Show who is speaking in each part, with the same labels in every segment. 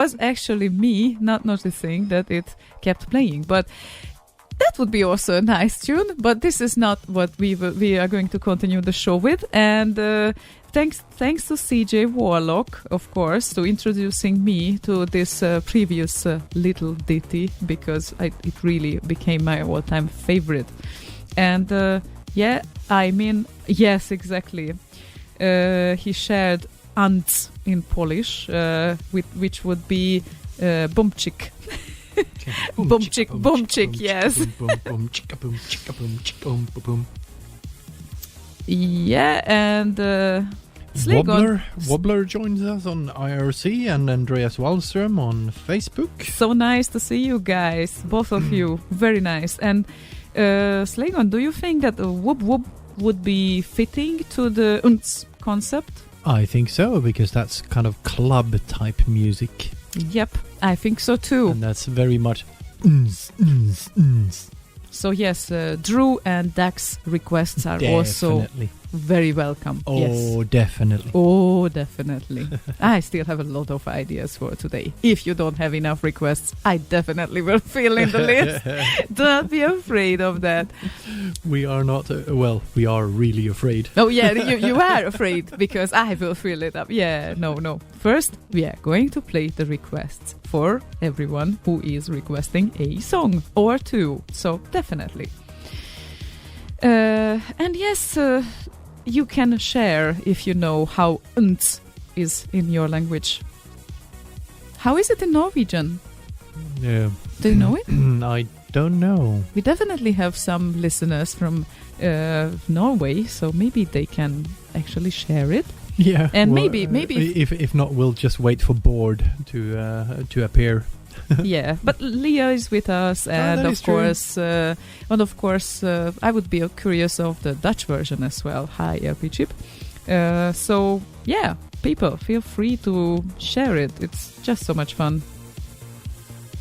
Speaker 1: was actually me not noticing that it kept playing, but that would be also a nice tune. But this is not what we are going to continue the show with. And thanks to CJ Warlock, of course, to introducing me to this previous little ditty, because it really became my all-time favorite. And yes, exactly. He shared ants in Polish, which would be bumczyk. Bumczyk, yes. Yeah, and
Speaker 2: Wobbler joins us on IRC, and Andreas Wallström on Facebook.
Speaker 1: So nice to see you guys, both of you. Very nice. And Slagon, do you think that whoop whoop would be fitting to the unts concept?
Speaker 2: I think so, because that's kind of club type music.
Speaker 1: Yep, I think so too.
Speaker 2: And that's very much
Speaker 1: So yes, Drew and Dax requests are also very welcome.
Speaker 2: Oh,
Speaker 1: yes.
Speaker 2: Definitely.
Speaker 1: Oh, definitely. I still have a lot of ideas for today. If you don't have enough requests, I definitely will fill in the list. Don't be afraid of that.
Speaker 2: We are not, we are really afraid.
Speaker 1: Oh yeah, you are afraid, because I will fill it up. Yeah, no. First, we are going to play the requests for everyone who is requesting a song or two. So definitely. And yes, you can share if you know how unt is in your language. How is it in Norwegian?
Speaker 2: Yeah.
Speaker 1: Do you know it?
Speaker 2: I don't know.
Speaker 1: We definitely have some listeners from Norway, so maybe they can actually share it.
Speaker 2: Yeah.
Speaker 1: And maybe
Speaker 2: if not, we'll just wait for Board to appear.
Speaker 1: Yeah, but Leah is with us, and of course, I would be curious of the Dutch version as well. Hi, LP Chip. So yeah, people, feel free to share it. It's just so much fun.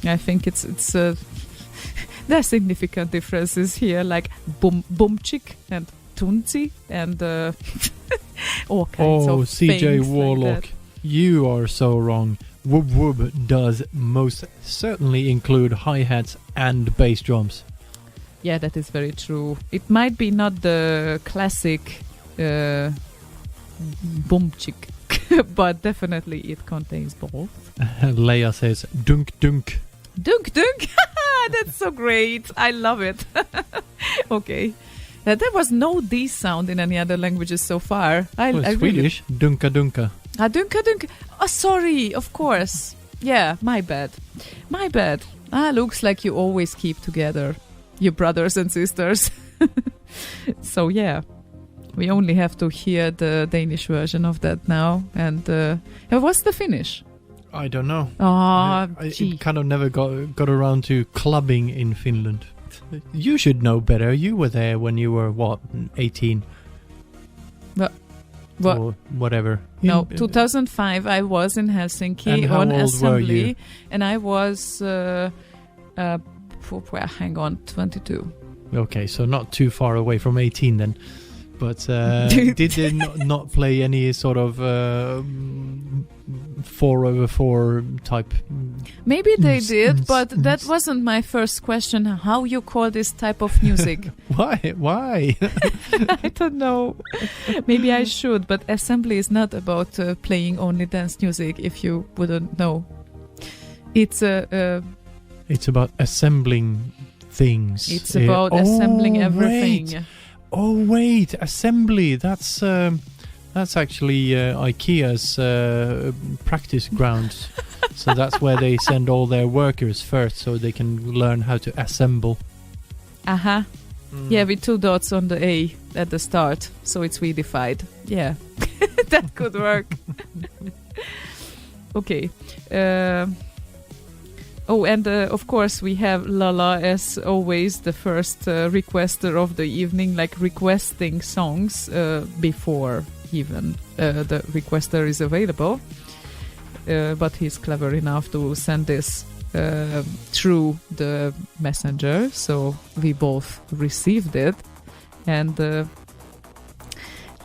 Speaker 1: I think it's there are significant differences here, like bumczyk and tunzi and all kinds of
Speaker 2: CJ
Speaker 1: things
Speaker 2: Warlock,
Speaker 1: like that.
Speaker 2: You are so wrong. Whoop Whoop does most certainly include hi-hats and bass drums.
Speaker 1: Yeah, that is very true. It might be not the classic bumczyk, but definitely it contains both.
Speaker 2: Leia says dunk dunk.
Speaker 1: Dunk dunk! That's so great. I love it. Okay. There was no D sound in any other languages so far.
Speaker 2: Swedish, dunka dunka.
Speaker 1: Dunka dunka. Oh, sorry, of course. Yeah, my bad. Looks like you always keep together, you brothers and sisters. So yeah, we only have to hear the Danish version of that now. And what's the Finnish?
Speaker 2: I don't know.
Speaker 1: I
Speaker 2: kind of never got around to clubbing in Finland. You should know better. You were there when you were, 18?
Speaker 1: What?
Speaker 2: Or whatever.
Speaker 1: No, 2005 I was in Helsinki on assembly. And I was, 22.
Speaker 2: Okay, so not too far away from 18 then. But did they not play any sort of 4/4 type?
Speaker 1: Maybe they did, but that wasn't my first question. How you call this type of music?
Speaker 2: Why?
Speaker 1: I don't know. Maybe I should, but assembly is not about playing only dance music, if you wouldn't know. It's
Speaker 2: it's about assembling things.
Speaker 1: It's about assembling everything.
Speaker 2: Wait, assembly. That's actually IKEA's practice grounds. So that's where they send all their workers first, so they can learn how to assemble. Yeah, with 2 dots on the A at the start, so it's weedified. Yeah, that could work. Okay. And of course we have Lala as always, the first requester of the evening, like requesting songs before even the requester is available. But he's clever enough to send this through the messenger, so we both received it. And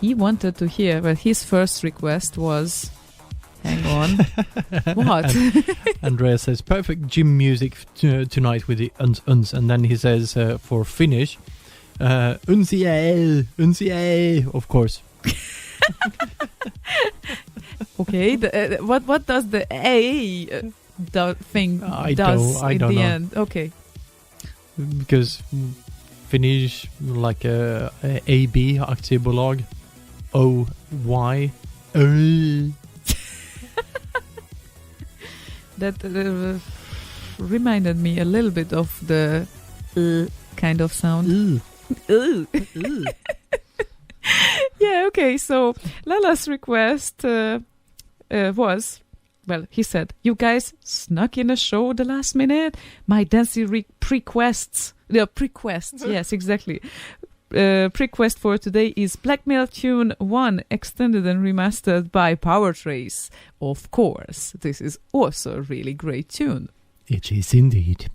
Speaker 2: he wanted to hear, well, his first request was Hang on. What?
Speaker 3: Andrea says, perfect gym music tonight with the uns. And then he says, for Finnish, unsiel, of course.
Speaker 2: Okay, what does the A thing does
Speaker 3: I
Speaker 2: in
Speaker 3: don't
Speaker 2: the
Speaker 3: know.
Speaker 2: end? Okay.
Speaker 3: Because Finnish, like AB, aktiebolag, OY,
Speaker 2: That reminded me a little bit of the kind of sound. Yeah, okay, so Lala's request was, well, he said, you guys snuck in a show the last minute. My dancing prequests, yes, exactly. Prequest for today is Blackmail Tune 1, extended and remastered by Power Trace. Of course, this is also a really great tune.
Speaker 3: It is indeed.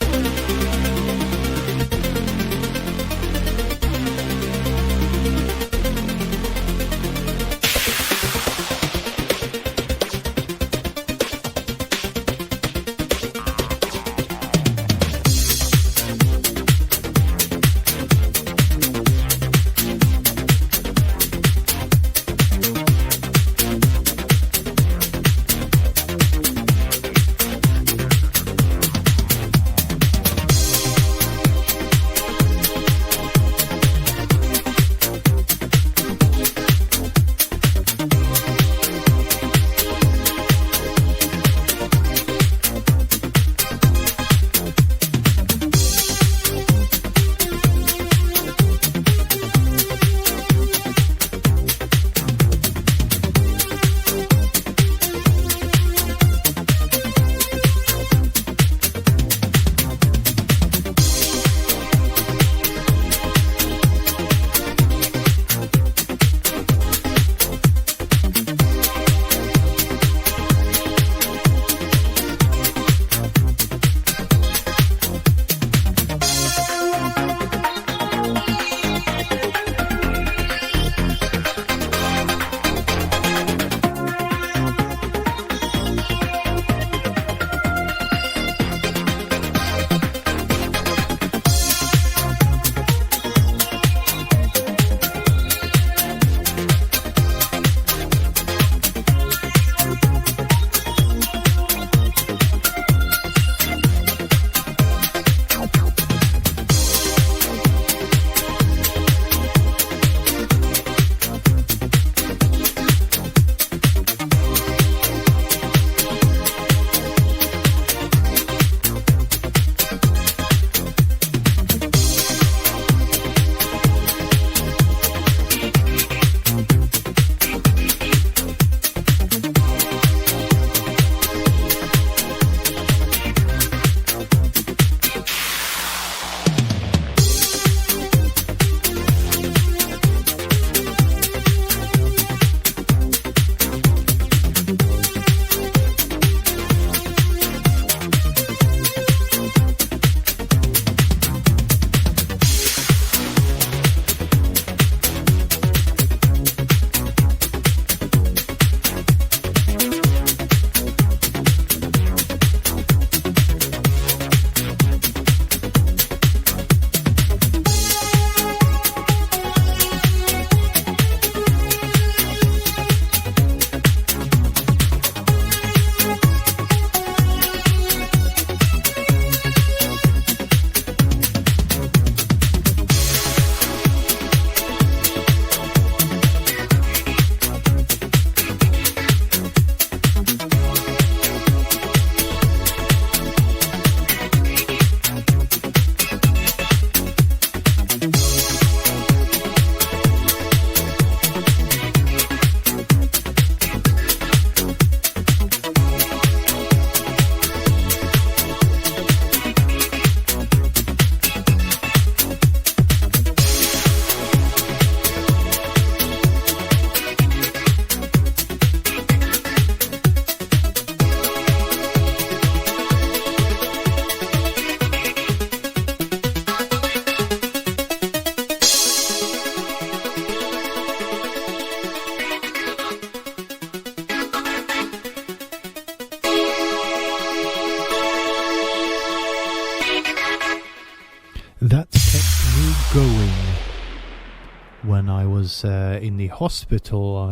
Speaker 3: when I was in the hospital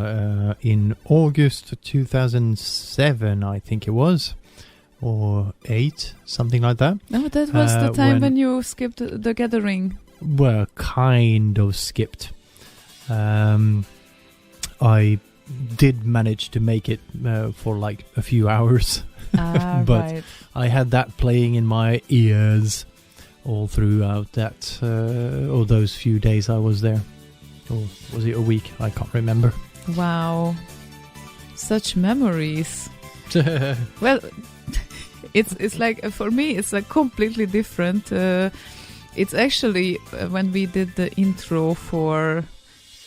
Speaker 3: in August 2007, I think it was, or 8, something like that.
Speaker 2: No, that was the time when you skipped the gathering.
Speaker 3: Well, kind of skipped. I did manage to make it for like a few hours. But
Speaker 2: right.
Speaker 3: I had that playing in my ears all throughout that, or those few days I was there. Or was it a week? I can't remember.
Speaker 2: Wow. Such memories. Well, it's like, for me, it's like completely different. It's actually when we did the intro for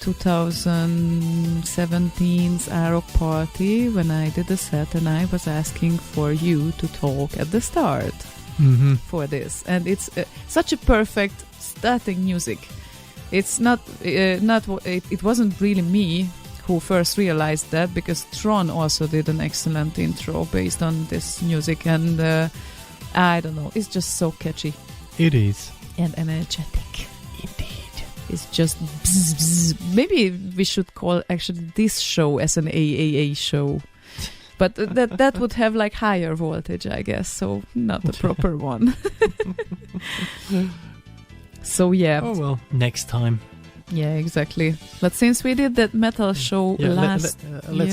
Speaker 2: 2017's Arrow Party, when I did the set, and I was asking for you to talk at the start for this, and it's such a perfect starting music. It's not it wasn't really me who first realized that, because Tron also did an excellent intro based on this music, and I don't know, it's just so catchy.
Speaker 3: It is.
Speaker 2: And energetic.
Speaker 3: Indeed.
Speaker 2: It's just bzz, bzz. Maybe we should call actually this show as an AAA show. But that would have like higher voltage, I guess, so not the proper one. So yeah.
Speaker 3: Oh well, next time.
Speaker 2: Yeah, exactly. But since we did that metal show
Speaker 3: let's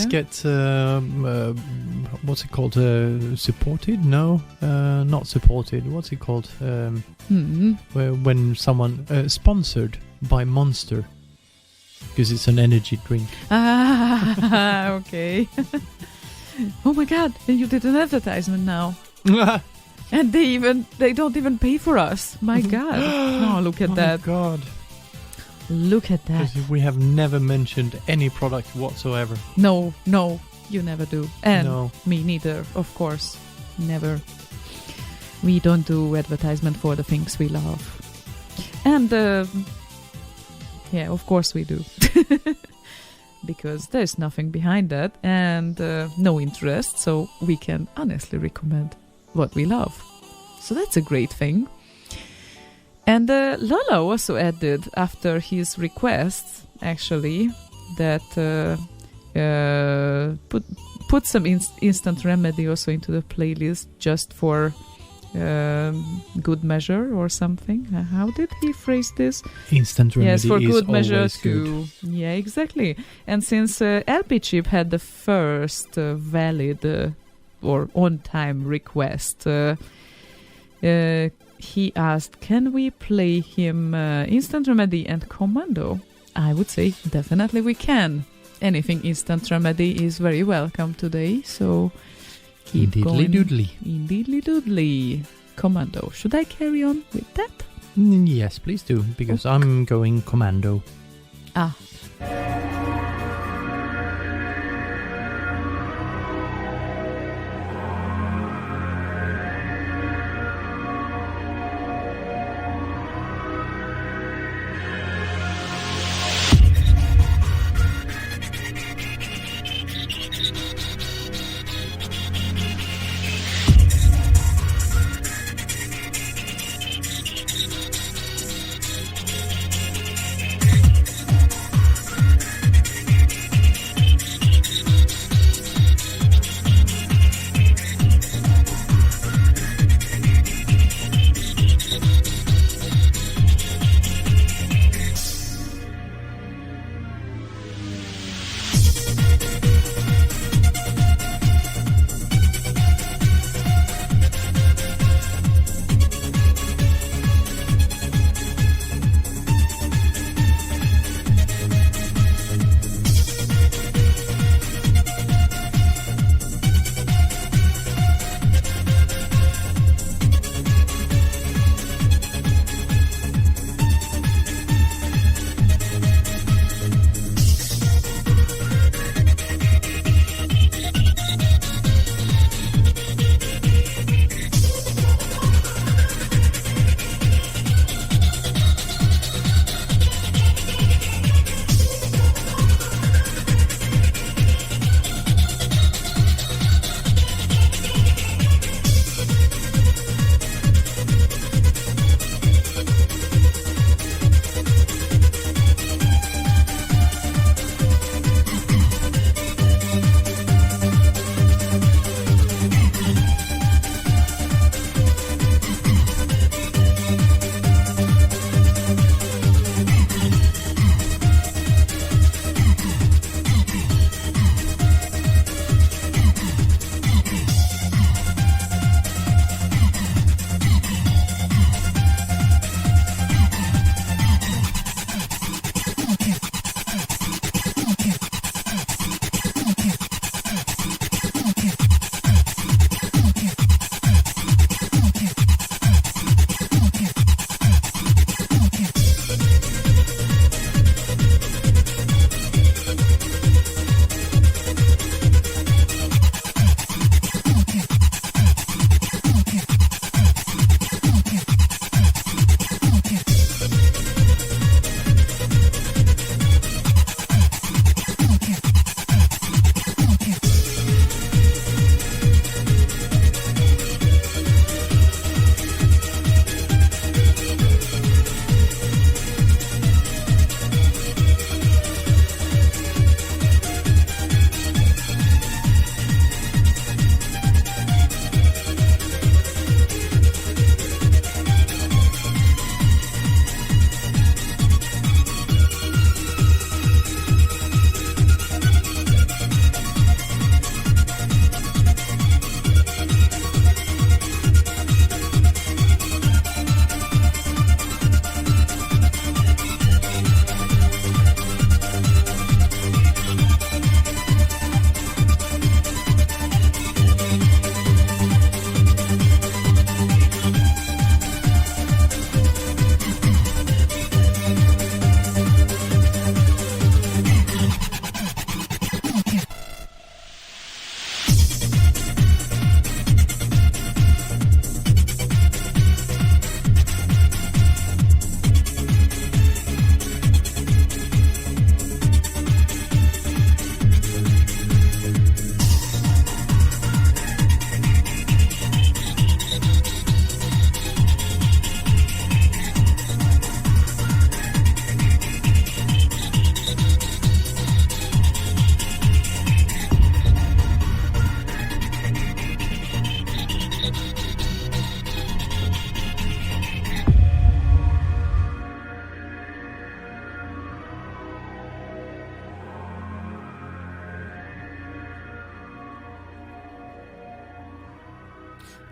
Speaker 3: get what's it called? Supported? No, not supported. What's it called? When someone sponsored by Monster, because it's an energy drink.
Speaker 2: Ah, okay. Oh my God! And you did an advertisement now. And they don't even pay for us. My God! No, look at that.
Speaker 3: Oh God!
Speaker 2: Look at that.
Speaker 3: Because we have never mentioned any product whatsoever.
Speaker 2: No, you never do. And
Speaker 3: no.
Speaker 2: Me neither, of course. Never. We don't do advertisement for the things we love. And yeah, of course we do. Because there's nothing behind that and no interest, so we can honestly recommend what we love. So that's a great thing. And Lala also added, after his request, actually, that put some instant remedy also into the playlist, just for good measure or something. How did he phrase this?
Speaker 3: Instant remedy.
Speaker 2: Yes, for
Speaker 3: is
Speaker 2: good measure
Speaker 3: good.
Speaker 2: Yeah, exactly. And since LP Chip had the first valid or on-time request, he asked, can we play him Instant Remedy and Commando? I would say definitely we can. Anything Instant Remedy is very welcome today, so keep going.
Speaker 3: Doodly.
Speaker 2: Indeedly doodly. Commando. Should I carry on with that?
Speaker 3: Yes, please do, because okay. I'm going Commando.
Speaker 2: Ah.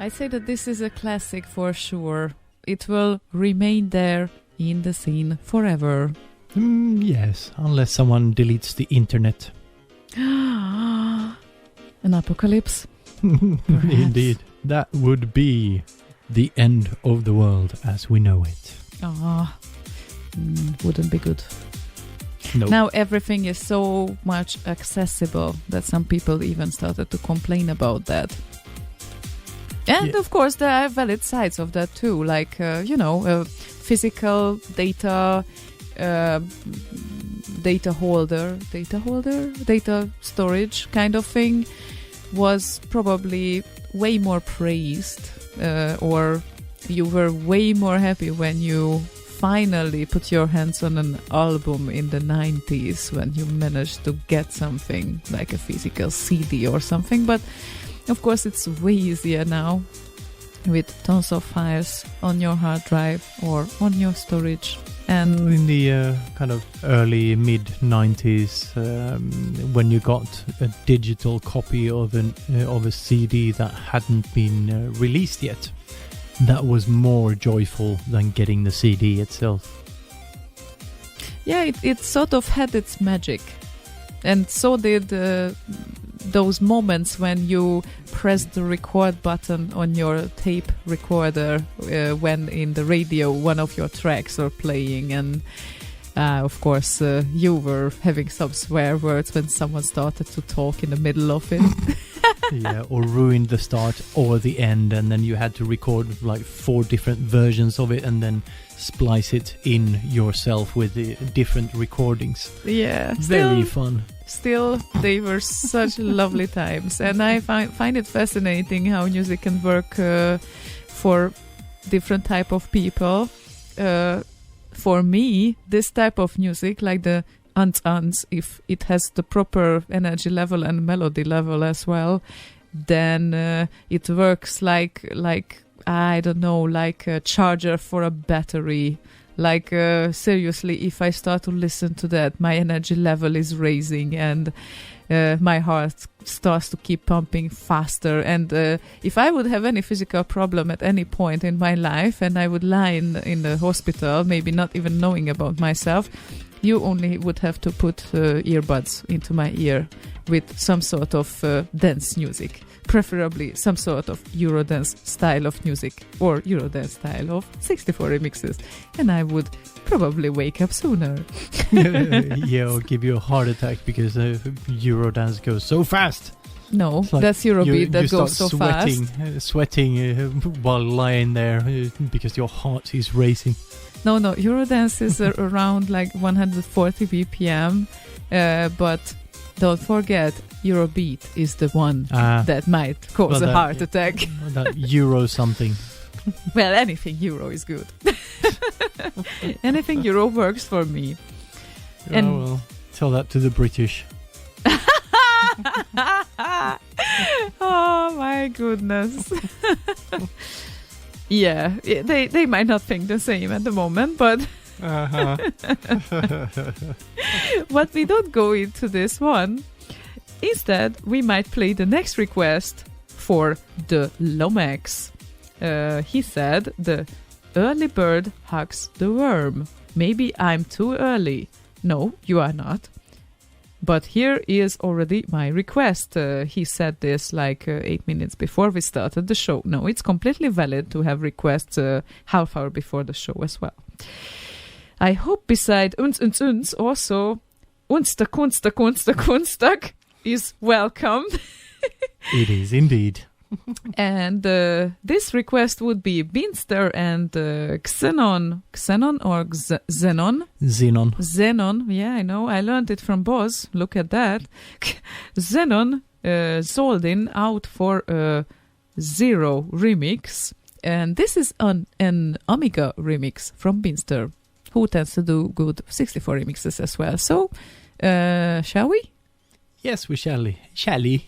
Speaker 2: I say that this is a classic for sure. It will remain there in the scene forever.
Speaker 3: Yes, unless someone deletes the internet.
Speaker 2: An apocalypse?
Speaker 3: Indeed. That would be the end of the world as we know it.
Speaker 2: Wouldn't be good.
Speaker 3: Nope.
Speaker 2: Now everything is so much accessible that some people even started to complain about that. And of course there are valid sides of that too, like, physical data, data storage kind of thing was probably way more praised, or you were way more happy when you finally put your hands on an album in the 90s, when you managed to get something like a physical CD or something. But of course it's way easier now with tons of files on your hard drive or on your storage. And
Speaker 3: in the kind of early mid 90s, when you got a digital copy of a CD that hadn't been released yet, that was more joyful than getting the CD itself.
Speaker 2: Yeah, it sort of had its magic, and so did those moments when you pressed the record button on your tape recorder when in the radio one of your tracks are playing, and of course you were having some swear words when someone started to talk in the middle of it.
Speaker 3: Yeah, or ruined the start or the end, and then you had to record like 4 different versions of it and then splice it in yourself with the different recordings.
Speaker 2: Yeah,
Speaker 3: very fun.
Speaker 2: Still, they were such lovely times, and I find it fascinating how music can work for different type of people. For me, this type of music, like the ants, if it has the proper energy level and melody level as well, then it works like I don't know, like a charger for a battery. Like, seriously, if I start to listen to that, my energy level is raising and my heart starts to keep pumping faster. And if I would have any physical problem at any point in my life and I would lie in the hospital, maybe not even knowing about myself, you only would have to put earbuds into my ear with some sort of dance music. Preferably some sort of Eurodance style of music or Eurodance style of 64 remixes, and I would probably wake up sooner.
Speaker 3: Yeah, or give you a heart attack because Eurodance goes so fast.
Speaker 2: No, like that's Eurobeat that goes so fast.
Speaker 3: Sweating while lying there because your heart is racing.
Speaker 2: No, Eurodance is around like 140 BPM, but don't forget, Eurobeat is the one that might cause a heart attack.
Speaker 3: That Euro something.
Speaker 2: Well, anything Euro is good. Anything Euro works for me.
Speaker 3: And well, tell that to the British.
Speaker 2: Oh my goodness. Yeah, they might not think the same at the moment, but... But we don't go into this one. Instead, we might play the next request for the Lomax. He said, the early bird hugs the worm. Maybe I'm too early. No, you are not. But here is already my request. He said this like 8 minutes before we started the show. No, it's completely valid to have requests half hour before the show as well. I hope beside uns also Kunstag is welcome.
Speaker 3: It is indeed.
Speaker 2: And this request would be Binster and Xenon or Xenon? Xenon, yeah, I know. I learned it from Boz. Look at that. Xenon Zoldin out for a Zero remix. And this is an Amiga remix from Binster, who tends to do good 64 remixes as well. So, shall we?
Speaker 3: Yes, we shall. Shall-y?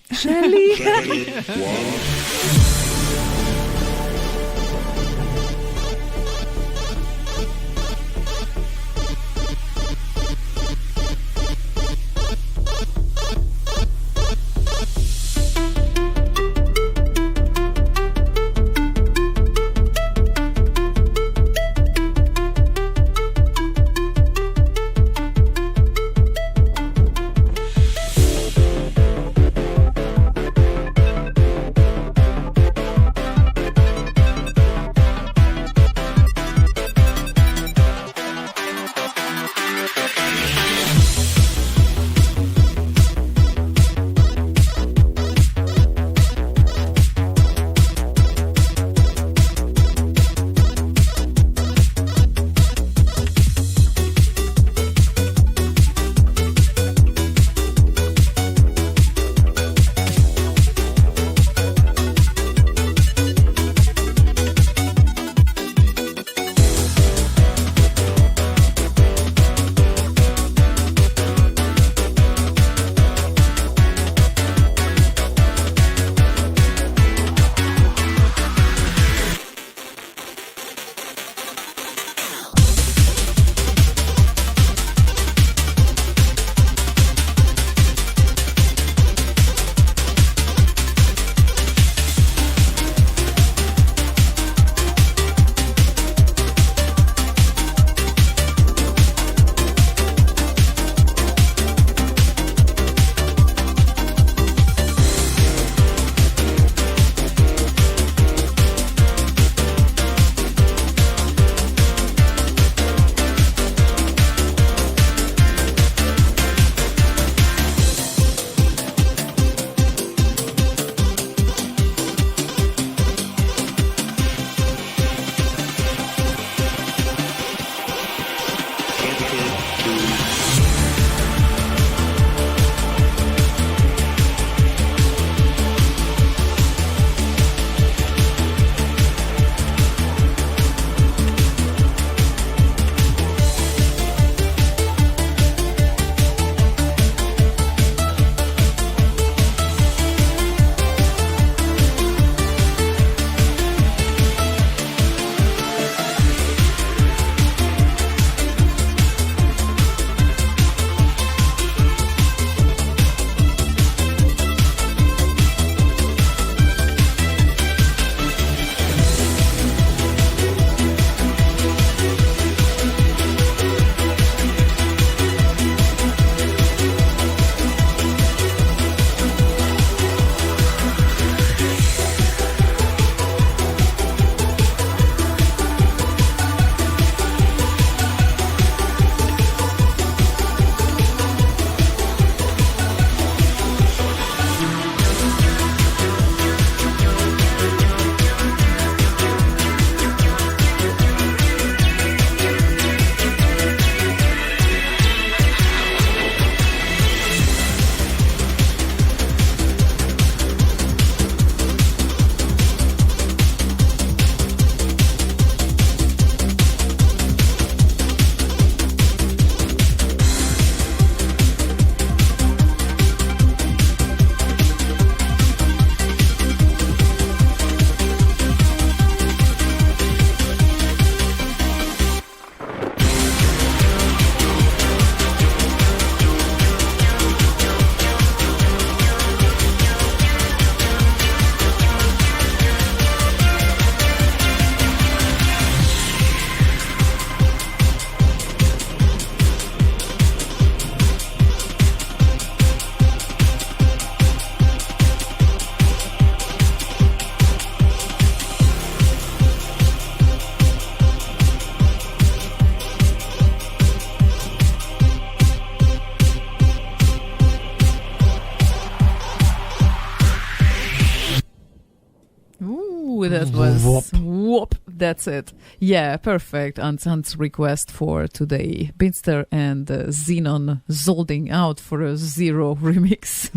Speaker 1: That was whoop. That's it. Yeah, perfect. Hans request for today. Binster and Xenon zolding out for a Zero remix.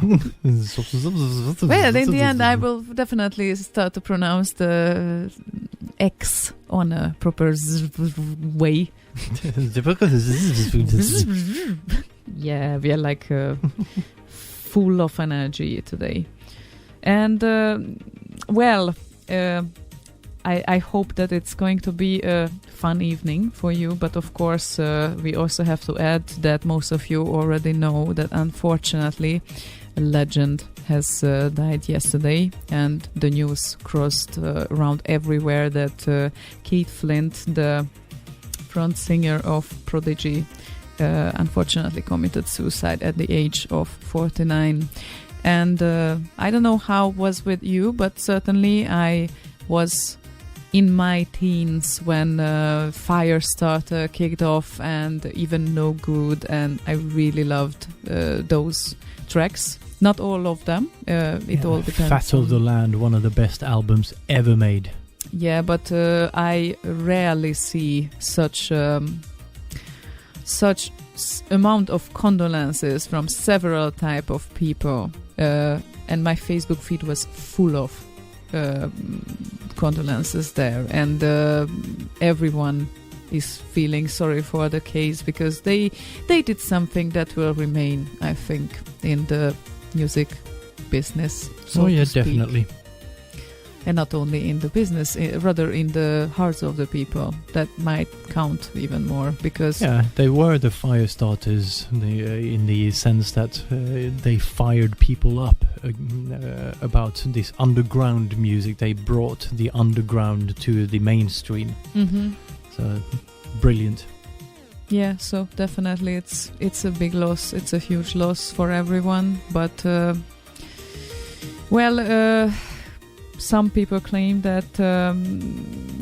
Speaker 1: Well, in the end, I will definitely start to pronounce the X on a proper way. Yeah, we are like full of energy today. And, I hope that it's going to be a fun evening for you. But of course, we also have to add that most of you already know that unfortunately a legend has died yesterday, and the news crossed around everywhere that Keith Flint, the front singer of Prodigy, unfortunately committed suicide at the age of 49. And I don't know how it was with you, but certainly I was in my teens when Firestarter kicked off, and Even No Good, and I really loved those tracks. Not all of them. It all depends.
Speaker 3: Fat of the Land, one of the best albums ever made.
Speaker 1: Yeah, but I rarely see such amount of condolences from several type of people, and my Facebook feed was full of condolences there, and everyone is feeling sorry for the case, because they did something that will remain, I think, in the music business. So
Speaker 3: yeah, definitely.
Speaker 1: And not only in the business, rather in the hearts of the people. That might count even more, because
Speaker 3: they were the fire starters in the sense that they fired people up about this underground music. They brought the underground to the mainstream.
Speaker 1: Mm-hmm.
Speaker 3: So brilliant.
Speaker 1: Yeah, so definitely it's a big loss. It's a huge loss for everyone. But some people claim that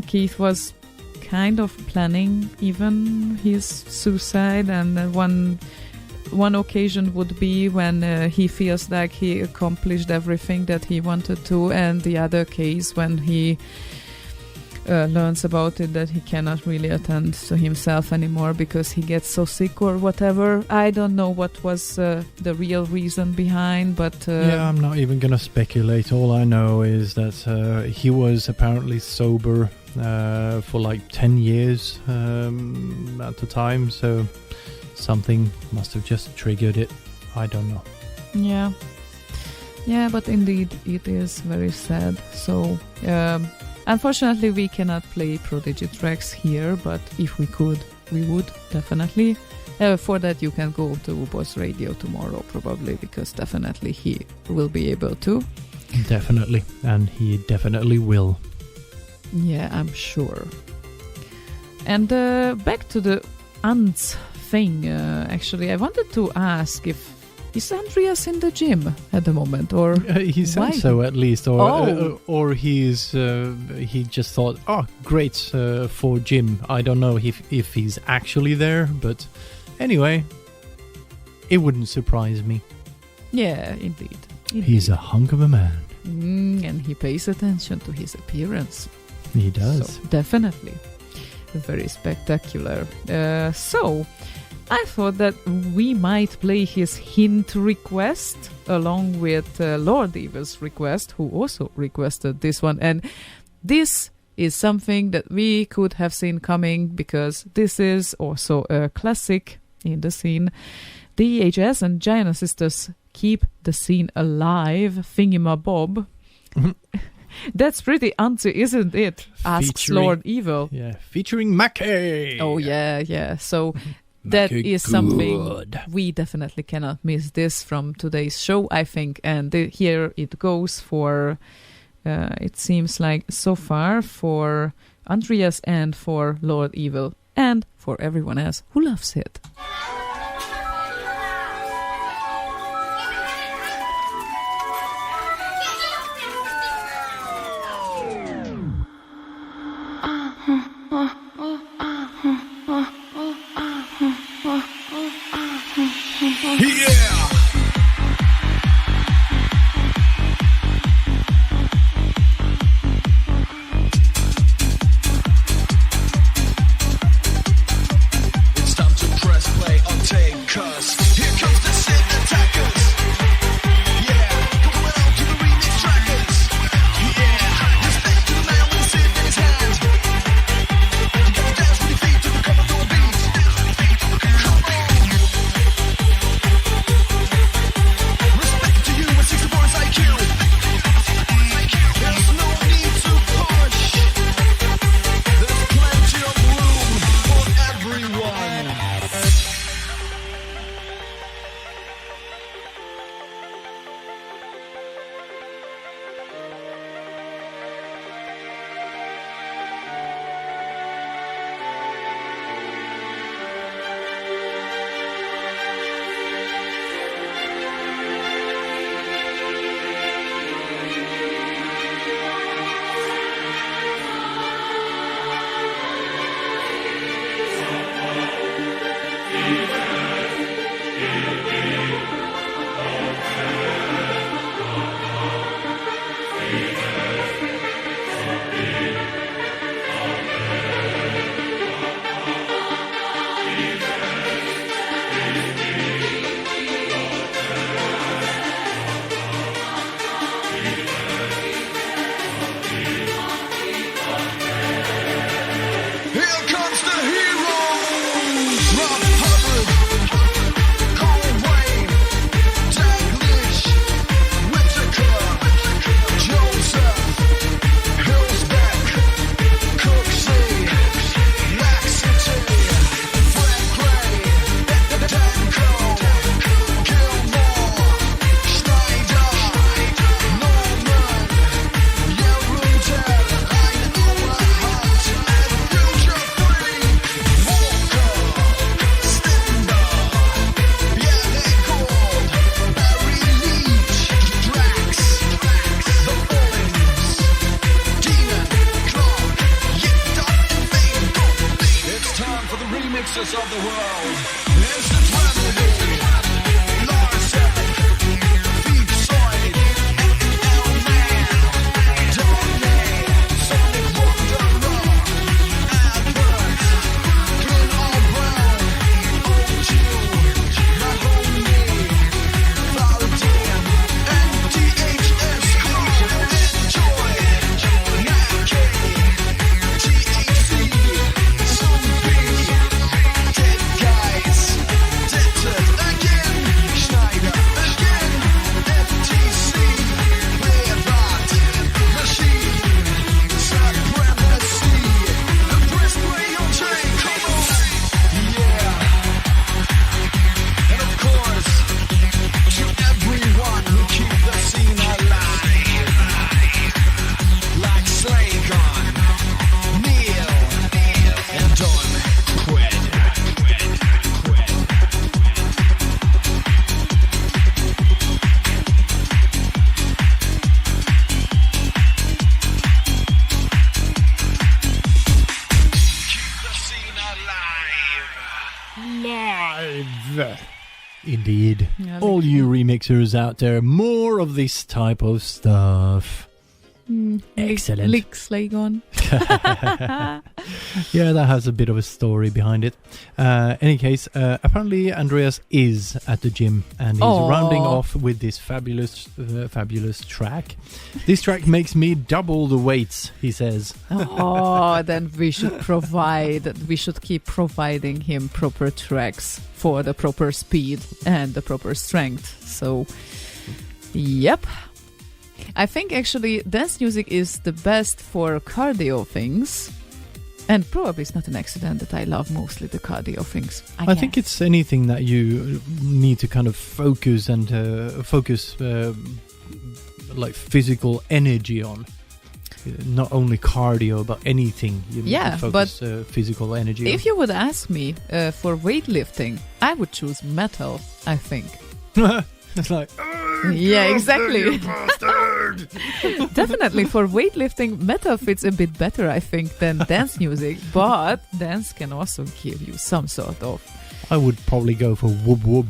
Speaker 1: Keith was kind of planning even his suicide, and one occasion would be when he feels like he accomplished everything that he wanted to, and the other case when he learns about it that he cannot really attend to himself anymore because he gets so sick or whatever. I don't know what was the real reason behind, but
Speaker 3: I'm not even gonna speculate. All I know is that he was apparently sober for like 10 years at the time, so something must have just triggered it. I don't know.
Speaker 1: Yeah, but indeed it is very sad. So unfortunately, we cannot play Prodigy tracks here, but if we could, we would definitely. For that, you can go to Boss Radio tomorrow, probably, because definitely he will be able to.
Speaker 3: Definitely, and he definitely will.
Speaker 1: Yeah, I'm sure. And back to the Ants thing, actually, I wanted to ask if is Andreas in the gym at the moment, or
Speaker 3: he said so at least, or he's he just thought, oh, great for gym. I don't know if he's actually there, but anyway, it wouldn't surprise me.
Speaker 1: Yeah, indeed.
Speaker 3: He's a hunk of a man,
Speaker 1: and he pays attention to his appearance.
Speaker 3: He does,
Speaker 1: so, definitely very spectacular. So I thought that we might play his hint request along with Lord Evil's request, who also requested this one. And this is something that we could have seen coming, because this is also a classic in the scene. The EHS and Giant Sisters Keep the Scene Alive, Thingamabob. That's pretty antsy, isn't it? Asks Lord Evil.
Speaker 3: Yeah, featuring Mackey.
Speaker 1: Oh, yeah. So that is something we definitely cannot miss this from today's show, I think. And here it goes for, it seems like so far, for Andreas and for Lord Evil and for everyone else who loves it.
Speaker 4: Here comes the heroes. Rob Hubbard, Conway, Daglish, Whittaker, Joseph, Hillsbeck, Cooksey, Laxity, Fred Gray, Danko, Gilmore, Schneider, Norman, Yerunter, Oberhart, Future Free, Walker, Stender, Bjerregaard, Barry Leach, Drax, The Boys, Demon, Clark, Yicked Up and Vane. It's time for the remixes of the world. Instant Remedy, Larson, Beat Soid, L-Man, Donny, Sonic Wanderer, Albert, Glenn Brown, O2, Mahoney, Valdian, and DHS Club, Enjoy, Naki, THC, Zombie, Dead Guys, Dented again, Schneider again, FTC, Bearbat, Machine, Supremacy, the Press Play on Jay, come on, yeah. And of course, to everyone who keep the scene alive, like Slagon, Neil, and Don Qued. Keep the scene alive.
Speaker 3: Live. Indeed.
Speaker 2: Yeah,
Speaker 3: All you remixers out there, more of this type of stuff. Excellent.
Speaker 2: Lick Slagon.
Speaker 3: Yeah, that has a bit of a story behind it. Any case, apparently Andreas is at the gym and he's
Speaker 2: Aww.
Speaker 3: rounding off with this fabulous track. This track makes me double the weights, he says.
Speaker 2: Oh, then we should keep providing him proper tracks for the proper speed and the proper strength. So, yep. I think actually dance music is the best for cardio things. And probably it's not an accident that I love mostly the cardio things.
Speaker 3: I think it's anything that you need to kind of focus and like physical energy on. Not only cardio, but anything you need to focus physical energy on.
Speaker 2: If you would ask me for weightlifting, I would choose metal, I think.
Speaker 3: It's like,
Speaker 2: yeah, exactly.
Speaker 3: You bastard!
Speaker 2: Definitely for weightlifting, metal fits a bit better, I think, than dance music. But dance can also give you some sort of...
Speaker 3: I would probably go for whoop whoop.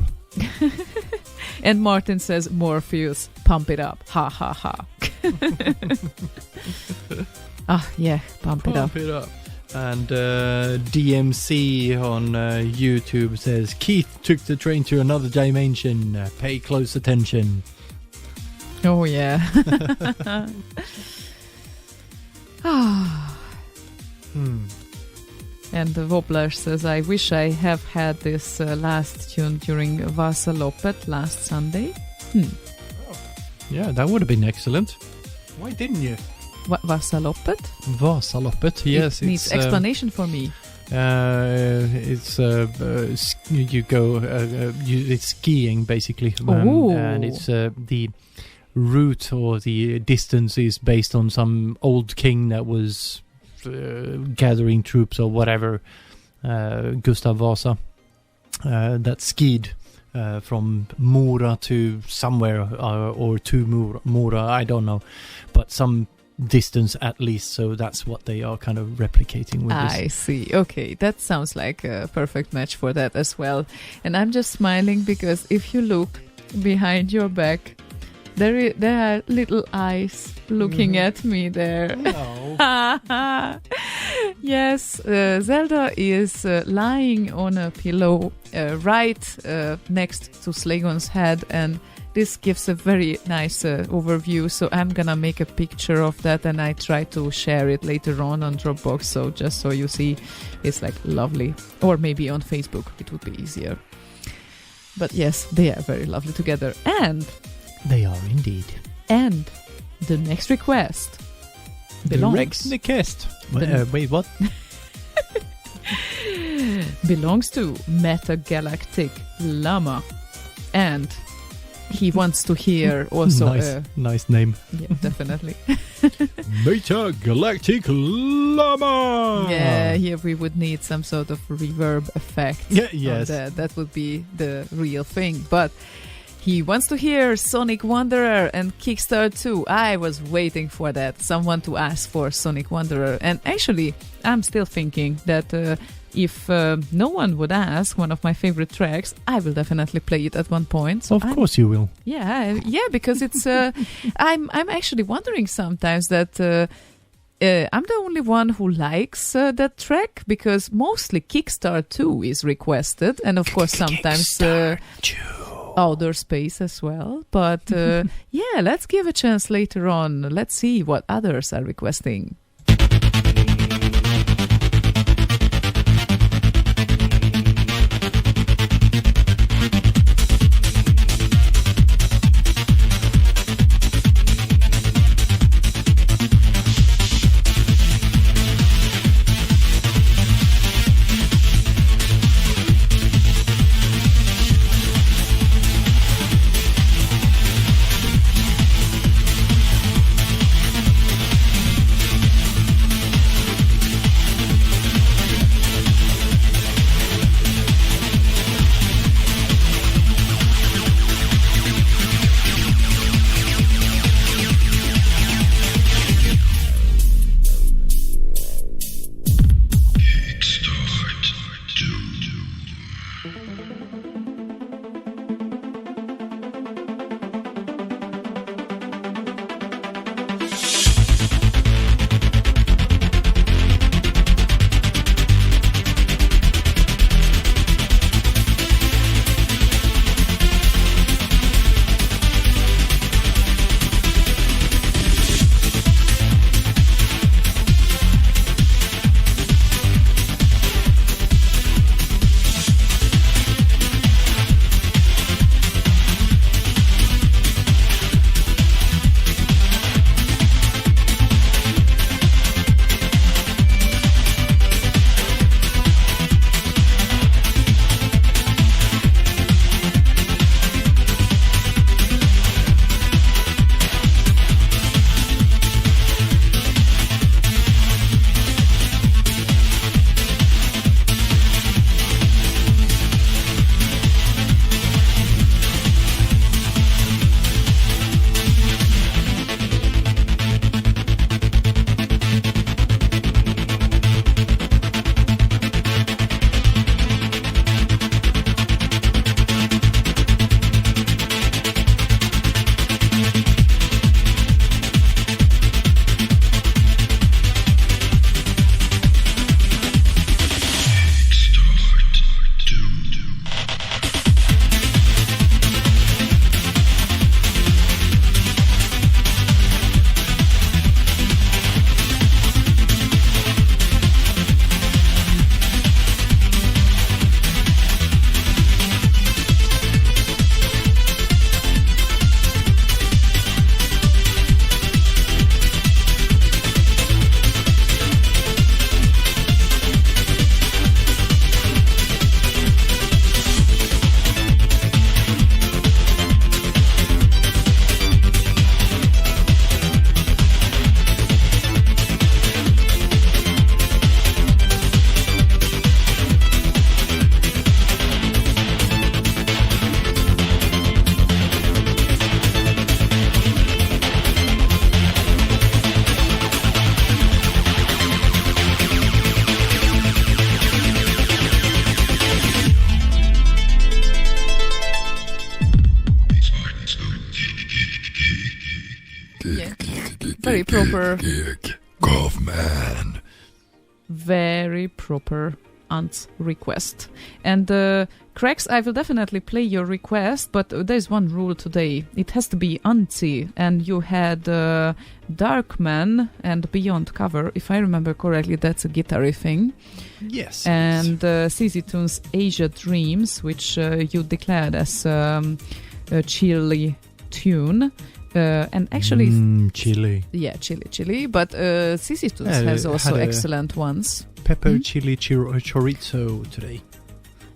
Speaker 2: And Martin says, Morpheus, pump it up. Ha, ha, ha. Yeah, pump it up.
Speaker 3: And DMC on YouTube says, Keith took the train to another dimension. Pay close attention.
Speaker 2: Oh, yeah. And the Wobbler says, I wish I have had this last tune during Vasaloppet last Sunday.
Speaker 3: Yeah, that would have been excellent. Why didn't you?
Speaker 2: Vasaloppet?
Speaker 3: Vasaloppet, yes.
Speaker 2: It needs explanation for me.
Speaker 3: It's you go. It's skiing basically, and it's the route or the distance is based on some old king that was gathering troops or whatever. Gustav Vasa that skied from Mora to somewhere or to Mora. I don't know, but some distance at least, so that's what they are kind of replicating with this.
Speaker 2: I see. Okay, that sounds like a perfect match for that as well. And I'm just smiling because if you look behind your back, there are little eyes looking at me there.
Speaker 3: No.
Speaker 2: Yes, Zelda is lying on a pillow right next to Slagon's head, and this gives a very nice overview. So I'm gonna make a picture of that, and I try to share it later on Dropbox. So just so you see, it's like lovely. Or maybe on Facebook, it would be easier. But yes, they are very lovely together. And
Speaker 3: they are indeed.
Speaker 2: And the next request belongs.
Speaker 3: The next request. Wait, what?
Speaker 2: Belongs to Metagalactic Llama, and he wants to hear also
Speaker 3: nice name.
Speaker 2: Yeah, definitely.
Speaker 3: Metagalactic Llama.
Speaker 2: Yeah, here we would need some sort of reverb effect.
Speaker 3: Yeah, yes,
Speaker 2: that would be the real thing. But he wants to hear Sonic Wanderer and Kickstart 2. I was waiting for that. Someone to ask for Sonic Wanderer. And actually, I'm still thinking that if no one would ask one of my favorite tracks, I will definitely play it at one point. So
Speaker 3: of course you will.
Speaker 2: Yeah, because it's... I'm actually wondering sometimes that... I'm the only one who likes that track, because mostly Kickstart 2 is requested. And of course, sometimes... Outer Space as well, but yeah, let's give a chance later on. Let's see what others are requesting. Very proper.
Speaker 4: Kaufman.
Speaker 2: Very proper Ant's request. And Krex, I will definitely play your request, but there's one rule today. It has to be Antsy, and you had Darkman and Beyond cover. If I remember correctly, that's a guitar thing.
Speaker 3: Yes.
Speaker 2: And CZ Tunes Asia Dreams, which you declared as a chilly tune. And actually...
Speaker 3: chili.
Speaker 2: Yeah, chili. But CZ Tunes has also excellent ones.
Speaker 3: Pepper chili chorizo today.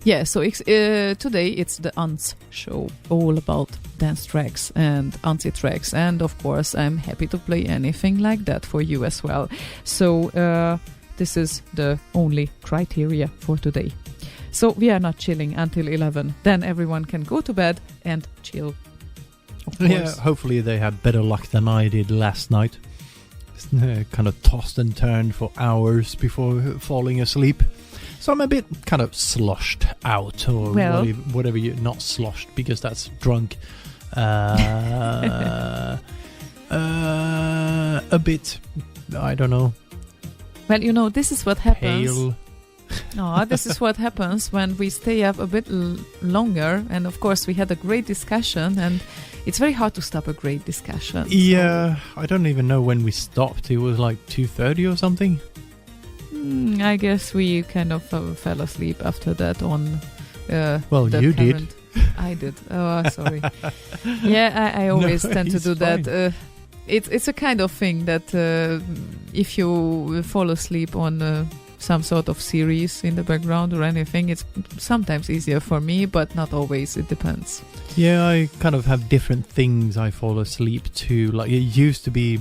Speaker 2: Yeah, so today it's the Ants show, all about dance tracks and Antsy tracks. And of course, I'm happy to play anything like that for you as well. So this is the only criteria for today. So we are not chilling until 11. Then everyone can go to bed and chill.
Speaker 3: Yeah, hopefully they had better luck than I did last night. Kind of tossed and turned for hours before falling asleep. So I'm a bit kind of sloshed out, or whatever you... Not sloshed, because that's drunk. A bit, I don't know.
Speaker 2: Well, this is what happens.
Speaker 3: Pale.
Speaker 2: No, this is what happens when we stay up a bit longer. And of course, we had a great discussion, and it's very hard to stop a great discussion.
Speaker 3: Yeah, I don't even know when we stopped. It was like 2:30 or something.
Speaker 2: I guess we kind of fell asleep after that on
Speaker 3: well, you did.
Speaker 2: I did. Oh, sorry. Yeah, I always tend to do
Speaker 3: fine.
Speaker 2: that. It's a kind of thing that if you fall asleep on some sort of series in the background or anything, it's sometimes easier for me, but not always. It depends.
Speaker 3: Yeah, I kind of have different things I fall asleep to. Like, it used to be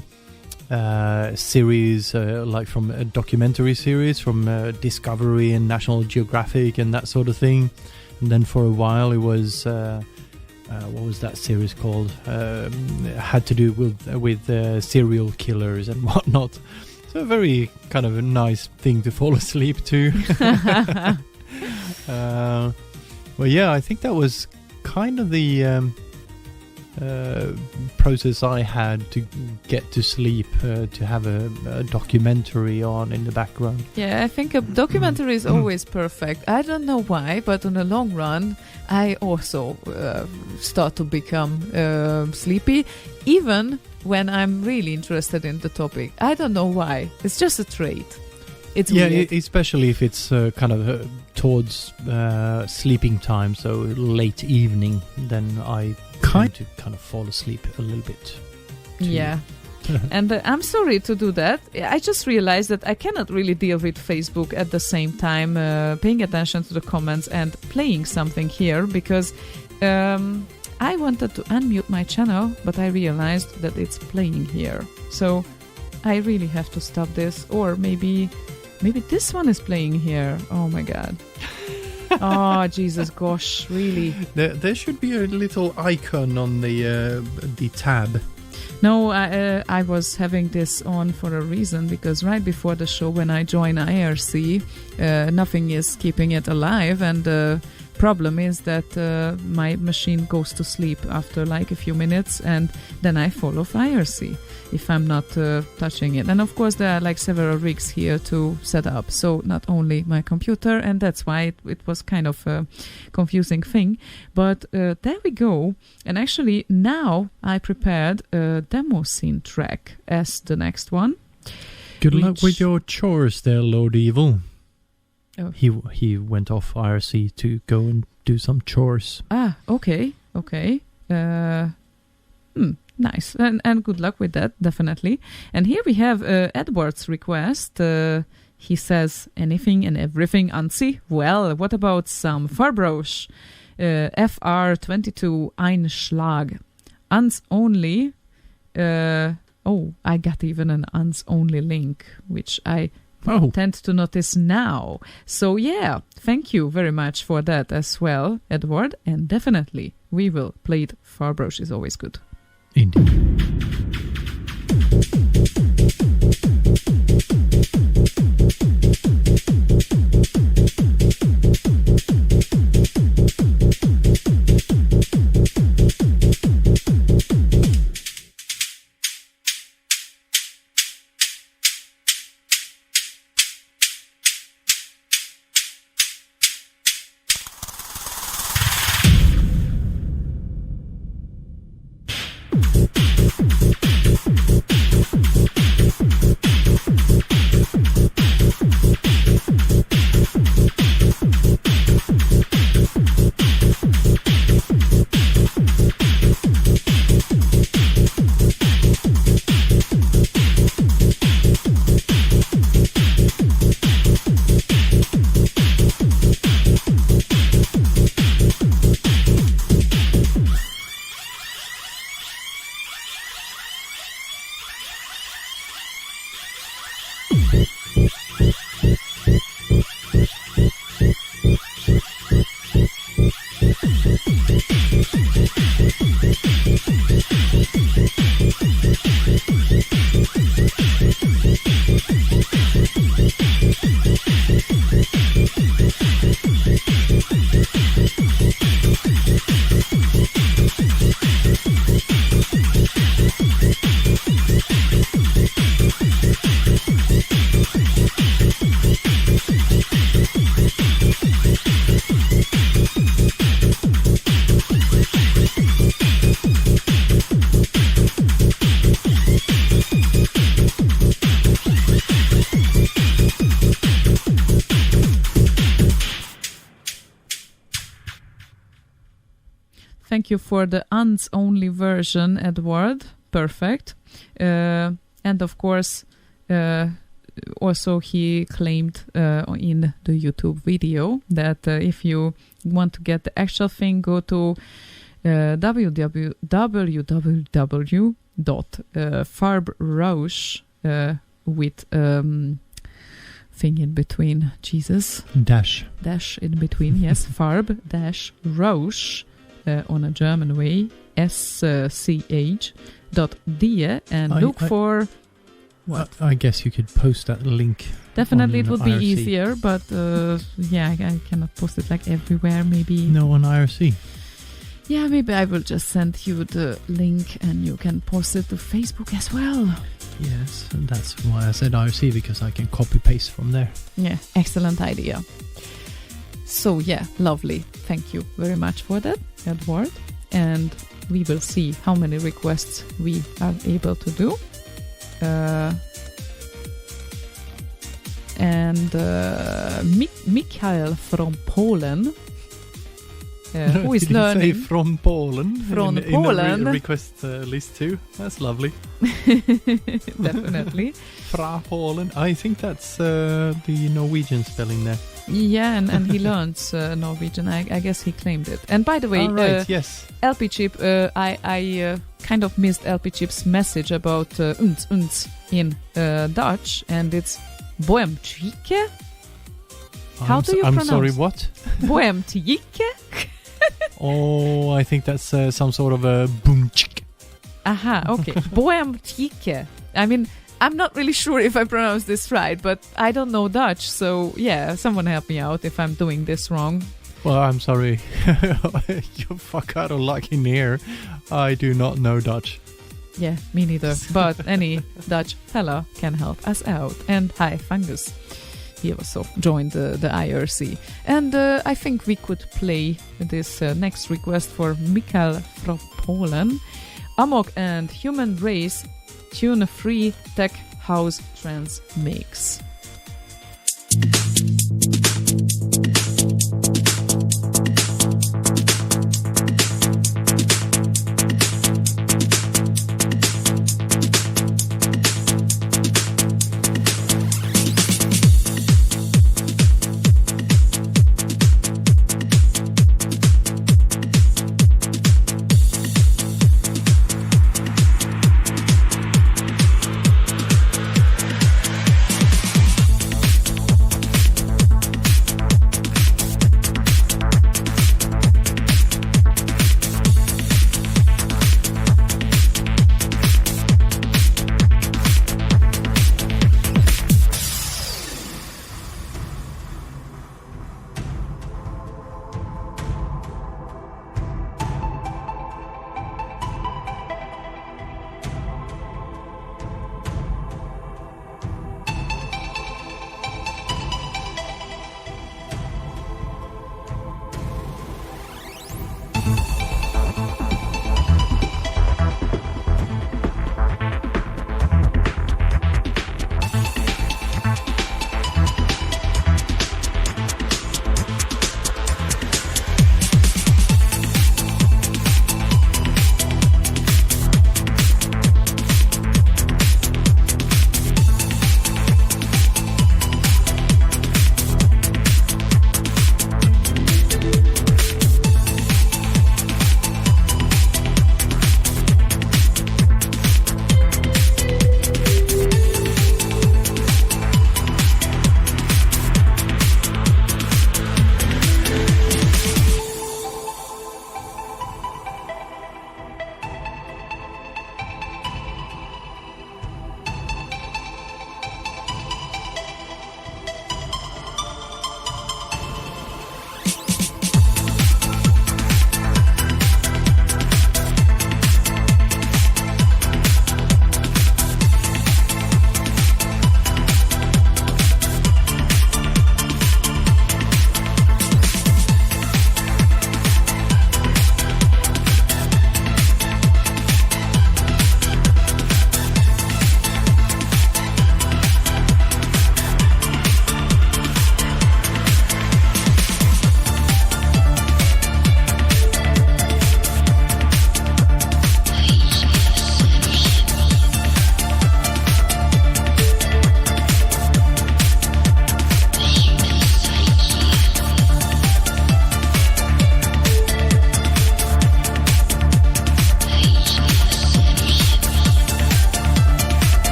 Speaker 3: series like from a documentary series from Discovery and National Geographic and that sort of thing. And then for a while it was what was that series called? Had to do with serial killers and whatnot. So a very kind of a nice thing to fall asleep to. Well, yeah, I think that was kind of the process I had to get to sleep, to have a documentary on in the background.
Speaker 2: Yeah, I think a documentary is always perfect. I don't know why, but in the long run, I also start to become sleepy, even when I'm really interested in the topic. I don't know why. It's just a trait. It's weird.
Speaker 3: Especially if it's kind of towards sleeping time, so late evening, then I kind of fall asleep a little bit.
Speaker 2: Yeah. And I'm sorry to do that. I just realized that I cannot really deal with Facebook at the same time, paying attention to the comments and playing something here, because I wanted to unmute my channel, but I realized that it's playing here. So I really have to stop this, or maybe this one is playing here. Oh my god. Oh Jesus, gosh, really?
Speaker 3: There should be a little icon on the tab.
Speaker 2: No, I was having this on for a reason, because right before the show, when I join IRC, nothing is keeping it alive, and the problem is that my machine goes to sleep after like a few minutes, and then I fall off IRC if I'm not touching it. And of course there are like several rigs here to set up, so not only my computer, and that's why it was kind of a confusing thing. But there we go. And actually now I prepared a demo scene track as the next one.
Speaker 3: Good luck with your chores there, Lord Evil.
Speaker 2: Oh.
Speaker 3: He went off IRC to go and do some chores.
Speaker 2: Ah, okay. Nice. And good luck with that, definitely. And here we have Edward's request. He says, anything and everything Antsy? Well, what about some Farbrosch? FR22 Einschlag. Ants only. I got even an Ants only link, which I tend to notice now. So yeah, thank you very much for that as well, Edward. And definitely we will play it. Farbrosch is always good.
Speaker 3: Indeed.
Speaker 2: Thank you for the aunts only version, Edward. Perfect. And of course, also he claimed in the YouTube video that if you want to get the actual thing, go to www.farbrausch with thing in between, Jesus.
Speaker 3: Dash
Speaker 2: in between, yes. Farb-Rausch on a German way, sch.de, and look for what?
Speaker 3: I guess you could post that link.
Speaker 2: Definitely it would
Speaker 3: IRC.
Speaker 2: be easier, but I cannot post it like everywhere, maybe.
Speaker 3: No, on IRC.
Speaker 2: Yeah, maybe I will just send you the link and you can post it to Facebook as well.
Speaker 3: Yes, and that's why I said IRC, because I can copy paste from there.
Speaker 2: Yeah, excellent idea. So yeah, lovely. Thank you very much for that, Edward. And we will see how many requests we are able to do. Mikael from Poland, who is
Speaker 3: Did you
Speaker 2: learning
Speaker 3: say from Poland?
Speaker 2: From
Speaker 3: in
Speaker 2: Poland.
Speaker 3: the request list too. That's lovely.
Speaker 2: Definitely.
Speaker 3: Fra Poland. I think that's the Norwegian spelling there.
Speaker 2: Yeah, and he learns Norwegian. I guess he claimed it. And by the way,
Speaker 3: right, yes.
Speaker 2: LP Chip, I kind of missed LP Chip's message about uns in Dutch, and it's boemtjike. How do you pronounce?
Speaker 3: I'm sorry, what?
Speaker 2: Boemtjike?
Speaker 3: Oh, I think that's some sort of a boomchik.
Speaker 2: Aha, okay. Boemtjike. I mean, I'm not really sure if I pronounce this right, but I don't know Dutch, so yeah, someone help me out if I'm doing this wrong.
Speaker 3: Well, I'm sorry. You fuck out of luck in here. I do not know Dutch.
Speaker 2: Yeah, me neither. But any Dutch fella can help us out. And hi, Fungus. He also joined the IRC. And I think we could play this next request for Mikael from Poland. Amok and Human Race Tune Free Tech House Trance Mix.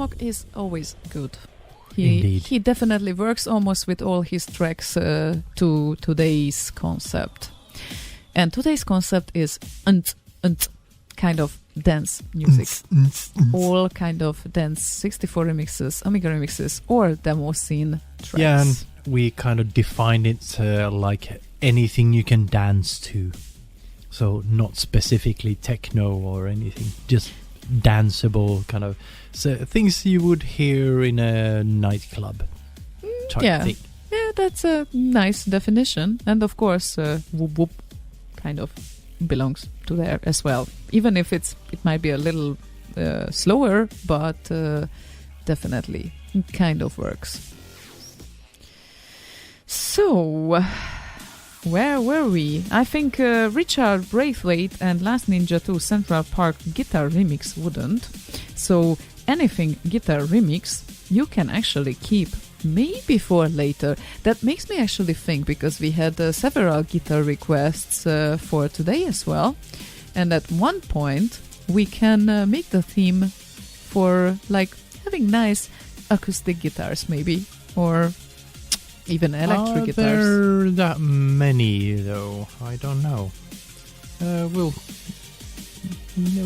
Speaker 2: Smok is always good.
Speaker 3: Indeed.
Speaker 2: He definitely works almost with all his tracks to today's concept. And today's concept is kind of dance music. All kind of dance 64 remixes, Amiga remixes, or demo scene tracks.
Speaker 3: Yeah, and we kind of defined it like anything you can dance to. So not specifically techno or anything, just danceable kind of things you would hear in a nightclub type thing.
Speaker 2: Yeah, that's a nice definition. And of course, whoop whoop kind of belongs to there as well. Even if it might be a little slower, but definitely kind of works. So, where were we? I think Richard Braithwaite and Last Ninja 2 Central Park guitar remix wouldn't. So anything guitar remix you can actually keep maybe for later. That makes me actually think, because we had several guitar requests for today as well. And at one point we can make the theme for like having nice acoustic guitars maybe, or even electric guitars.
Speaker 3: Are there that many though? I don't know.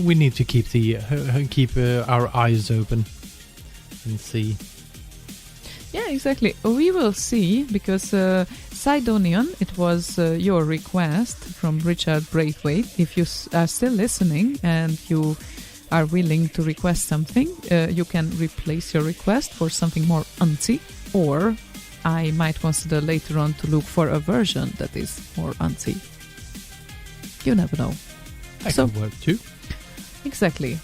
Speaker 3: We need to keep our eyes open and see.
Speaker 2: Yeah, exactly. We will see, because Sidonian, it was your request from Richard Braithwaite. If you are still listening and you are willing to request something, you can replace your request for something more antsy, or I might consider later on to look for a version that is more antsy. You never know.
Speaker 3: That can work too.
Speaker 2: Exactly.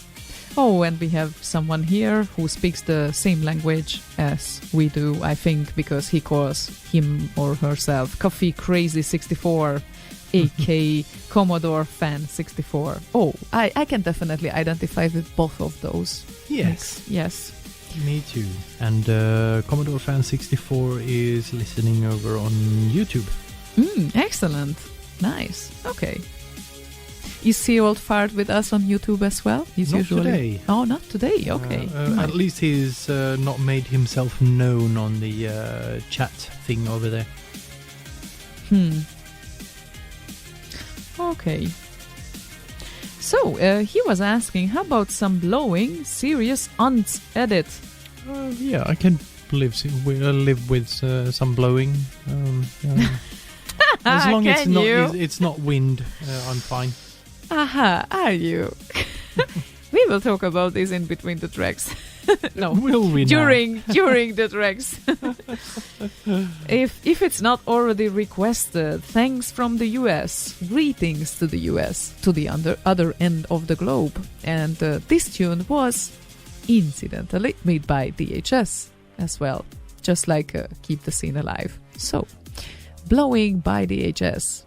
Speaker 2: Oh, and we have someone here who speaks the same language as we do, I think, because he calls him or herself Coffee Crazy 64, aka Commodore Fan 64. Oh, I can definitely identify with both of those.
Speaker 3: Yes.
Speaker 2: Yes.
Speaker 3: Me too. And Commodore Fan 64 is listening over on YouTube.
Speaker 2: Excellent. Nice. Okay. Is Sea Old Fart with us on YouTube as well? He's
Speaker 3: Not
Speaker 2: usually
Speaker 3: today.
Speaker 2: Oh, not today. Okay.
Speaker 3: At least he's not made himself known on the chat thing over there.
Speaker 2: Okay. So, he was asking, how about some blowing, serious ants edit?
Speaker 3: Yeah, I can live with some blowing. As long as it's not wind, I'm fine.
Speaker 2: Aha, are you? We will talk about this in between the tracks. No,
Speaker 3: will we
Speaker 2: during the tracks. If it's not already requested, thanks from the US. Greetings to the US, to the other end of the globe. And this tune was incidentally made by DHS as well, just like Keep the Scene Alive. So, Blowing by DHS.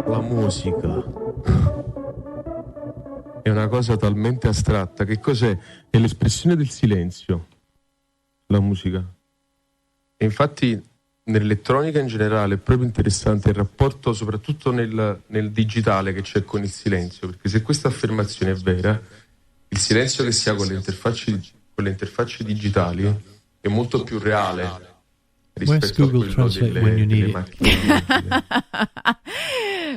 Speaker 5: La musica è una cosa talmente astratta. Che cos'è? È l'espressione del silenzio, la musica. E infatti nell'elettronica in generale è proprio interessante il rapporto, soprattutto nel digitale, che c'è con il silenzio, perché se questa affermazione è vera, il silenzio che si ha con le interfacce digitali è molto più reale rispetto a quello delle macchine.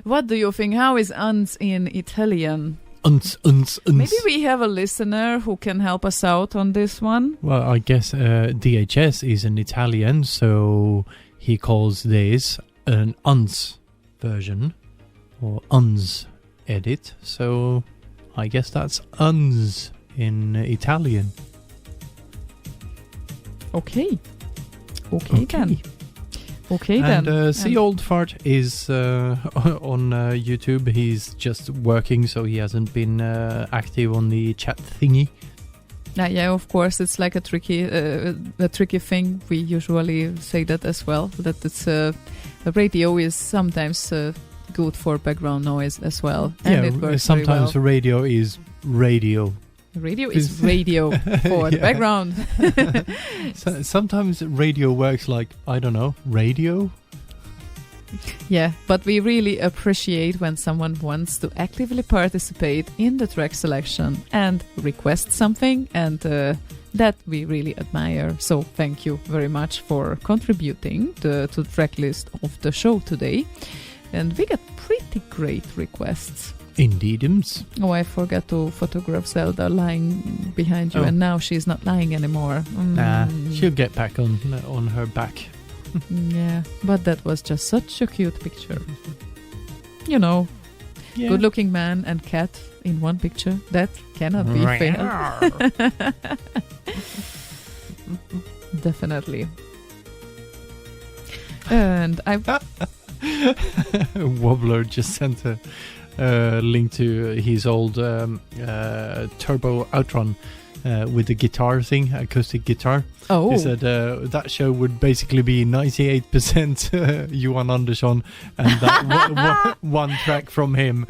Speaker 2: What do you think? How is uns in Italian?
Speaker 3: Uns.
Speaker 2: Maybe we have a listener who can help us out on this one.
Speaker 3: Well, I guess DHS is an Italian, so he calls this an uns version or uns edit. So I guess that's uns in Italian.
Speaker 2: Okay then. Okay
Speaker 3: and
Speaker 2: then.
Speaker 3: Sea Old Fart is on YouTube. He's just working, so he hasn't been active on the chat thingy.
Speaker 2: Yeah, of course, it's like a tricky thing. We usually say that as well. That it's radio is sometimes good for background noise as well. And it works
Speaker 3: sometimes
Speaker 2: very well.
Speaker 3: radio is radio.
Speaker 2: Radio is radio for the background.
Speaker 3: Sometimes radio works like, I don't know, radio?
Speaker 2: Yeah, but we really appreciate when someone wants to actively participate in the track selection and request something, and that we really admire. So thank you very much for contributing to the track list of the show today. And we get pretty great requests.
Speaker 3: Indeedums.
Speaker 2: Oh, I forgot to photograph Zelda lying behind you, and now she's not lying anymore.
Speaker 3: Nah, she'll get back on her back.
Speaker 2: Yeah, but that was just such a cute picture. You know, good-looking man and cat in one picture. That cannot be fair. Definitely. And I...
Speaker 3: Wobbler just sent a link to his old Turbo Outrun with the guitar thing, acoustic guitar.
Speaker 2: Oh.
Speaker 3: He said that show would basically be 98% Johan Andersson and that one track from him.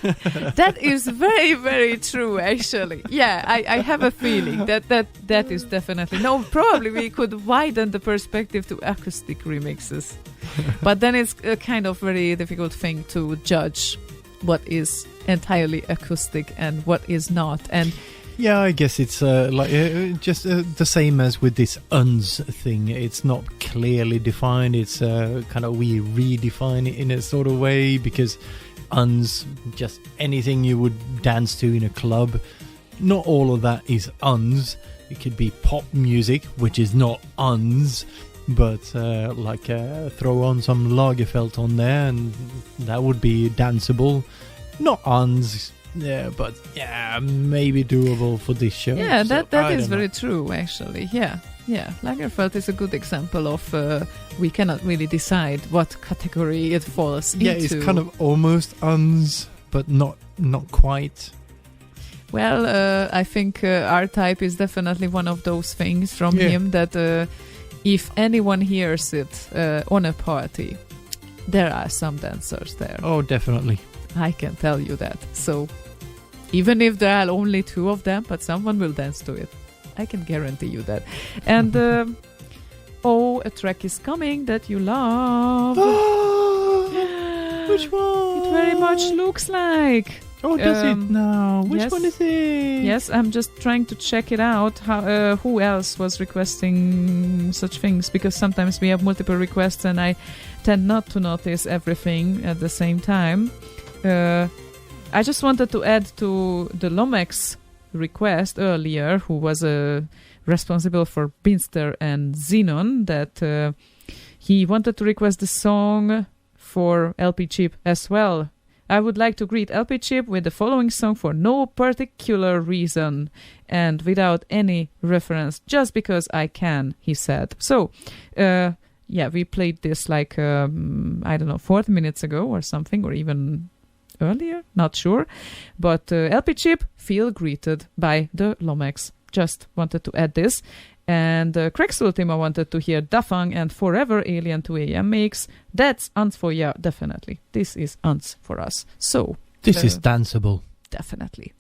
Speaker 2: That is very, very true, actually. Yeah, I have a feeling that is definitely... No, probably we could widen the perspective to acoustic remixes. But then it's a kind of very difficult thing to judge what is entirely acoustic and what is not. And
Speaker 3: yeah, I guess it's just the same as with this uns thing. It's not clearly defined. It's kind of we redefine it in a sort of way, because uns, just anything you would dance to in a club. Not all of that is uns. It could be pop music, which is not uns, but throw on some Lagerfeld on there and that would be danceable. Not uns. Yeah, but maybe doable for this show.
Speaker 2: Yeah, so that is very true, actually. Yeah. Lagerfeld is a good example of we cannot really decide what category it falls into.
Speaker 3: Yeah, it's kind of almost uns, but not quite.
Speaker 2: Well, I think R-Type is definitely one of those things from him that if anyone hears it on a party, there are some dancers there.
Speaker 3: Oh, definitely.
Speaker 2: I can tell you that. So even if there are only two of them, but someone will dance to it. I can guarantee you that. And a track is coming that you love.
Speaker 3: Which one?
Speaker 2: It very much looks like.
Speaker 3: Oh, does it now? Which one is it?
Speaker 2: Yes, I'm just trying to check it out. How, who else was requesting such things? Because sometimes we have multiple requests and I tend not to notice everything at the same time. I just wanted to add to the Lomex request earlier, who was responsible for Binster and Xenon, that he wanted to request the song for LP Chip as well. I would like to greet LP Chip with the following song for no particular reason and without any reference, just because I can, he said. So, we played this 40 minutes ago or something, or even earlier, not sure. But LP Chip, feel greeted by the Lomex. Just wanted to add this. And Craig's Ultima wanted to hear Dafang and Forever Alien 2 AM mix. That's Ants for yeah, definitely. This is Ants for us. So
Speaker 3: this is danceable.
Speaker 2: Definitely.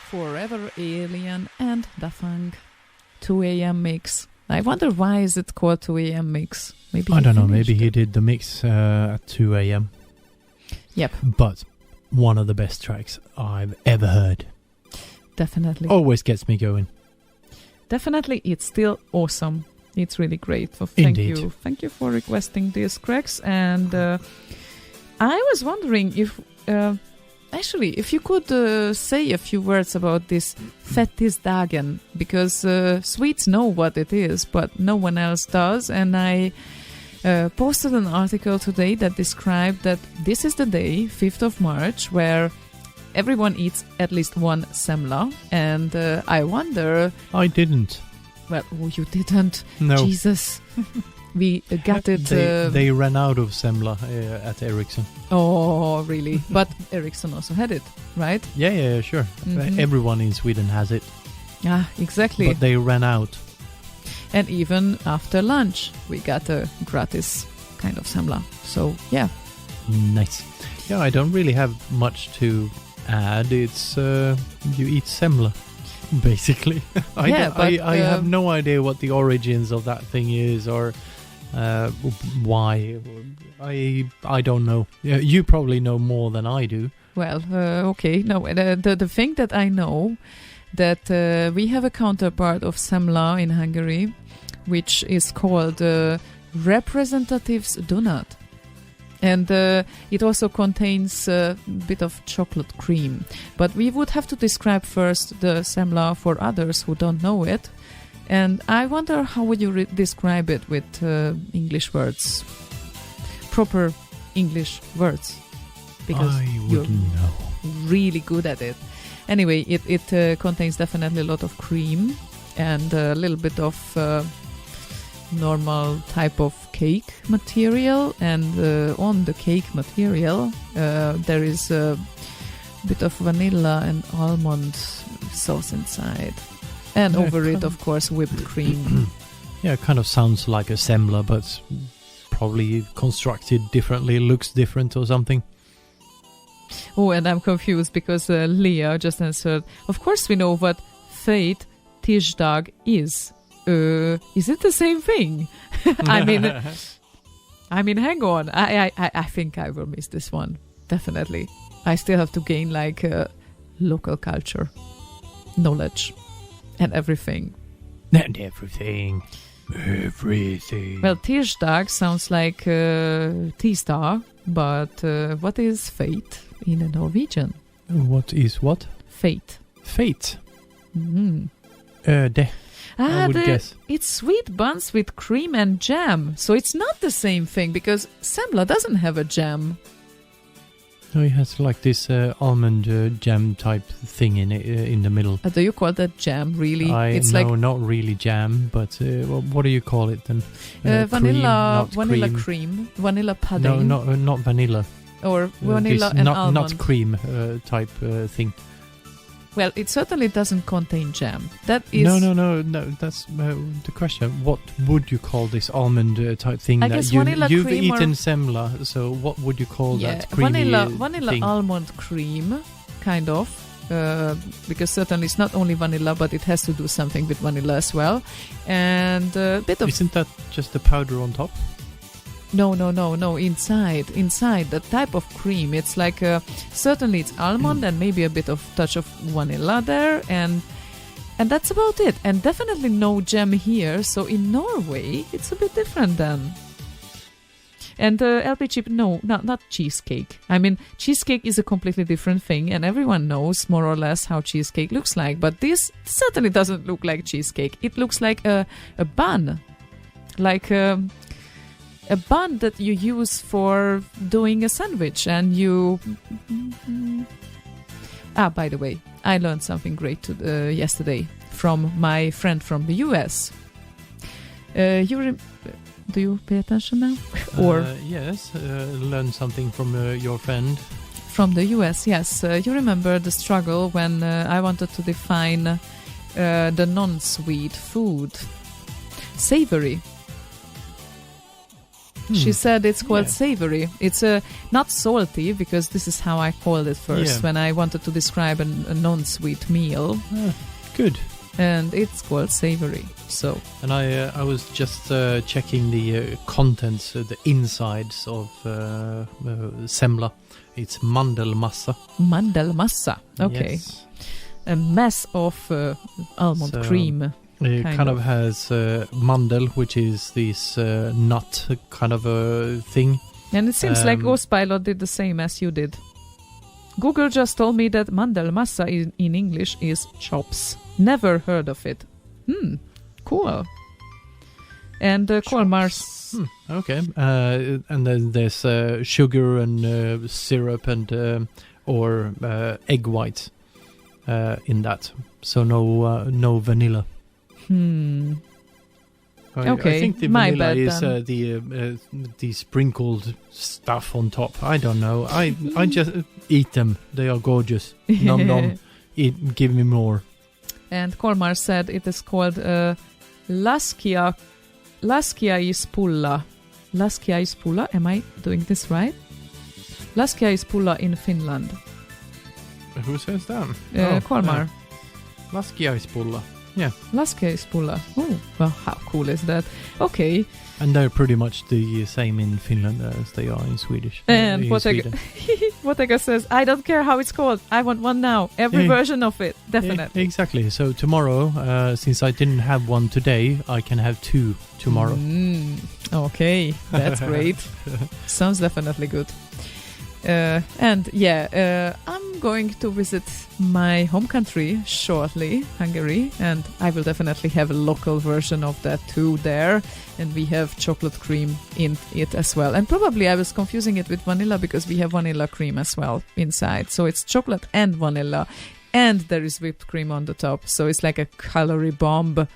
Speaker 2: Forever Alien and Dafang 2 a.m. mix. I wonder why is it called 2 a.m. mix? Maybe
Speaker 3: I don't know. Maybe he did the mix at 2 a.m.
Speaker 2: Yep.
Speaker 3: But one of the best tracks I've ever heard.
Speaker 2: Definitely.
Speaker 3: Always gets me going.
Speaker 2: Definitely, it's still awesome. It's really great. So
Speaker 3: Indeed.
Speaker 2: Thank you for requesting these cracks. And I was wondering if... Actually, if you could say a few words about this Fettisdagen, because Swedes know what it is, but no one else does. And I posted an article today that described that this is the day, 5th of March, where everyone eats at least one semla. And I wonder...
Speaker 3: I didn't.
Speaker 2: Well, you didn't.
Speaker 3: No.
Speaker 2: Jesus. We got it...
Speaker 3: They ran out of semla at Ericsson.
Speaker 2: Oh, really? But Ericsson also had it, right?
Speaker 3: Yeah, sure.
Speaker 2: Mhm.
Speaker 3: Everyone in Sweden has it.
Speaker 2: Ah, exactly.
Speaker 3: But they ran out.
Speaker 2: And even after lunch, we got a gratis kind of semla. So, yeah.
Speaker 3: Nice. Yeah, I don't really have much to add. It's you eat semla, basically. I have no idea what the origins of that thing is or why. I don't know. You probably know more than I do.
Speaker 2: Well, okay. No, the thing that I know, that we have a counterpart of semla in Hungary, which is called Representatives Donut. And it also contains a bit of chocolate cream. But we would have to describe first the semla for others who don't know it. And I wonder how would you describe it with English words? Proper English words. Because
Speaker 3: I
Speaker 2: you're
Speaker 3: wouldn't know.
Speaker 2: really good at it. Anyway, it contains definitely a lot of cream and a little bit of normal type of cake material. And on the cake material, there is a bit of vanilla and almond sauce inside. And over it, of course, whipped cream.
Speaker 3: Yeah, it kind of sounds like a semla, but probably constructed differently, looks different or something.
Speaker 2: Oh, and I'm confused because Leah just answered, of course we know what Fate Tisdag is. Is it the same thing? I mean, hang on. I think I will miss this one. Definitely. I still have to gain like local culture, knowledge, and everything.
Speaker 3: And everything. Everything.
Speaker 2: Well, Tirsdag sounds like Tisdag, but what is fate in Norwegian?
Speaker 3: What is what?
Speaker 2: Fate.
Speaker 3: Fate.
Speaker 2: Mm.
Speaker 3: I would guess.
Speaker 2: It's sweet buns with cream and jam. So it's not the same thing because semla doesn't have a jam.
Speaker 3: No, it has like this almond jam type thing in it in the middle.
Speaker 2: Do you call that jam, really?
Speaker 3: No, not really jam, but what do you call it then?
Speaker 2: Vanilla
Speaker 3: cream.
Speaker 2: Vanilla pudding.
Speaker 3: No, not vanilla.
Speaker 2: Or vanilla and almond.
Speaker 3: Not cream type thing.
Speaker 2: Well, it certainly doesn't contain jam. That is...
Speaker 3: No. That's the question. What would you call this almond type thing?
Speaker 2: I guess vanilla
Speaker 3: you've
Speaker 2: cream
Speaker 3: eaten semla, so what would you call that creamy
Speaker 2: vanilla
Speaker 3: thing?
Speaker 2: almond cream, kind of. Because certainly it's not only vanilla, but it has to do something with vanilla as well. And a bit of...
Speaker 3: Isn't that just the powder on top?
Speaker 2: No. Inside the type of cream, it's like certainly it's almond and maybe a bit of touch of vanilla there, and that's about it. And definitely no jam here. So in Norway, it's a bit different then. And LP chip, no, not cheesecake. I mean, cheesecake is a completely different thing, and everyone knows more or less how cheesecake looks like. But this certainly doesn't look like cheesecake. It looks like a bun, like. A bun that you use for doing a sandwich, and you... by the way, I learned something great yesterday from my friend from the US. Do you pay attention now? Or
Speaker 3: yes, learn something from your friend.
Speaker 2: From the US, yes. You remember the struggle when I wanted to define the non-sweet food. Savory. She said it's called savory. It's not salty, because this is how I called it first when I wanted to describe a non-sweet meal.
Speaker 3: Good.
Speaker 2: And it's called savory. So.
Speaker 3: And I was just checking the contents, the insides of semla. It's mandelmassa.
Speaker 2: Mandelmassa. Okay.
Speaker 3: Yes.
Speaker 2: A mass of almond cream.
Speaker 3: It kind of has mandel, which is this nut kind of a thing.
Speaker 2: And it seems like Ostpilot did the same as you did. Google just told me that mandelmassa in English is chops. Never heard of it. Cool. And Kolmar's...
Speaker 3: Okay. And then there's sugar and syrup and or egg white in that. So no vanilla.
Speaker 2: Okay,
Speaker 3: I think the vanilla is the sprinkled stuff on top. I don't know. I just eat them. They are gorgeous. Nom nom. Give me more.
Speaker 2: And Kolmar said it is called laskiaispulla. Laskiaispulla. Am I doing this right? Laskiaispulla in Finland.
Speaker 3: Who says that?
Speaker 2: Kolmar.
Speaker 3: Laskiaispulla. Yeah.
Speaker 2: Laskiaispulla. Oh, well, how cool is that? Okay.
Speaker 3: And they're pretty much the same in Finland as they are in Swedish.
Speaker 2: And Wotega says, I don't care how it's called. I want one now. Every version of it. Definitely.
Speaker 3: Exactly. So tomorrow, since I didn't have one today, I can have two tomorrow.
Speaker 2: Okay. That's great. Sounds definitely good. I'm going to visit my home country shortly, Hungary, and I will definitely have a local version of that too there, and we have chocolate cream in it as well. And probably I was confusing it with vanilla because we have vanilla cream as well inside. So it's chocolate and vanilla, and there is whipped cream on the top. So it's like a calorie bomb.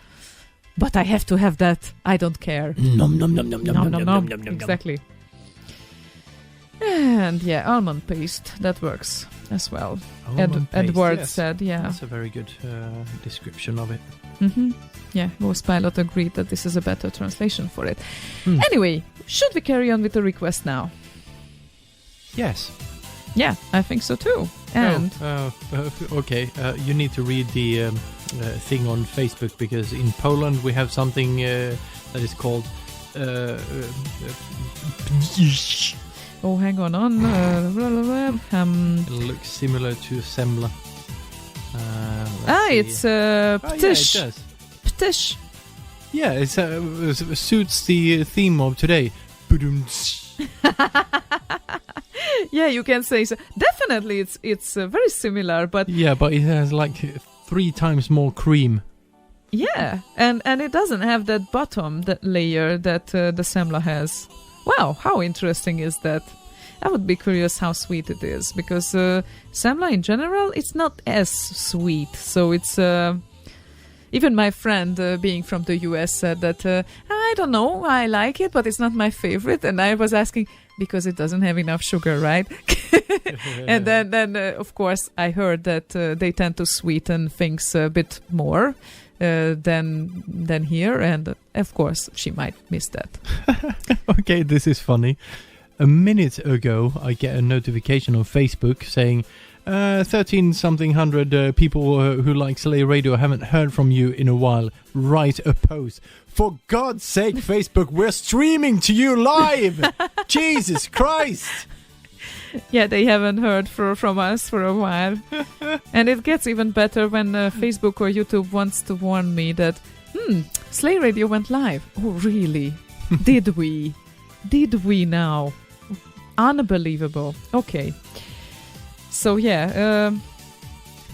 Speaker 2: But I have to have that. I don't care.
Speaker 3: Nom nom nom nom nom nom nom nom.
Speaker 2: Exactly. And almond paste, that works as well. Edward said,
Speaker 3: That's a very good description of it.
Speaker 2: Yeah, most pilot agreed that this is a better translation for it. Anyway, should we carry on with the request now?
Speaker 3: Yes.
Speaker 2: Yeah, I think so too. And
Speaker 3: okay, you need to read the thing on Facebook, because in Poland we have something that is called
Speaker 2: oh, hang on.
Speaker 3: It looks similar to semla.
Speaker 2: It's ptish.
Speaker 3: Yeah, it does.
Speaker 2: Ptish.
Speaker 3: Yeah, it suits the theme of today.
Speaker 2: Yeah, you can say so. Definitely, it's very similar, but
Speaker 3: yeah, but it has like 3 times more cream.
Speaker 2: Yeah, and it doesn't have that bottom, that layer that the semla has. Wow, how interesting is that? I would be curious how sweet it is, because semla in general, it's not as sweet. So it's even my friend being from the US said that I don't know, I like it, but it's not my favorite. And I was asking, because it doesn't have enough sugar, right? And then of course I heard that they tend to sweeten things a bit more than here, and of course she might miss that.
Speaker 3: Okay, this is funny. A minute ago I get a notification on Facebook saying 13-something-100 people who like Slay Radio haven't heard from you in a while. Write a post. For God's sake, Facebook, we're streaming to you live. Jesus Christ.
Speaker 2: Yeah, they haven't heard from us for a while. And it gets even better when Facebook or YouTube wants to warn me that, Slay Radio went live. Oh, really? Did we? Did we now? Unbelievable. Okay. So,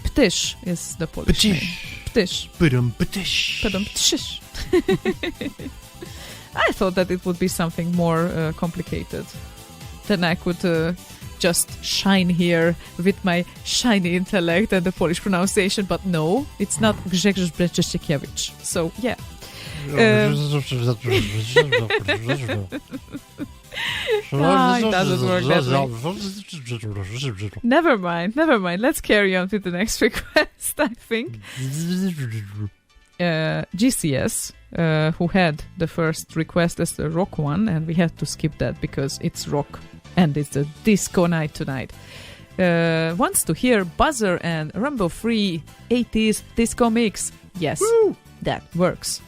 Speaker 2: ptish is the Polish name. Ptish.
Speaker 3: Ptish.
Speaker 2: Ptish. I thought that it would be something more complicated. Then I could just shine here with my shiny intellect and the Polish pronunciation, but no, it's not Grzegorz Brzezikiewicz. So, yeah. It doesn't work that way. Never mind. Let's carry on with the next request, I think. GCS, who had the first request as the rock one, and we had to skip that because it's rock and it's a disco night tonight. Wants to hear Buzzer and Rumble Free 80s disco mix. Yes,
Speaker 3: Woo!
Speaker 2: that works.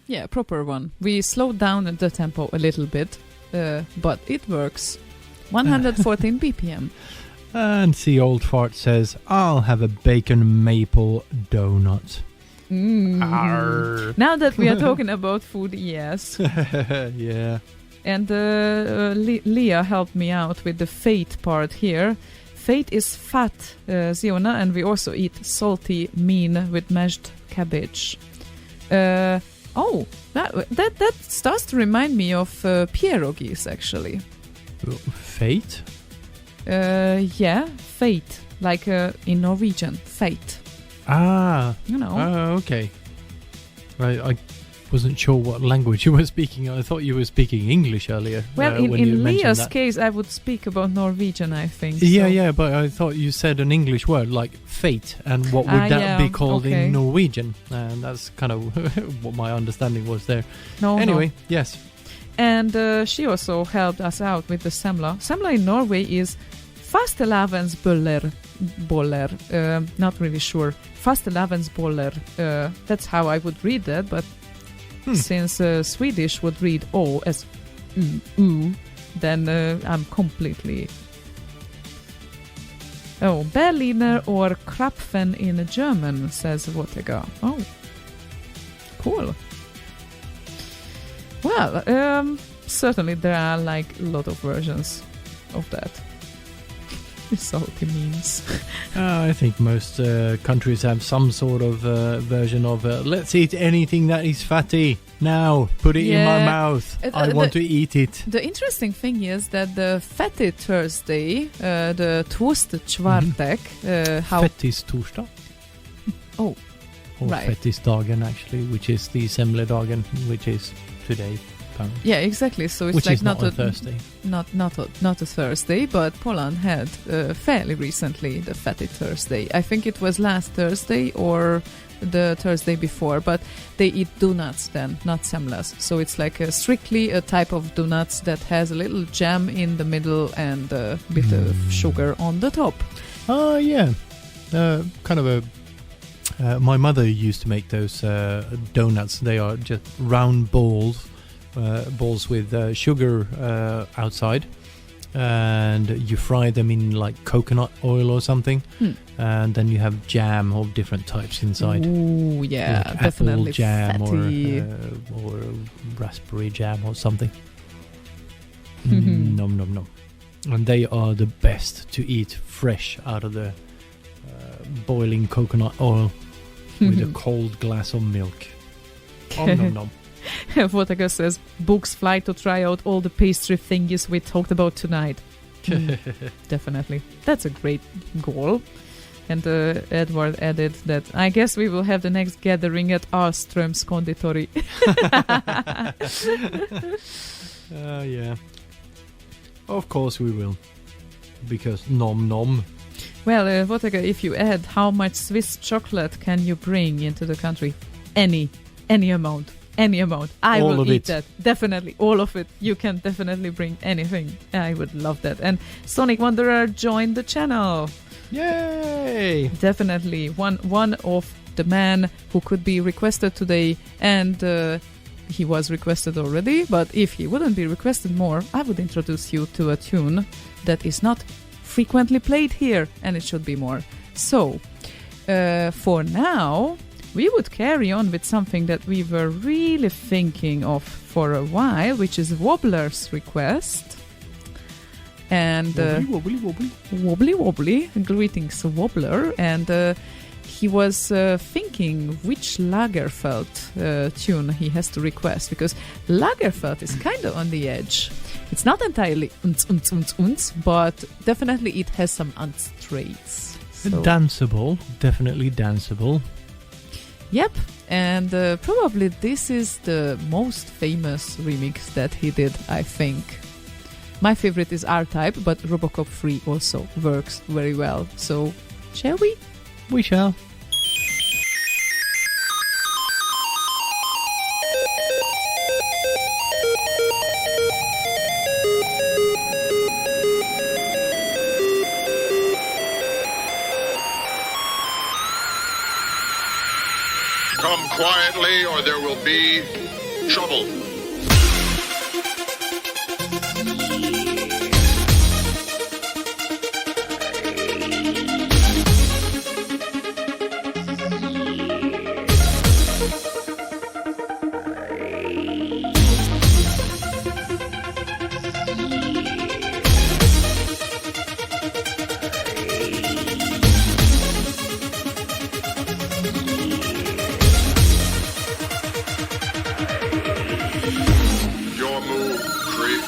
Speaker 2: Yeah, proper one. We slowed down the tempo a little bit, but it works. 114 BPM.
Speaker 3: And the old fart says, I'll have a bacon maple donut.
Speaker 2: Now that we are talking about food, yes.
Speaker 3: Yeah.
Speaker 2: And Leah helped me out with the fate part here. Fate is fat, Ziona, and we also eat salty mean with mashed cabbage. That starts to remind me of pierogies, actually.
Speaker 3: Fate?
Speaker 2: Yeah, fate. Like in Norwegian, fate.
Speaker 3: Ah.
Speaker 2: You know.
Speaker 3: Oh, okay. Right, I wasn't sure what language you were speaking. I thought you were speaking English earlier.
Speaker 2: Well, in Leah's case, I would speak about Norwegian, I think.
Speaker 3: Yeah, but I thought you said an English word like fate, and what would that be called in Norwegian? And that's kind of what my understanding was there. Anyway, yes.
Speaker 2: And she also helped us out with the semla. Semla in Norway is fastelavnsboller. Not really sure. Fastelavnsboller. That's how I would read that, but since Swedish would read O as then I'm completely... Oh, Berliner or Krapfen in German, says Wotega. Oh, cool. Well, certainly there are like a lot of versions of that. Salty means.
Speaker 3: I think most countries have some sort of version of let's eat anything that is fatty. Now, put it in my mouth. I want to eat it.
Speaker 2: The interesting thing is that the Fatty Thursday, the Torsdag,
Speaker 3: Fettistorsdag.
Speaker 2: Oh,
Speaker 3: or
Speaker 2: right.
Speaker 3: Fettisdagen, actually, which is the Semledagen, which is today. Apparently.
Speaker 2: Yeah, exactly. So it's
Speaker 3: which
Speaker 2: like
Speaker 3: is not a Thursday.
Speaker 2: Not a Thursday, but Poland had fairly recently the Fatty Thursday. I think it was last Thursday or the Thursday before, but they eat donuts then, not semlas. So it's like strictly a type of donuts that has a little jam in the middle and a bit of sugar on the top.
Speaker 3: Oh, yeah. kind of a. My mother used to make those donuts. They are just round balls with sugar outside, and you fry them in like coconut oil or something, and then you have jam of different types inside.
Speaker 2: Ooh, yeah,
Speaker 3: like
Speaker 2: definitely
Speaker 3: apple jam
Speaker 2: fatty.
Speaker 3: or raspberry jam or something. Nom nom nom. And they are the best to eat fresh out of the boiling coconut oil with a cold glass of milk. Nom nom nom.
Speaker 2: Votaka says, books fly to try out all the pastry thingies we talked about tonight. Definitely. That's a great goal. And Edward added that, I guess we will have the next gathering at Ahlström's Konditori.
Speaker 3: Yeah. Of course we will. Because nom nom.
Speaker 2: Well, Votaka, if you add how much Swiss chocolate can you bring into the country? Any amount. Any amount. I
Speaker 3: all
Speaker 2: will
Speaker 3: of
Speaker 2: eat
Speaker 3: it.
Speaker 2: that. Definitely. All of it. You can definitely bring anything. I would love that. And Sonic Wanderer joined the channel.
Speaker 3: Yay!
Speaker 2: Definitely. One of the man who could be requested today, and he was requested already, but if he wouldn't be requested more, I would introduce you to a tune that is not frequently played here, and it should be more. So, for now, we would carry on with something that we were really thinking of for a while, which is Wobbler's request. And wobbly. Greetings, Wobbler. And he was thinking which Lagerfeld tune he has to request, because Lagerfeld is kind of on the edge. It's not entirely unz, but definitely it has some unz traits. So.
Speaker 3: Danceable, definitely danceable.
Speaker 2: Yep, and probably this is the most famous remix that he did, I think. My favorite is R-Type, but Robocop 3 also works very well. So, shall we?
Speaker 3: We shall.
Speaker 4: Come quietly or there will be trouble. Your move, creep.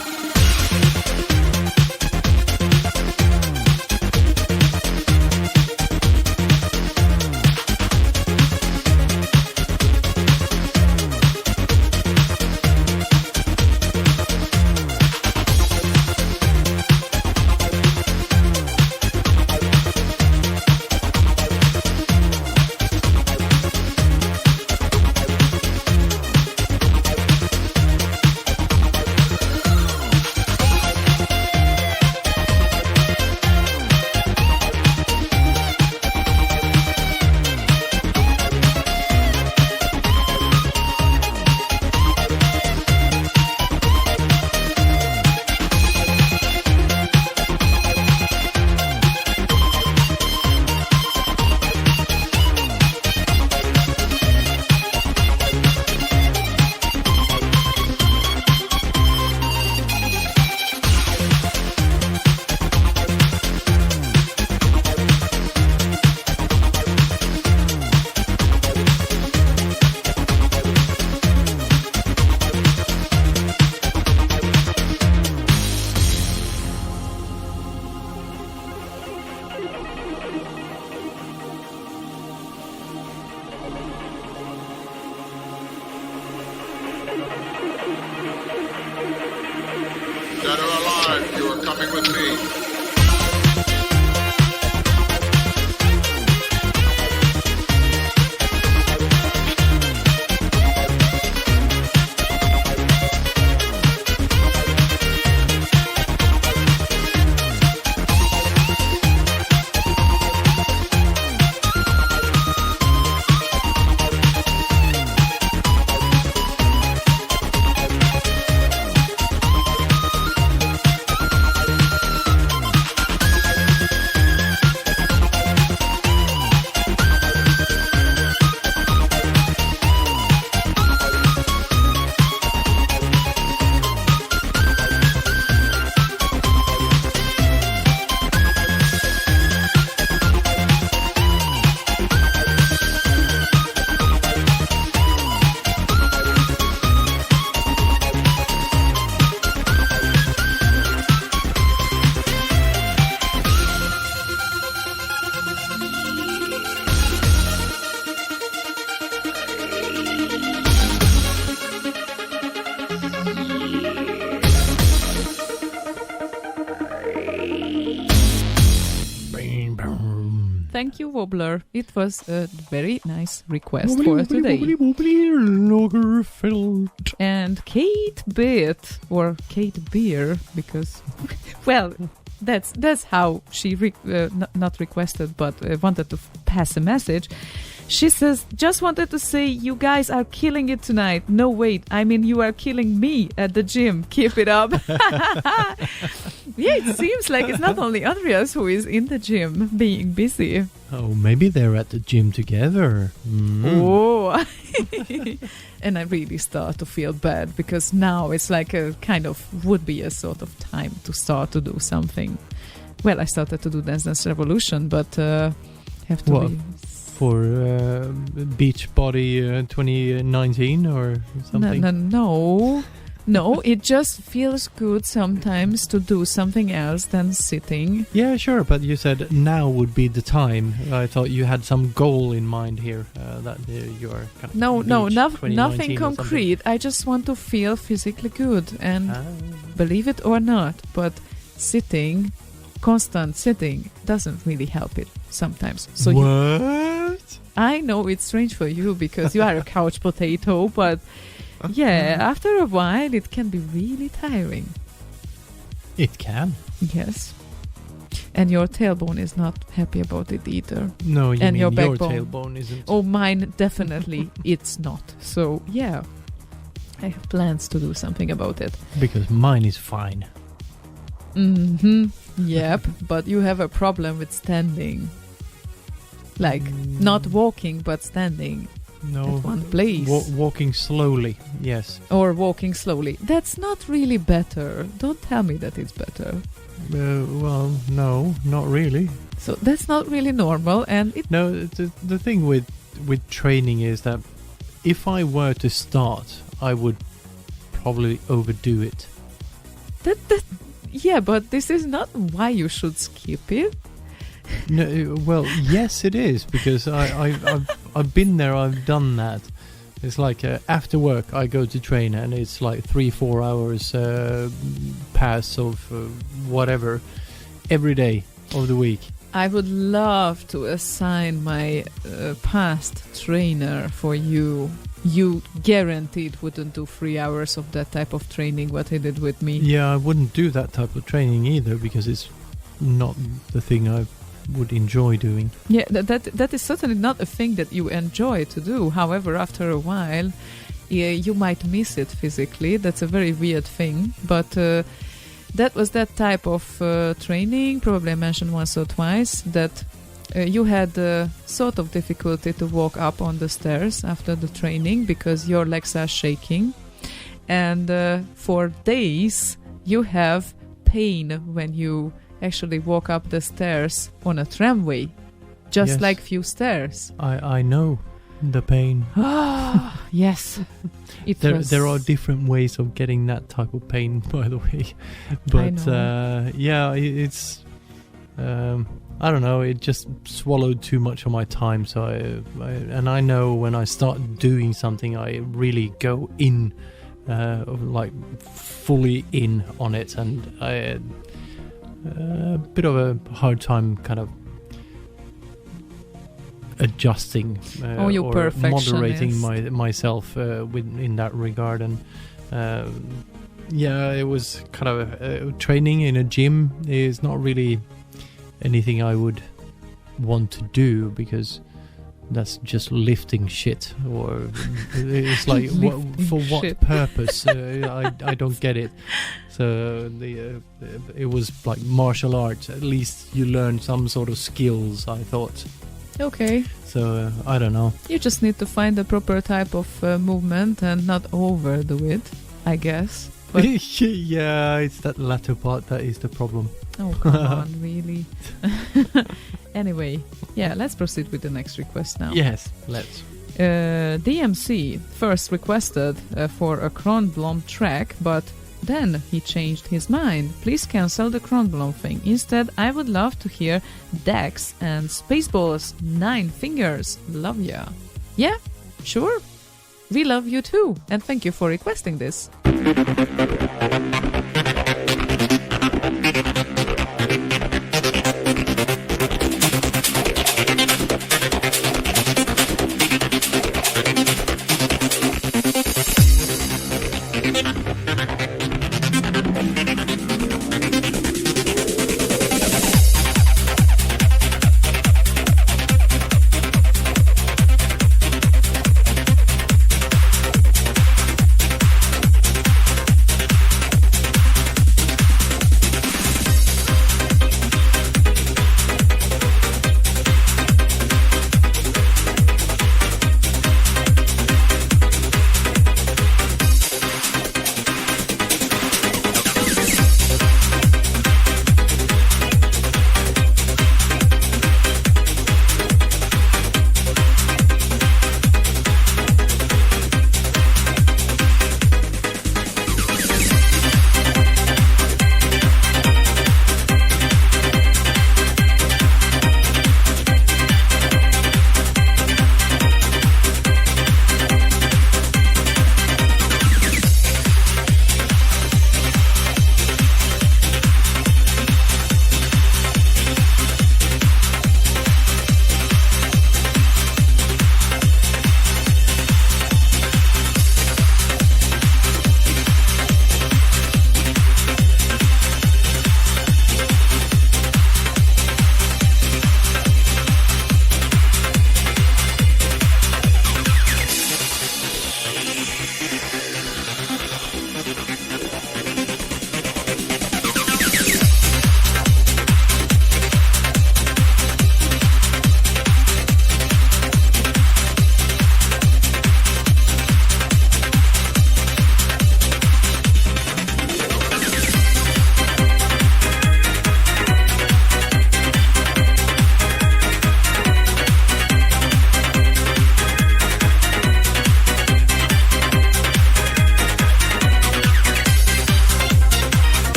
Speaker 4: Dead or alive, you are coming with me.
Speaker 2: Thank you, Wobbler. It was a very nice request for today. And Kate Beat, or Kate Beer, because, well, that's how she not requested, but wanted to pass a message. She says, just wanted to say you guys are killing it tonight. No, wait, I mean you are killing me at the gym. Keep it up. Yeah, it seems like it's not only Andreas who is in the gym being busy.
Speaker 3: Oh, maybe they're at the gym together.
Speaker 2: Oh. And I really start to feel bad because now it's like a kind of would be a sort of time to start to do something. Well, I started to do Dance Dance Revolution, but have to be...
Speaker 3: For Beachbody 2019 or something? No, it just feels good sometimes to do something else than sitting. Yeah, sure, but you said now would be the time. I thought you had some goal in mind here that you are kind of
Speaker 2: nothing concrete. I just want to feel physically good, and believe it or not, but constant sitting doesn't really help it sometimes. So
Speaker 3: what?
Speaker 2: I know it's strange for you because you are a couch potato, but yeah, after a while it can be really tiring.
Speaker 3: It can.
Speaker 2: Yes. And your tailbone is not happy about it either.
Speaker 3: No, you
Speaker 2: and
Speaker 3: mean
Speaker 2: your
Speaker 3: tailbone isn't.
Speaker 2: Oh, mine definitely it's not. So yeah, I have plans to do something about it.
Speaker 3: Because mine is fine.
Speaker 2: Yep, but you have a problem with standing. Like, not walking, but standing at one place.
Speaker 3: Walking slowly, yes.
Speaker 2: Or walking slowly. That's not really better. Don't tell me that it's better.
Speaker 3: Well, no, not really.
Speaker 2: So that's not really normal, and it...
Speaker 3: No, the thing with training is that if I were to start, I would probably overdo it.
Speaker 2: Yeah, but this is not why you should skip it.
Speaker 3: No, well, yes, it is, because I've been there, I've done that. It's like after work, I go to train, and it's like 3-4 hours pass of whatever every day of the week.
Speaker 2: I would love to assign my past trainer for you. You guaranteed wouldn't do 3 hours of that type of training, what he did with me.
Speaker 3: Yeah, I wouldn't do that type of training either, because it's not the thing I would enjoy doing.
Speaker 2: Yeah, that is certainly not a thing that you enjoy to do. However, after a while, you might miss it physically. That's a very weird thing. But that was that type of training, probably I mentioned once or twice, that you had sort of difficulty to walk up on the stairs after the training because your legs are shaking. And for days, you have pain when you actually walk up the stairs on a tramway, just like few stairs.
Speaker 3: I know the pain.
Speaker 2: Yes.
Speaker 3: There are different ways of getting that type of pain, by the way. But yeah, it's I don't know, it just swallowed too much of my time. So I know when I start doing something, I really go in, like fully in on it, and I a bit of a hard time kind of adjusting or moderating myself in that regard. And yeah, it was kind of training in a gym is not really anything I would want to do, because that's just lifting shit, or it's like for what purpose? I don't get it. So it was like martial arts. At least you learn some sort of skills, I thought.
Speaker 2: Okay.
Speaker 3: So I don't know.
Speaker 2: You just need to find the proper type of movement and not overdo it, I guess. But
Speaker 3: yeah, it's that latter part that is the problem.
Speaker 2: Oh, come on, really? Anyway, yeah, let's proceed with the next request now.
Speaker 3: Yes, let's.
Speaker 2: DMC first requested for a Kronblom track, but then he changed his mind. Please cancel the Kronblom thing. Instead, I would love to hear Dax and Spaceballs 9 Fingers. Love ya. Yeah, sure. We love you too, and thank you for requesting this.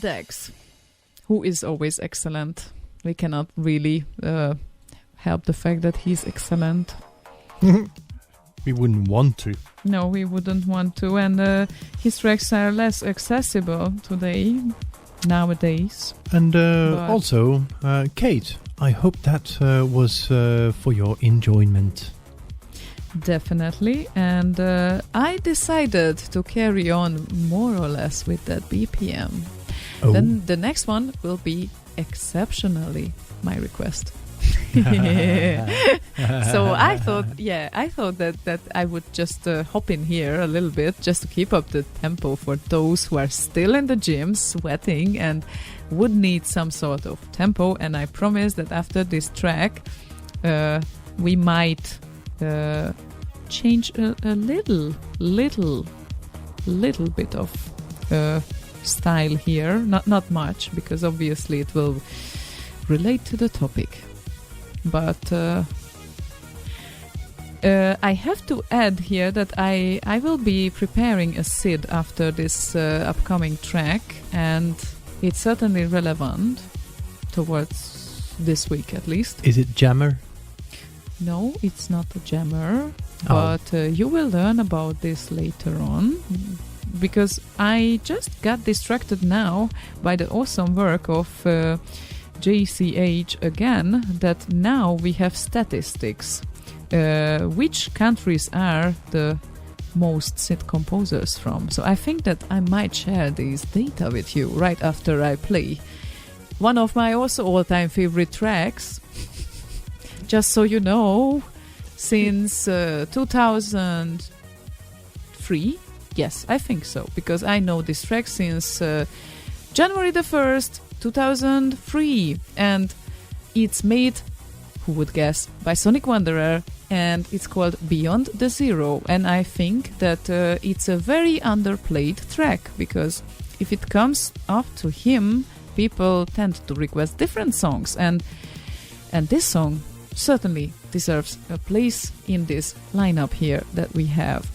Speaker 2: Dex, who is always excellent. We cannot really help the fact that he's excellent.
Speaker 3: We wouldn't want to.
Speaker 2: No, we wouldn't want to. And his tracks are less accessible nowadays.
Speaker 3: And also, Kate, I hope that was for your enjoyment.
Speaker 2: Definitely. And I decided to carry on more or less with that BPM.
Speaker 3: Oh.
Speaker 2: Then the next one will be exceptionally my request. So I thought that I would just hop in here a little bit just to keep up the tempo for those who are still in the gym sweating and would need some sort of tempo. And I promise that after this track we might change a little bit of style here, not much, because obviously it will relate to the topic. But I have to add here that I will be preparing a SID after this upcoming track, and it's certainly relevant towards this week at least.
Speaker 3: Is it Jammer?
Speaker 2: No, it's not a jammer, but you will learn about this later on, because I just got distracted now by the awesome work of JCH again, that now we have statistics. Which countries are the most SID composers from? So I think that I might share these data with you right after I play one of my also all-time favorite tracks. Just so you know, since 2003, yes, I think so, because I know this track since January the 1st, 2003, and it's made, who would guess, by Sonic Wanderer, and it's called Beyond the Zero. And I think that it's a very underplayed track, because if it comes up to him, people tend to request different songs, and this song certainly deserves a place in this lineup here that we have.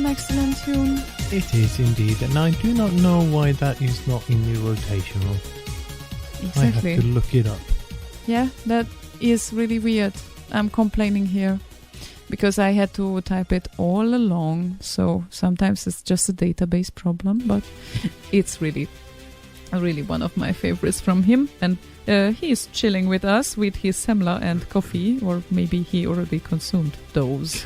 Speaker 2: an excellent tune.
Speaker 3: It is indeed, and I do not know why that is not in the rotational.
Speaker 2: Exactly.
Speaker 3: I have to look it up.
Speaker 2: Yeah, that is really weird. I'm complaining here because I had to type it all along, so sometimes it's just a database problem, but it's really one of my favorites from him, and he's chilling with us with his semla and coffee, or maybe he already consumed those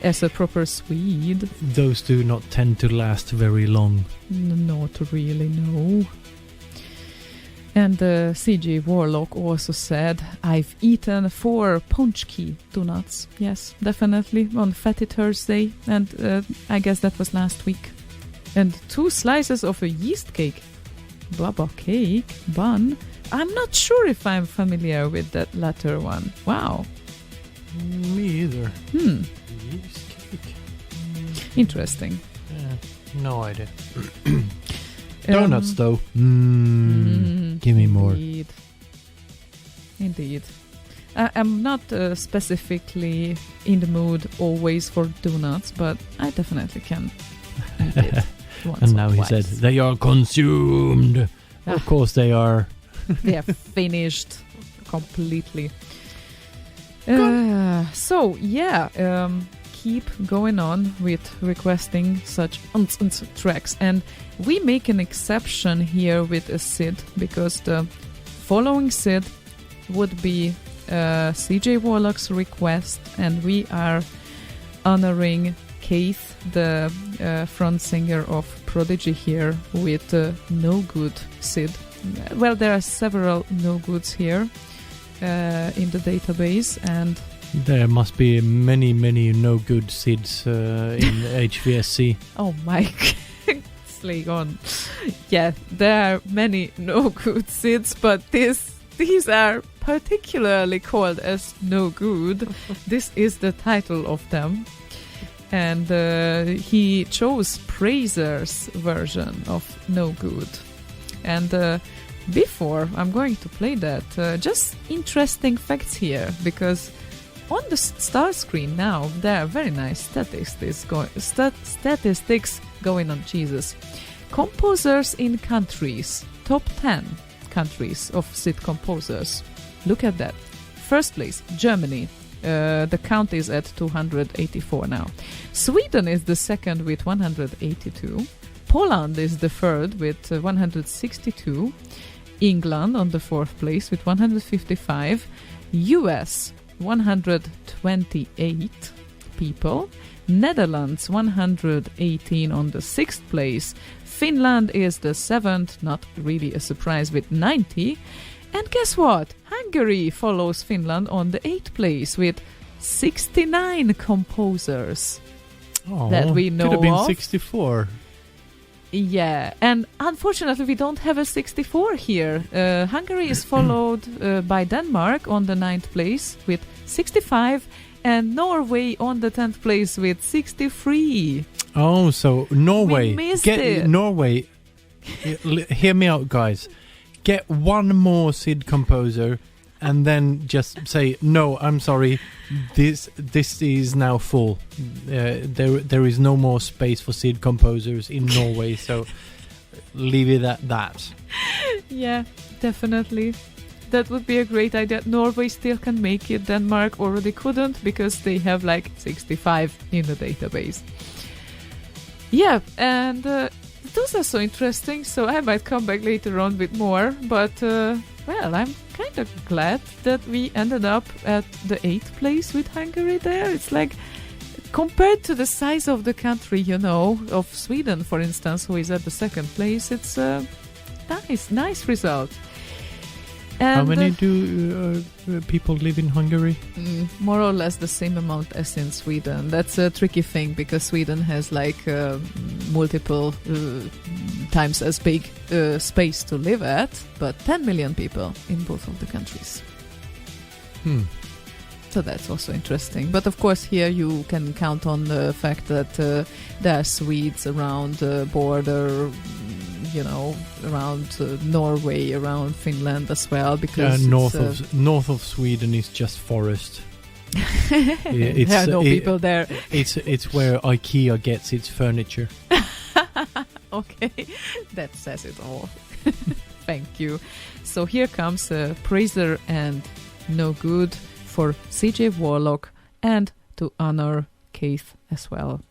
Speaker 2: as a proper Swede.
Speaker 3: Those do not tend to last very long.
Speaker 2: Not really, no. And CJ Warlock also said, I've eaten 4 Ponchki donuts. Yes, definitely, on Fatty Thursday, and I guess that was last week. And 2 slices of a yeast cake. Baba cake bun. I'm not sure if I'm familiar with that latter one. Wow.
Speaker 3: Me either. Yeast cake.
Speaker 2: Interesting.
Speaker 3: Yeah, no idea. Donuts, though. Give me more.
Speaker 2: Indeed. I'm not specifically in the mood always for donuts, but I definitely can eat it once
Speaker 3: and
Speaker 2: or
Speaker 3: now he
Speaker 2: twice.
Speaker 3: said, they are consumed. Of course they are.
Speaker 2: They are finished completely. So, yeah, keep going on with requesting such tracks. And we make an exception here with a SID, because the following SID would be CJ Warlock's request, and we are honoring Keith, the front singer of Prodigy here, with No Good SID. Well, there are several No Goods here in the database, and
Speaker 3: there must be many no good SIDs in HVSC.
Speaker 2: oh my slag on. Yeah, there are many No Good SIDs, but these are particularly called as No Good. This is the title of them. And he chose Praser's version of No Good. And before I'm going to play that, just interesting facts here, because on the start screen now there are very nice statistics going on. Jesus. Composers in countries. Top 10 countries of SID composers. Look at that. First place, Germany. The count is at 284 now. Sweden is the second with 182. Poland is the third with 162. England on the fourth place with 155. US 128 people. Netherlands 118 on the sixth place. Finland is the seventh, not really a surprise, with 90. And guess what? Hungary follows Finland on the 8th place with 69 composers that we know
Speaker 3: could have been
Speaker 2: of.
Speaker 3: 64.
Speaker 2: Yeah, and unfortunately we don't have a 64 here. Hungary is followed by Denmark on the 9th place with 65, and Norway on the 10th place with 63.
Speaker 3: Oh, so Norway.
Speaker 2: We missed it.
Speaker 3: Norway. Hear me out, guys. Get one more SID composer and then just say, no, I'm sorry, this is now full. There is no more space for SID composers in Norway, so leave it at that.
Speaker 2: Yeah, definitely. That would be a great idea. Norway still can make it. Denmark already couldn't because they have like 65 in the database. Yeah, and those are so interesting, so I might come back later on with more, but well, I'm kind of glad that we ended up at the 8th place with Hungary there. It's like, compared to the size of the country, you know, of Sweden, for instance, who is at the 2nd place, it's a nice result. And
Speaker 3: how many do people live in Hungary?
Speaker 2: More or less the same amount as in Sweden. That's a tricky thing because Sweden has like multiple times as big space to live at, but 10 million people in both of the countries. So that's also interesting. But of course here you can count on the fact that there are Swedes around the border, you know, around Norway, around Finland as well, because
Speaker 3: north of Sweden is just forest.
Speaker 1: There are no people there.
Speaker 3: It's where IKEA gets its furniture.
Speaker 1: Okay, that says it all. Thank you. So here comes Praiser and No Good for CJ Warlock and to honor Keith as well.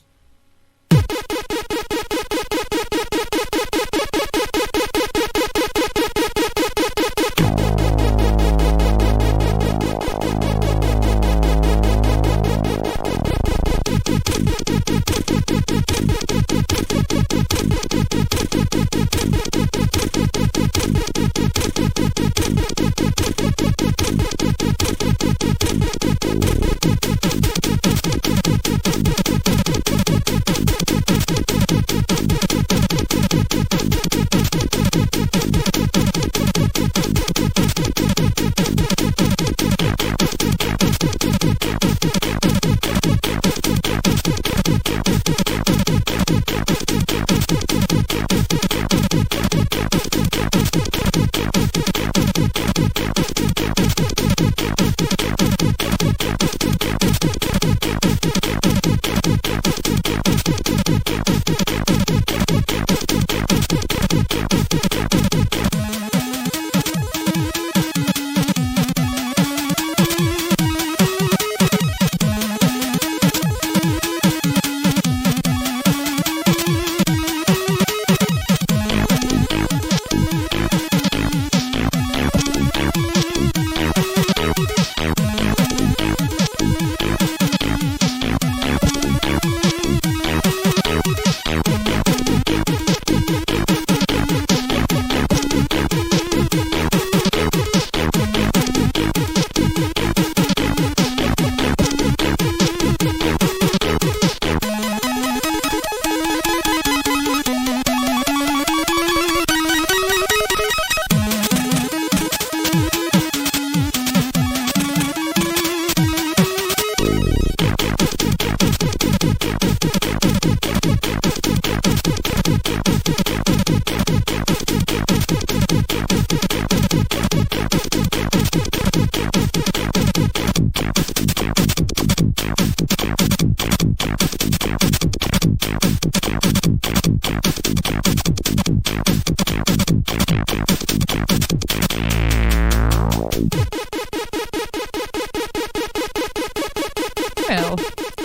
Speaker 1: Well,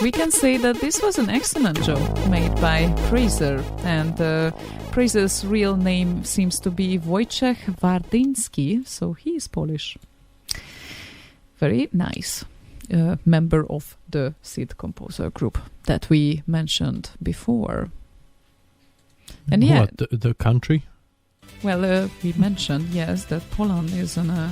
Speaker 1: we can say that this was an excellent job made by Praiser, and Praiser's real name seems to be Wojciech Wardyński, so he is Polish. Very nice. Member of the Seed Composer group that we mentioned before. And yeah,
Speaker 3: what, the country?
Speaker 1: Well, we mentioned, yes, that Poland is a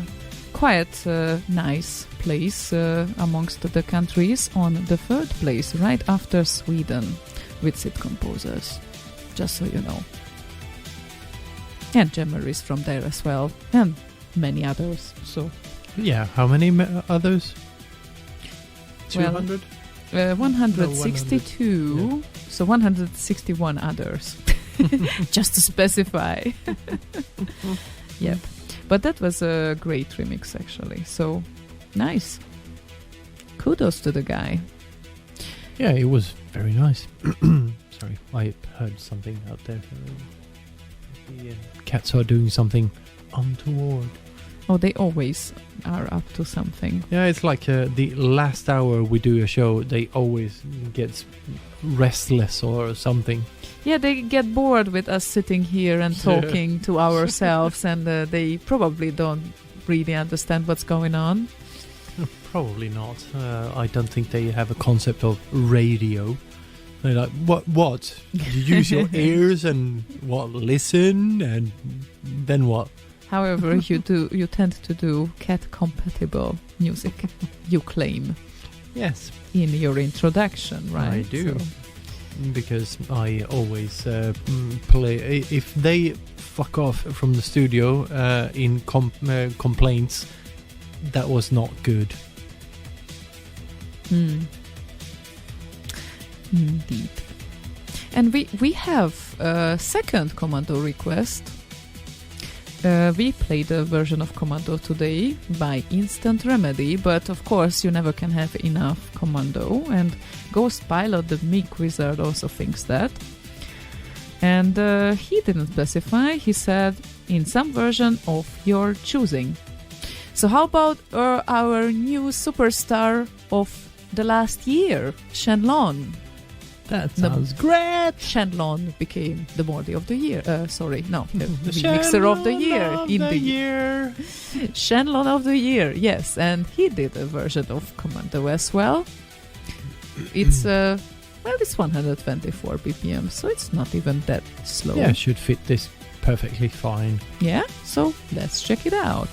Speaker 1: quite nice place amongst the countries, on the third place, right after Sweden, with Seed Composers, just so you know. And Jammer is from there as well, and many others, so...
Speaker 3: Yeah, how many others? 200?
Speaker 1: Well, 162,
Speaker 3: No, 100. Yeah.
Speaker 1: So 161 others, just to specify. Yep. But that was a great remix, actually. So, nice. Kudos to the guy.
Speaker 3: Yeah, it was very nice. Sorry, I heard something out there. The cats are doing something untoward.
Speaker 1: Oh, they always are up to something.
Speaker 3: Yeah, it's like the last hour we do a show, they always get restless or something.
Speaker 1: Yeah, they get bored with us sitting here and talking to ourselves, and they probably don't really understand what's going on.
Speaker 3: Probably not. I don't think they have a concept of radio. They're like, what? You use your ears and listen, and then what?
Speaker 1: However, you tend to do cat-compatible music, you claim.
Speaker 3: Yes.
Speaker 1: In your introduction, right?
Speaker 3: I do. So. Because I always play... If they fuck off from the studio in complaints, that was not good.
Speaker 1: Indeed. And we have a second commando request
Speaker 2: We played a version of Commando today by Instant Remedy, but of course you never can have enough Commando, and Ghost Pilot, the Mick Wizard, also thinks that. And he didn't specify, he said, in some version of your choosing. So how about our new superstar of the last year, Shenlong?
Speaker 3: That sounds great.
Speaker 2: Shenlong became the Morty of the Year. The remixer of the year.
Speaker 3: Year.
Speaker 2: Shenlong of the Year, yes. And he did a version of Commando as well. It's it's 124 BPM, so it's not even that slow.
Speaker 3: Yeah, should fit this perfectly fine.
Speaker 2: Yeah, so let's check it out.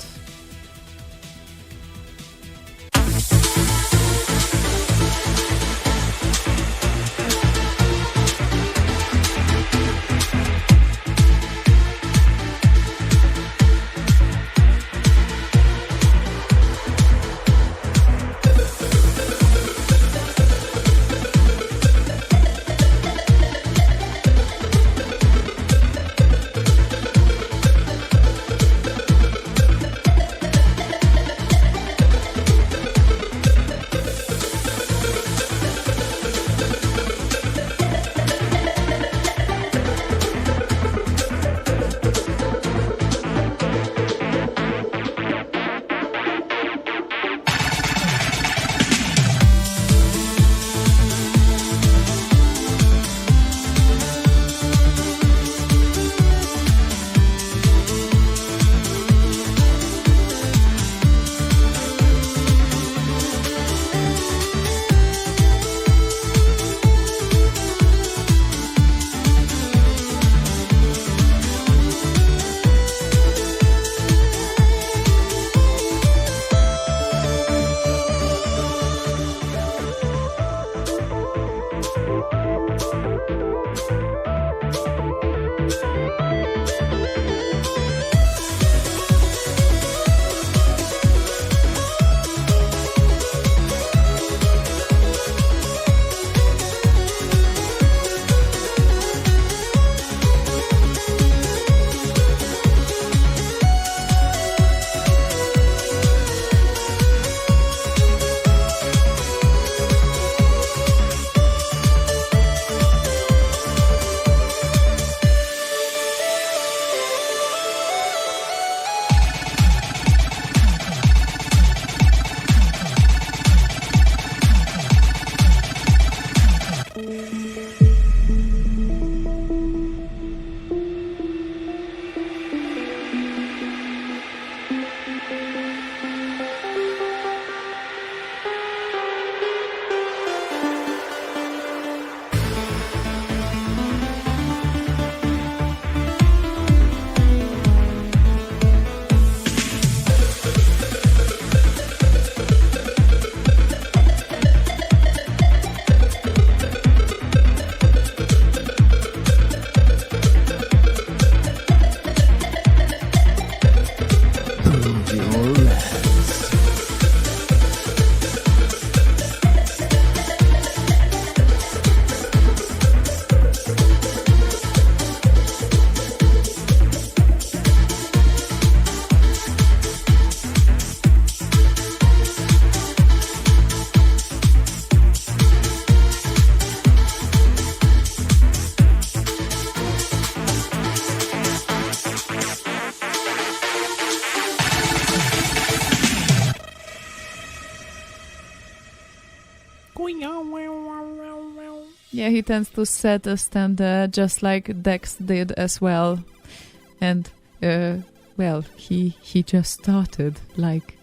Speaker 2: Yeah, he tends to set a standard just like Dex did as well. And, he just started like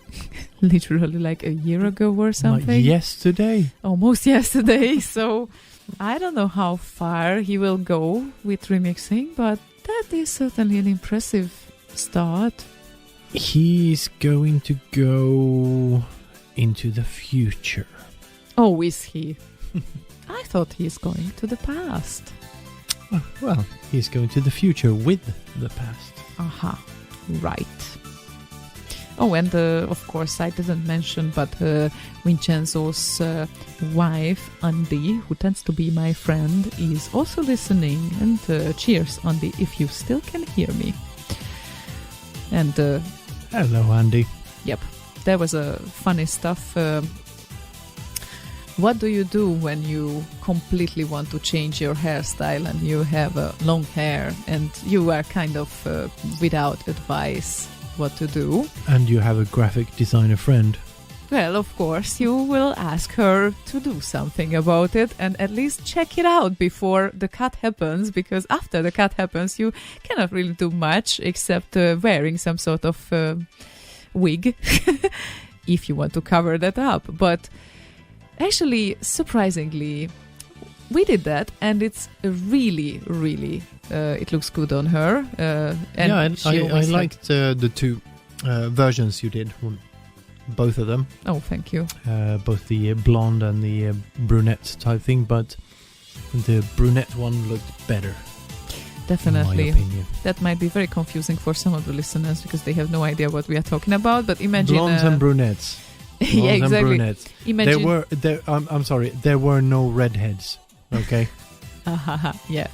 Speaker 2: literally like a year ago or something.
Speaker 3: Like yesterday.
Speaker 2: Almost yesterday. So I don't know how far he will go with remixing, but that is certainly an impressive start.
Speaker 3: He's going to go into the future.
Speaker 2: Oh, is he? I thought he's going to the past.
Speaker 3: Well, he's going to the future with the past.
Speaker 2: Aha, right. Oh, and of course, I didn't mention, but Vincenzo's wife, Andy, who tends to be my friend, is also listening. And cheers, Andy, if you still can hear me. And
Speaker 3: Hello, Andy.
Speaker 2: yep, there was a funny stuff. What do you do when you completely want to change your hairstyle and you have long hair and you are kind of without advice what to do?
Speaker 3: And you have a graphic designer friend.
Speaker 2: Well, of course, you will ask her to do something about it and at least check it out before the cut happens, because after the cut happens, you cannot really do much except wearing some sort of wig if you want to cover that up. But actually, surprisingly, we did that, and it's really, really, it looks good on her.
Speaker 3: And
Speaker 2: she
Speaker 3: I
Speaker 2: always
Speaker 3: liked the two versions you did, both of them.
Speaker 2: Oh, thank you.
Speaker 3: Both the blonde and the brunette type thing, but the brunette one looked better.
Speaker 2: Definitely.
Speaker 3: In my opinion.
Speaker 2: That might be very confusing for some of the listeners because they have no idea what we are talking about. But imagine
Speaker 3: Blondes and brunettes. Blondes
Speaker 2: yeah, exactly.
Speaker 3: And brunettes.
Speaker 2: Imagine
Speaker 3: I'm sorry. There were no redheads. Okay.
Speaker 2: yeah.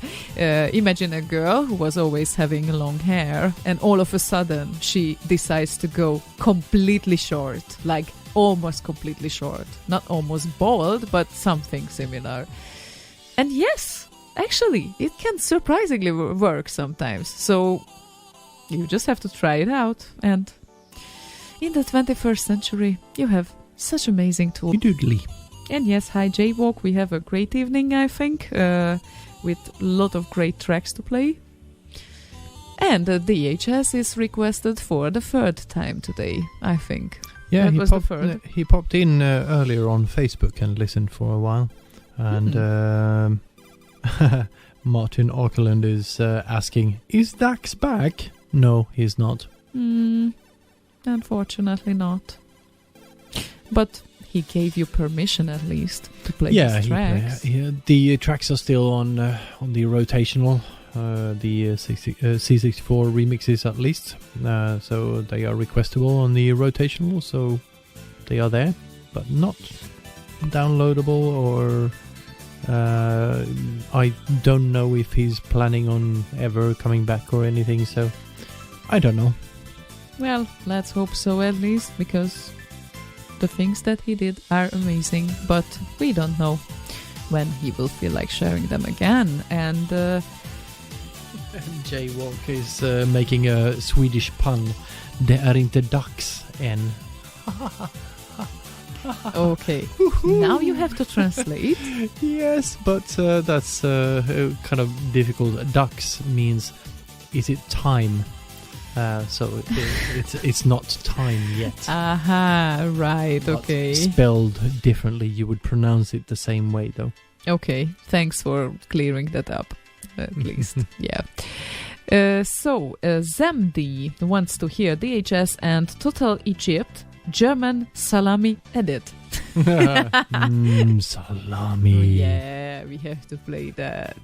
Speaker 2: Imagine a girl who was always having long hair, and all of a sudden she decides to go completely short, like almost completely short, not almost bald, but something similar. And yes, actually, it can surprisingly work sometimes. So you just have to try it out. And in the 21st century, you have such amazing tools.
Speaker 3: Doodly.
Speaker 2: And yes, hi Jaywalk, we have a great evening, I think, with a lot of great tracks to play. And DHS is requested for the third time today, I think.
Speaker 3: Yeah,
Speaker 2: that was the third.
Speaker 3: He popped in earlier on Facebook and listened for a while. And Martin Auckland is asking, is Dax back? No, he's not.
Speaker 2: Unfortunately not. But he gave you permission at least to play his tracks.
Speaker 3: The tracks are still on the rotational, the C64 remixes at least. So they are requestable on the rotational, so they are there, but not downloadable, or I don't know if he's planning on ever coming back or anything, so I don't know.
Speaker 2: Well, let's hope so at least, because the things that he did are amazing, but we don't know when he will feel like sharing them again. And
Speaker 3: Jaywalk is making a Swedish pun. Det är inte dags än.
Speaker 2: Okay, now you have to translate.
Speaker 3: Yes, but that's kind of difficult. Dags means, is it time? So it's not time yet.
Speaker 2: Aha, right,
Speaker 3: But
Speaker 2: okay.
Speaker 3: spelled differently, you would pronounce it the same way, though.
Speaker 2: Okay, thanks for clearing that up, at least. Yeah. So, Zemdi wants to hear DHS and Total Egypt German Salami edit.
Speaker 3: Salami.
Speaker 2: Yeah, we have to play that.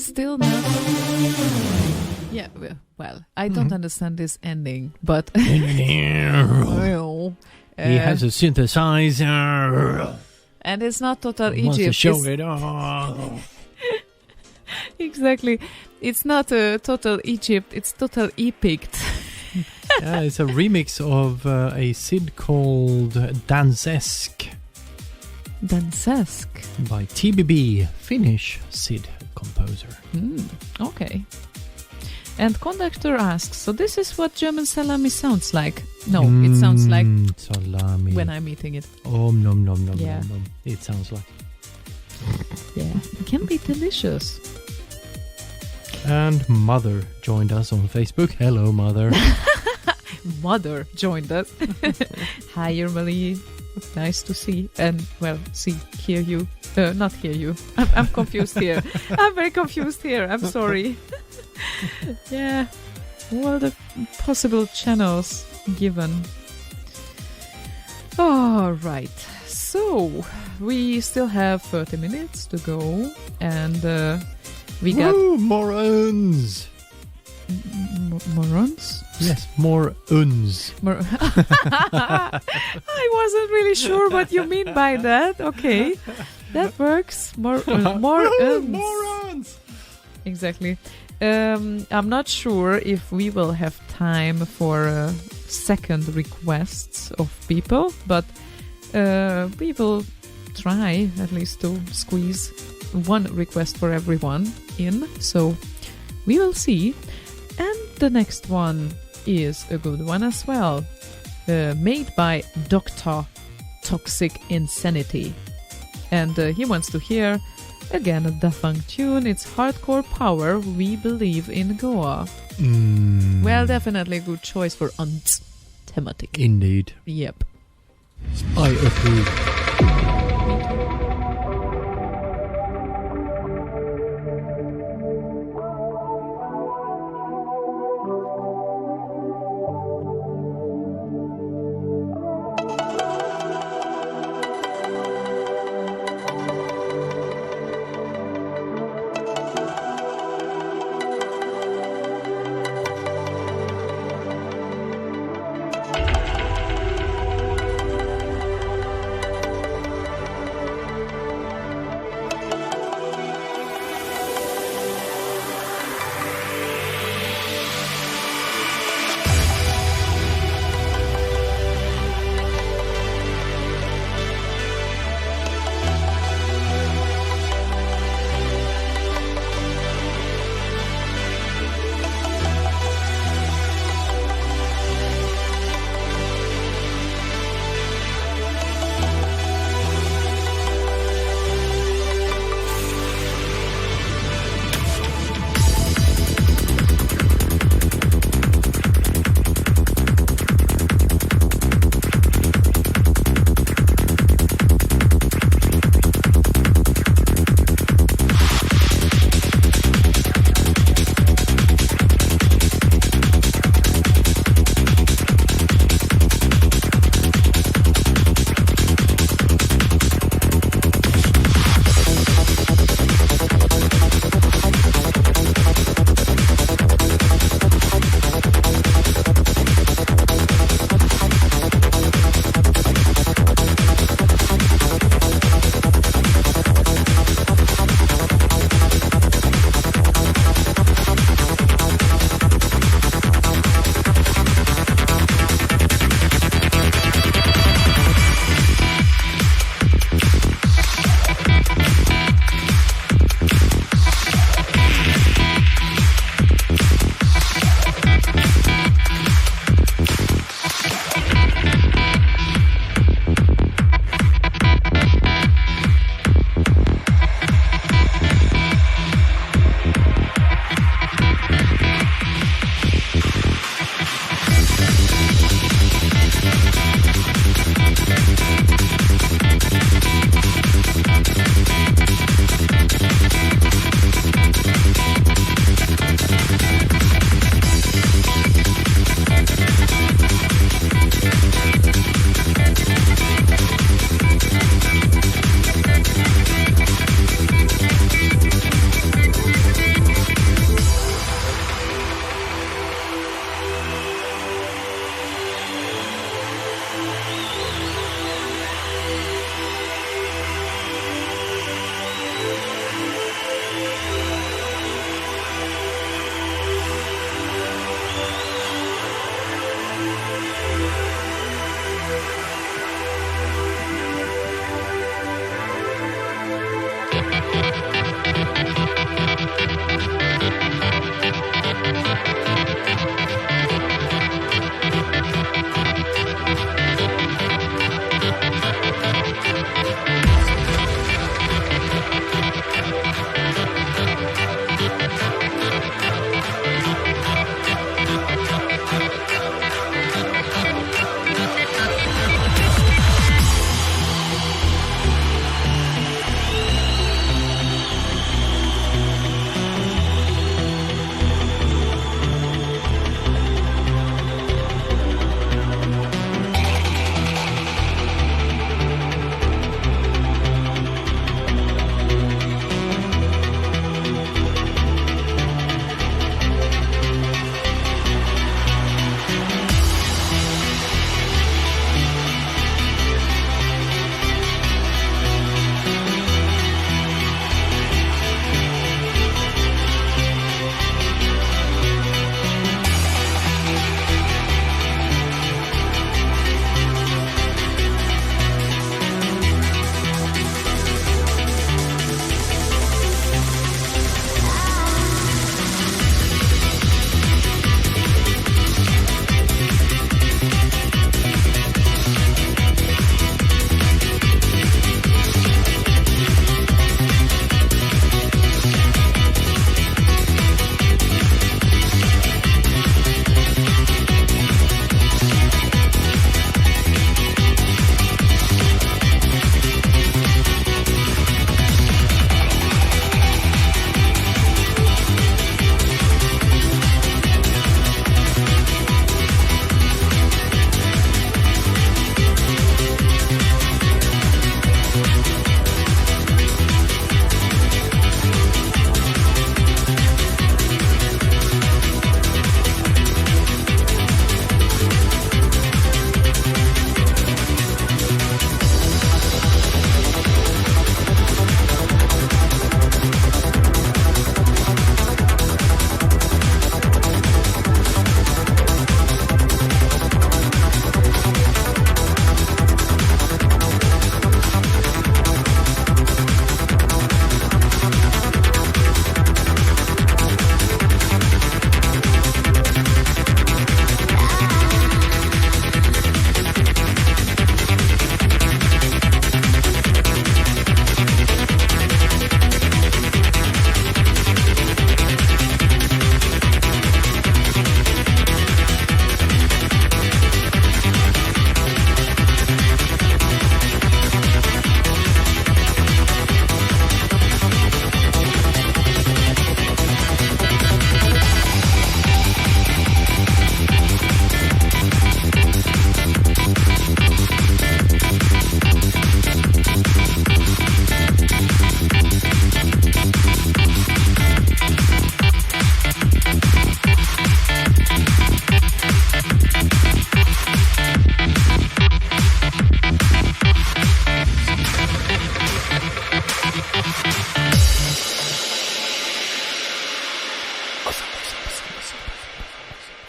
Speaker 2: Still not. Yeah, well, I don't understand this ending, but well,
Speaker 3: he has a synthesizer.
Speaker 2: and it's not Total
Speaker 3: He wants to
Speaker 2: Egypt.
Speaker 3: show it off.
Speaker 2: Exactly. It's not Total Egypt, it's Total Epic.
Speaker 3: Yeah, it's a remix of a Sid called Dansesk
Speaker 2: Dansesk.
Speaker 3: by TBB, Finnish Sid composer.
Speaker 2: Okay. And conductor asks, so this is what German salami sounds like? No, it sounds like
Speaker 3: salami.
Speaker 2: when I'm eating it.
Speaker 3: Oh, nom nom nom
Speaker 2: Yeah.
Speaker 3: nom nom. It sounds like.
Speaker 2: Yeah, it can be delicious.
Speaker 3: And Mother joined us on Facebook. Hello, Mother.
Speaker 2: Mother joined us. Hi, Marie. Nice to see and hear you. Not hear you. I'm confused here. I'm very confused here. I'm sorry. Yeah. What are the possible channels given? All right. So we still have 30 minutes to go, and we got
Speaker 3: more uns.
Speaker 2: morons.
Speaker 3: Yes, more uns.
Speaker 2: I wasn't really sure what you mean by that. Okay, that works. More
Speaker 3: Morons.
Speaker 2: Exactly. I'm not sure if we will have time for second requests of people, but we will try at least to squeeze one request for everyone in. So we will see. And the next one is a good one as well. Made by Dr. Toxic Insanity. And he wants to hear, again, a Dafang tune. It's Hardcore Power, We Believe in Goa. Well, definitely a good choice for thematic.
Speaker 3: Indeed.
Speaker 2: Yep.
Speaker 3: I approve.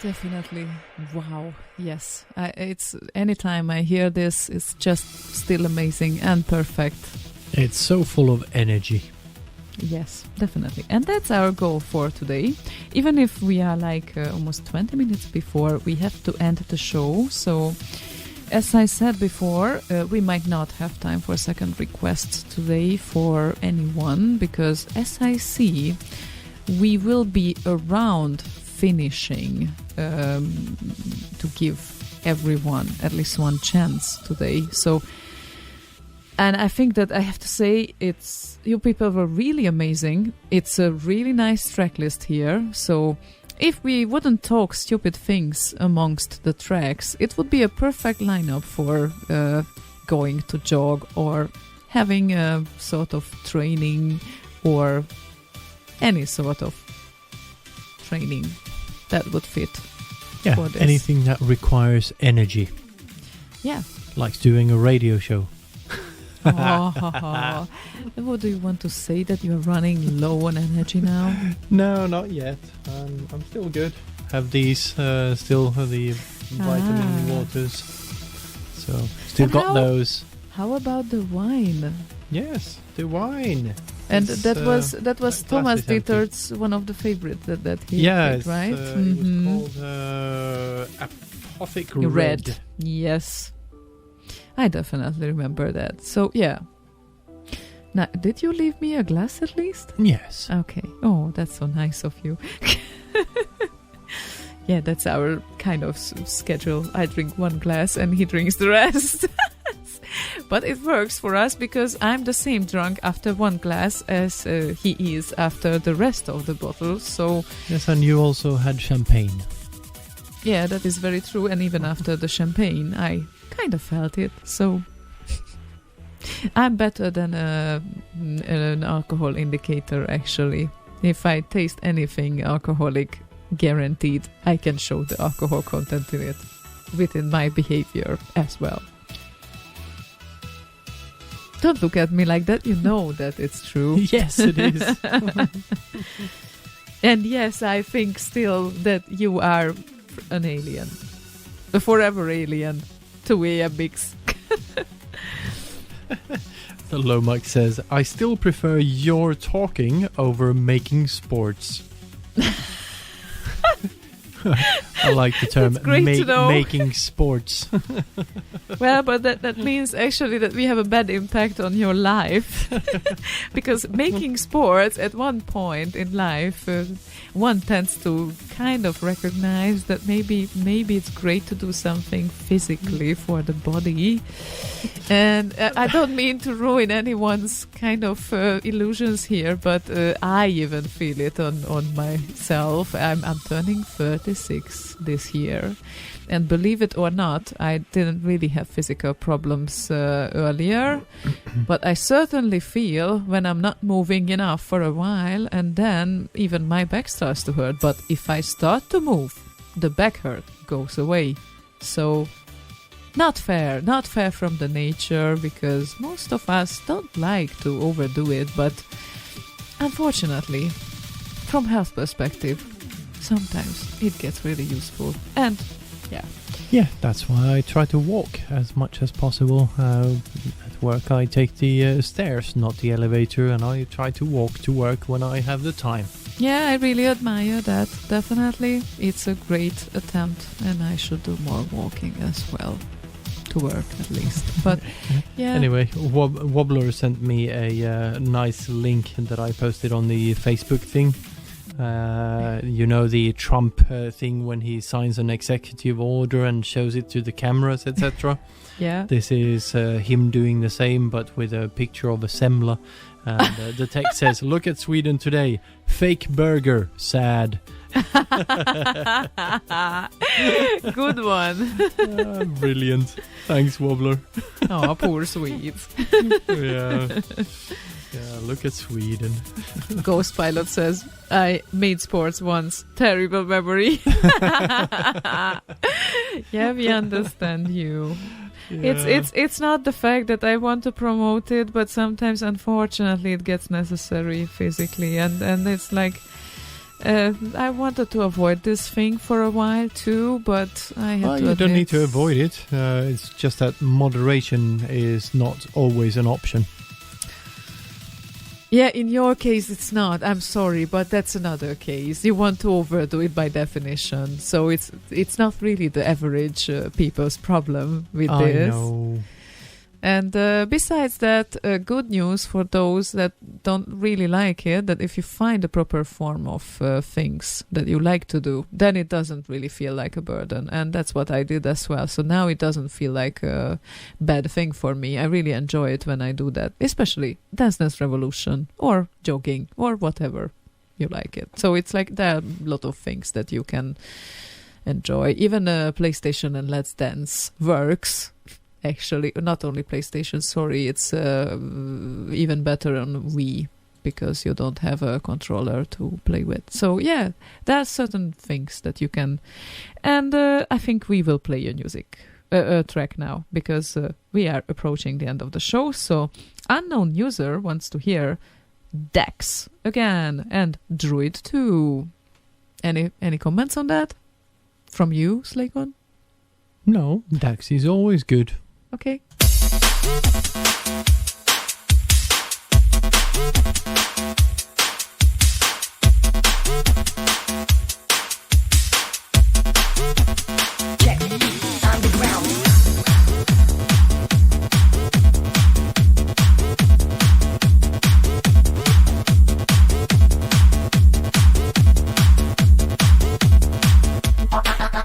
Speaker 2: Definitely. Wow. Yes. It's anytime I hear this, it's just still amazing and perfect.
Speaker 3: It's so full of energy.
Speaker 2: Yes, definitely. And that's our goal for today. Even if we are like almost 20 minutes before, we have to end the show. So, as I said before, we might not have time for second requests today for anyone, because as I see, we will be around finishing to give everyone at least one chance today. So, and I think that I have to say, you people were really amazing. It's a really nice track list here. So if we wouldn't talk stupid things amongst the tracks, it would be a perfect lineup for going to jog or having a sort of training or any sort of training that would fit.
Speaker 3: Yeah,
Speaker 2: for this.
Speaker 3: anything that requires energy.
Speaker 2: Yeah.
Speaker 3: Like doing a radio show.
Speaker 2: What do you want to say, that you're running low on energy now?
Speaker 3: No, not yet. I'm still good. Have these still the vitamin waters. So still
Speaker 2: And
Speaker 3: got those.
Speaker 2: How about the wine?
Speaker 3: Yes, the wine.
Speaker 2: And
Speaker 3: It's,
Speaker 2: that was Thomas
Speaker 3: glass is empty.
Speaker 2: Dieter's one of the favorites that he
Speaker 3: Yeah,
Speaker 2: picked, right?
Speaker 3: it was called Apothic Red.
Speaker 2: Yes, I definitely remember that. So yeah. Now, did you leave me a glass at least?
Speaker 3: Yes.
Speaker 2: Okay. Oh, that's so nice of you. Yeah, that's our kind of schedule. I drink one glass and he drinks the rest. But it works for us because I'm the same drunk after one glass as he is after the rest of the bottle. So
Speaker 3: Yes, and you also had champagne.
Speaker 2: yeah, that is very true. And even after the champagne, I kind of felt it. So I'm better than an alcohol indicator, actually. If I taste anything alcoholic, guaranteed I can show the alcohol content in it within my behavior as well. Don't look at me like that. You know that it's true.
Speaker 3: Yes, it is.
Speaker 2: And yes, I think still that you are an alien. A forever alien. 2 mix.
Speaker 3: The Lomax says, I still prefer your talking over making sports. I like the term
Speaker 2: It's great to know.
Speaker 3: making sports.
Speaker 2: Well, but that means actually that we have a bad impact on your life. Because making sports at one point in life, one tends to kind of recognize that maybe it's great to do something physically for the body. And I don't mean to ruin anyone's kind of illusions here, but I even feel it on myself. I'm turning 36 this year. And believe it or not, I didn't really have physical problems earlier. But I certainly feel when I'm not moving enough for a while, and then even my back starts to hurt. But if I start to move, the back hurt goes away. So not fair from the nature, because most of us don't like to overdo it. But unfortunately, from health perspective, sometimes it gets really useful. And
Speaker 3: Yeah, that's why I try to walk as much as possible. At work I take the stairs, not the elevator, and I try to walk to work when I have the time.
Speaker 2: yeah, I really admire that. Definitely, it's a great attempt, and I should do more walking as well. To work, at least. But yeah.
Speaker 3: Anyway, Wobbler sent me a nice link that I posted on the Facebook thing. You know, the Trump thing when he signs an executive order and shows it to the cameras, etc.
Speaker 2: Yeah.
Speaker 3: This is him doing the same, but with a picture of a semla. And the text says, "Look at Sweden today. Fake burger. Sad."
Speaker 2: Good one.
Speaker 3: Brilliant. Thanks, Wobbler.
Speaker 2: Oh, poor Swedes.
Speaker 3: Yeah, look at Sweden.
Speaker 2: Ghost Pilot says, I made sports once. Terrible memory. Yeah, we understand you.
Speaker 3: Yeah.
Speaker 2: It's not the fact that I want to promote it, but sometimes unfortunately it gets necessary physically, and it's like I wanted to avoid this thing for a while too, but I have
Speaker 3: Well,
Speaker 2: to
Speaker 3: you
Speaker 2: admit,
Speaker 3: don't need to avoid it. It's just that moderation is not always an option.
Speaker 2: Yeah, in your case it's not. I'm sorry, but that's another case. You want to overdo it by definition, so it's not really the average people's problem with this.
Speaker 3: I know.
Speaker 2: And besides that, good news for those that don't really like it, that if you find a proper form of things that you like to do, then it doesn't really feel like a burden. And that's what I did as well. So now it doesn't feel like a bad thing for me. I really enjoy it when I do that, especially Dance Dance Revolution or jogging or whatever you like it. So it's like there are a lot of things that you can enjoy. Even PlayStation and Let's Dance works. Actually, not only PlayStation, sorry, it's even better on Wii because you don't have a controller to play with. So yeah, there are certain things that you can. And I think we will play a track now because we are approaching the end of the show. So unknown user wants to hear Dex again and Druid 2. Any comments on that from you, Slakon?
Speaker 3: No, Dax is always good.
Speaker 2: Okay.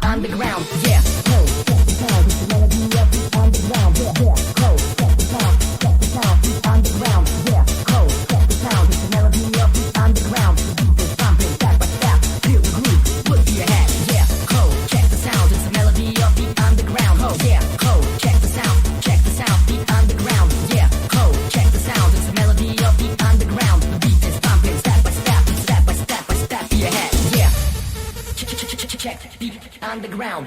Speaker 6: Underground, yeah, go, check the sound, it's the melody of the underground, yeah, go, check the sound, the underground, yeah, go, check the sound, it's the melody of the underground, the beat is pumping, step by step, feel the groove, would be ahead, yeah, go, check the sound, it's the melody of the underground, oh, yeah, go, check the sound, the underground, yeah, go, check the sound, it's the melody of the underground, the beat is pumping, step by step, be ahead, yeah, check the underground.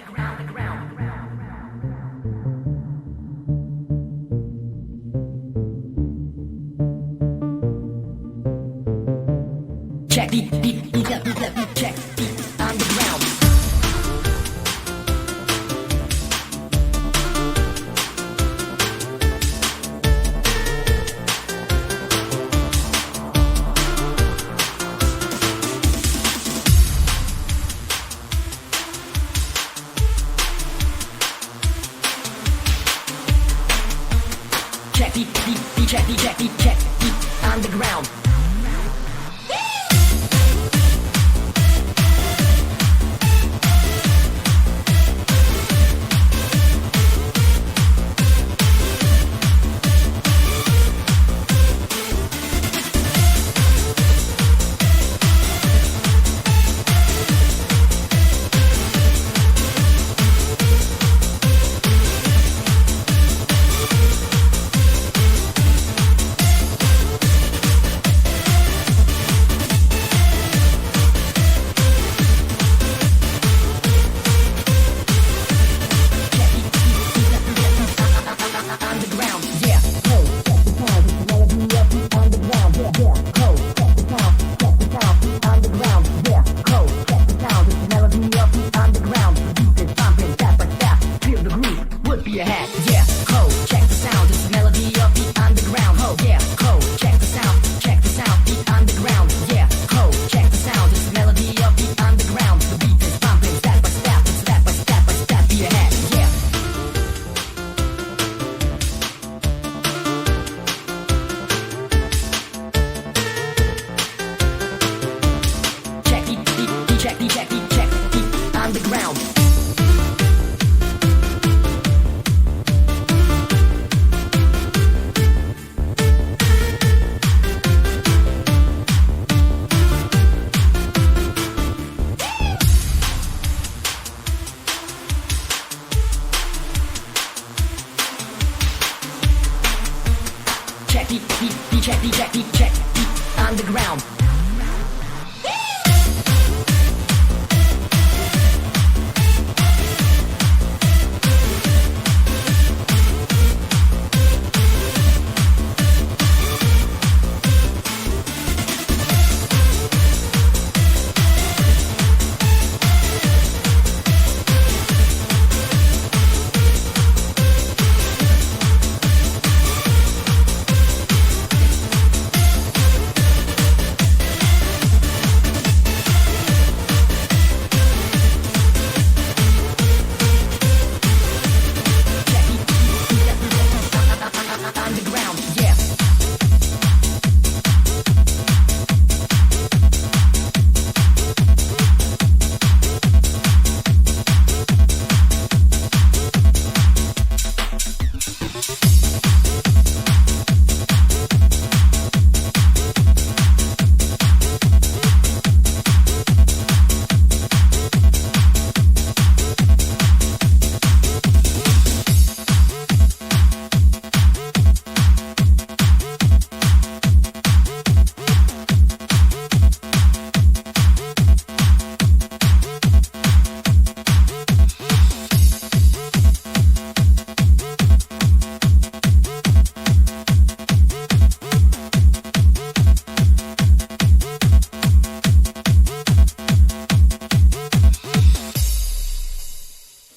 Speaker 6: Check the check the underground. Check the underground. check the underground.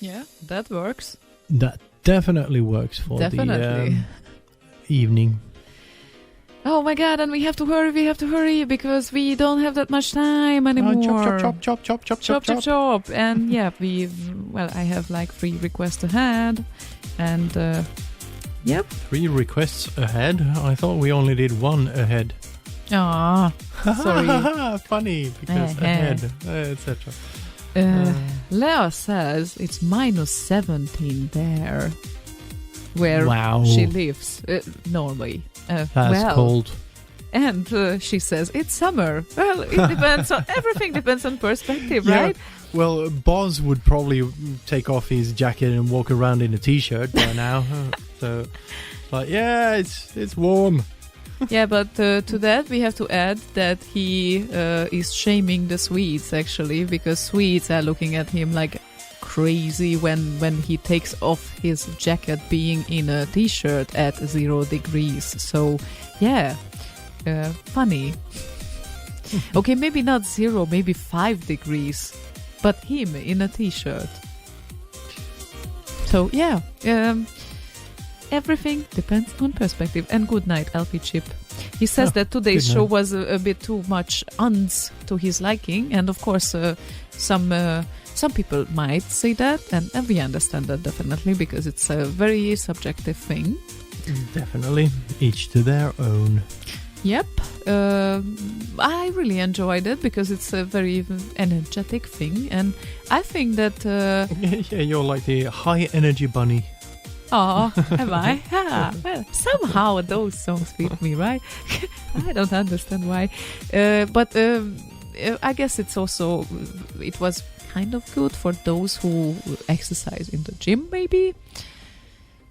Speaker 2: Yeah, that works.
Speaker 3: That definitely works for
Speaker 2: Definitely.
Speaker 3: the evening.
Speaker 2: Oh my god, and we have to hurry because we don't have that much time anymore. Chop. And yeah, I have like 3 requests ahead. And yep.
Speaker 3: 3 requests ahead? I thought we only did 1 ahead.
Speaker 2: Ah, sorry.
Speaker 3: Funny, because ahead, etc.
Speaker 2: Lea says it's minus 17 there, where
Speaker 3: Wow.
Speaker 2: she lives normally.
Speaker 3: That's cold.
Speaker 2: And she says it's summer. Well, it depends on everything. Depends on perspective, right?
Speaker 3: Well, Boz would probably take off his jacket and walk around in a t-shirt by now. So, like, yeah, it's warm.
Speaker 2: Yeah, but to that we have to add that he is shaming the Swedes actually, because Swedes are looking at him like crazy when he takes off his jacket being in a t-shirt at 0 degrees. So yeah, funny. Okay, maybe not 0, maybe 5 degrees, but him in a t-shirt. So yeah, everything depends on perspective. And good night, LP Chip. He says that today's show was a bit too much uns to his liking, and of course some people might say that, and we understand that definitely, because it's a very subjective thing.
Speaker 3: Definitely, each to their own.
Speaker 2: Yep. I really enjoyed it because it's a very energetic thing, and I think that
Speaker 3: Yeah, you're like the high energy bunny.
Speaker 2: oh, am I? Well, somehow those songs fit me, right? I don't understand why. But I guess it was kind of good for those who exercise in the gym, maybe.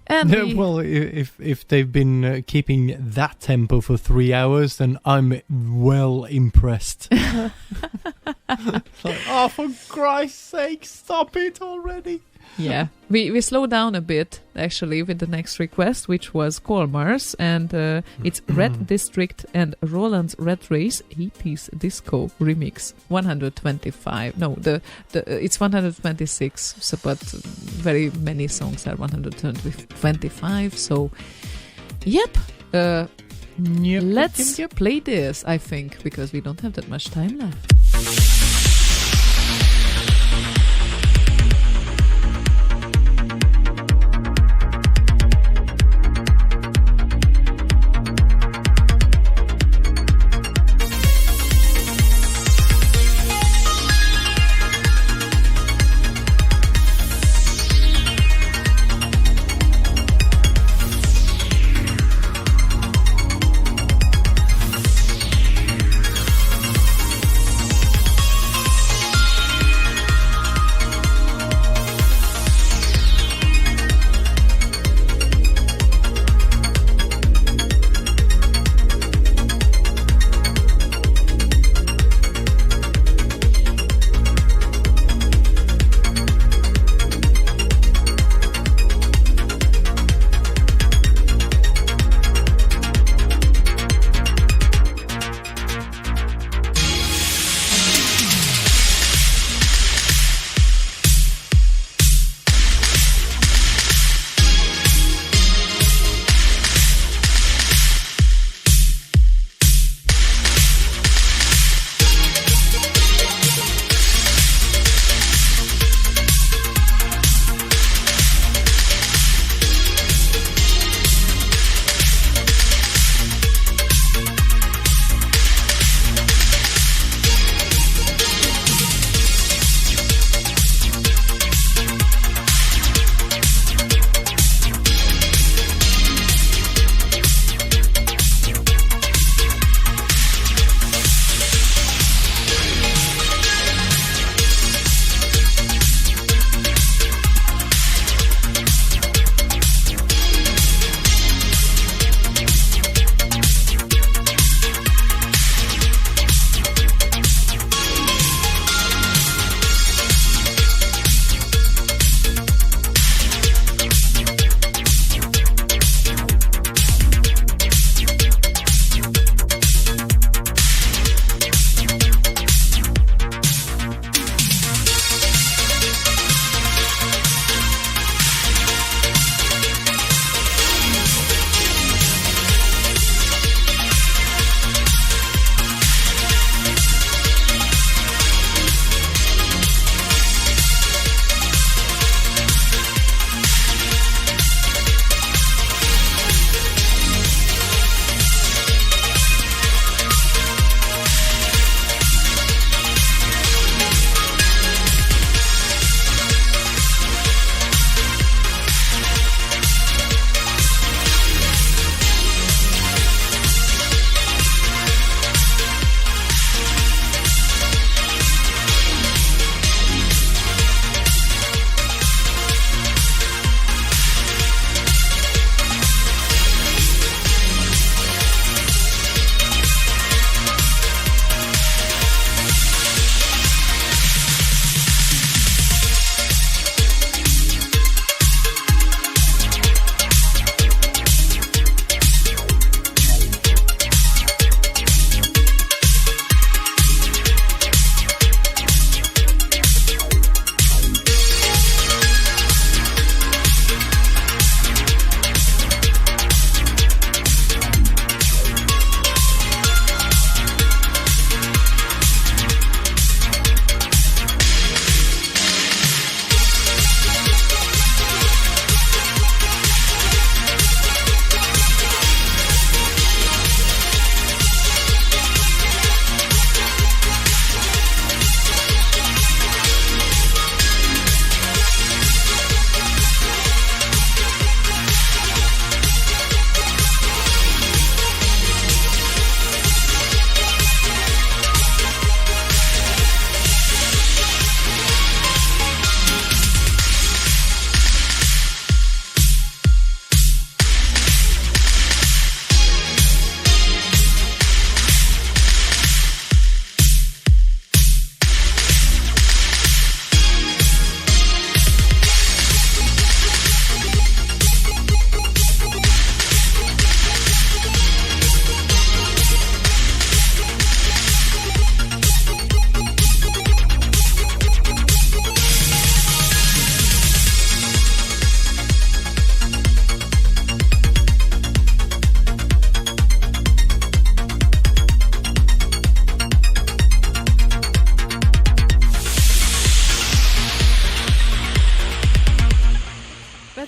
Speaker 2: And
Speaker 3: well, if they've been keeping that tempo for 3 hours, then I'm well impressed. Like, oh, for Christ's sake, stop it already.
Speaker 2: yeah, we slow down a bit actually with the next request, which was Colmar's, and it's Red District and Roland's Red Race 80s Disco Remix 125. No, it's 126, so, but very many songs are 125. So, yep. Let's play this, I think, because we don't have that much time left.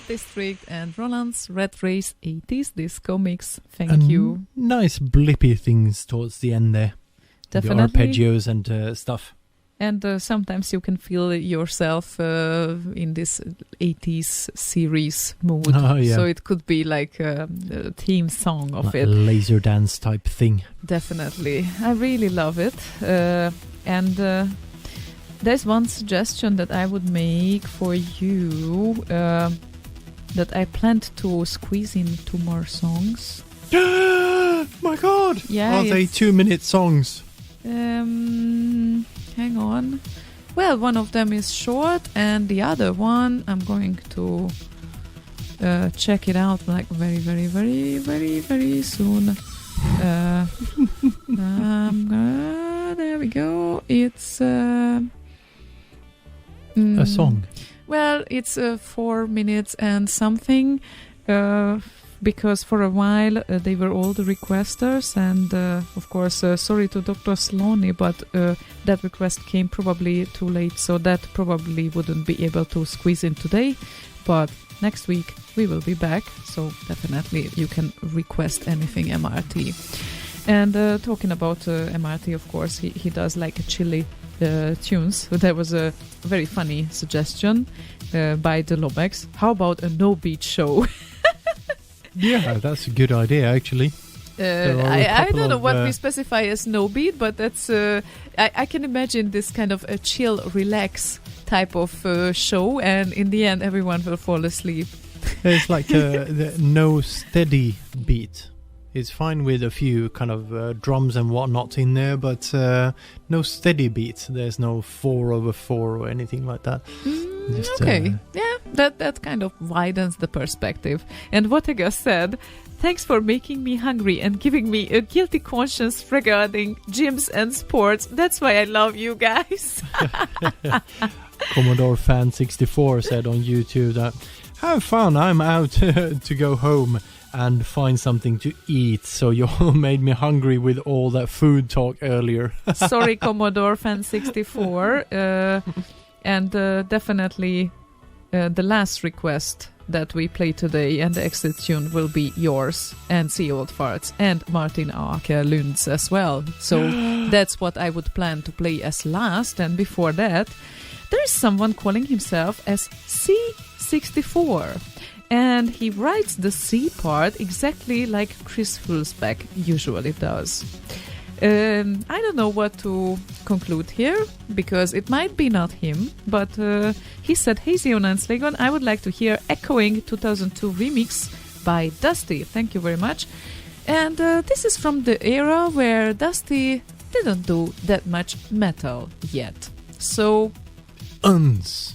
Speaker 2: District and Roland's Red Race 80s disco mix. Thank you.
Speaker 3: Nice blippy things towards the end there.
Speaker 2: Definitely.
Speaker 3: The arpeggios and stuff.
Speaker 2: And sometimes you can feel yourself in this 80s series mood.
Speaker 3: Oh, yeah.
Speaker 2: So it could be like a theme song of
Speaker 3: like
Speaker 2: it.
Speaker 3: a laser dance type thing.
Speaker 2: Definitely. I really love it. And there's one suggestion that I would make for you that I planned to squeeze in 2 more songs.
Speaker 3: My God!
Speaker 2: Yeah,
Speaker 3: Are they 2-minute songs?
Speaker 2: Hang on. Well, one of them is short, and the other one I'm going to check it out like very, very, very, very, very soon. There we go. It's
Speaker 3: A song.
Speaker 2: Well, it's 4 minutes and something. Because for a while they were all the requesters, and of course sorry to Dr. Sloane, but that request came probably too late, so that probably wouldn't be able to squeeze in today, but next week we will be back, so definitely you can request anything MRT. And talking about MRT, of course he does like a chilly tunes. There was a very funny suggestion by the Lobex. How about a no beat show?
Speaker 3: Yeah, that's a good idea, actually.
Speaker 2: I don't know what we specify as no beat, but that's I can imagine this kind of a chill, relax type of show, and in the end everyone will fall asleep.
Speaker 3: It's like the no steady beat. It's fine with a few kind of drums and whatnot in there, but no steady beat. There's no 4/4 or anything like that. Just,
Speaker 2: okay, yeah, that kind of widens the perspective. And what I just said, thanks for making me hungry and giving me a guilty conscience regarding gyms and sports. That's why I love you guys.
Speaker 3: Commodore Fan 64 said on YouTube that, have fun, I'm out to go home and find something to eat, so you all made me hungry with all that food talk earlier.
Speaker 2: Sorry, Commodore Fan 64. And definitely the last request that we play today and the exit tune will be yours and Sea Old Farts and Martin Aker Lund's as well. So that's what I would plan to play as last. And before that, there is someone calling himself as C64. And he writes the C part exactly like Chris Hulsbeck usually does. I don't know what to conclude here, because it might be not him, but he said, "Hey Zion and Slagon, I would like to hear Echoing 2002 remix by Dusty." Thank you very much. And this is from the era where Dusty didn't do that much metal yet. So...
Speaker 3: Uns.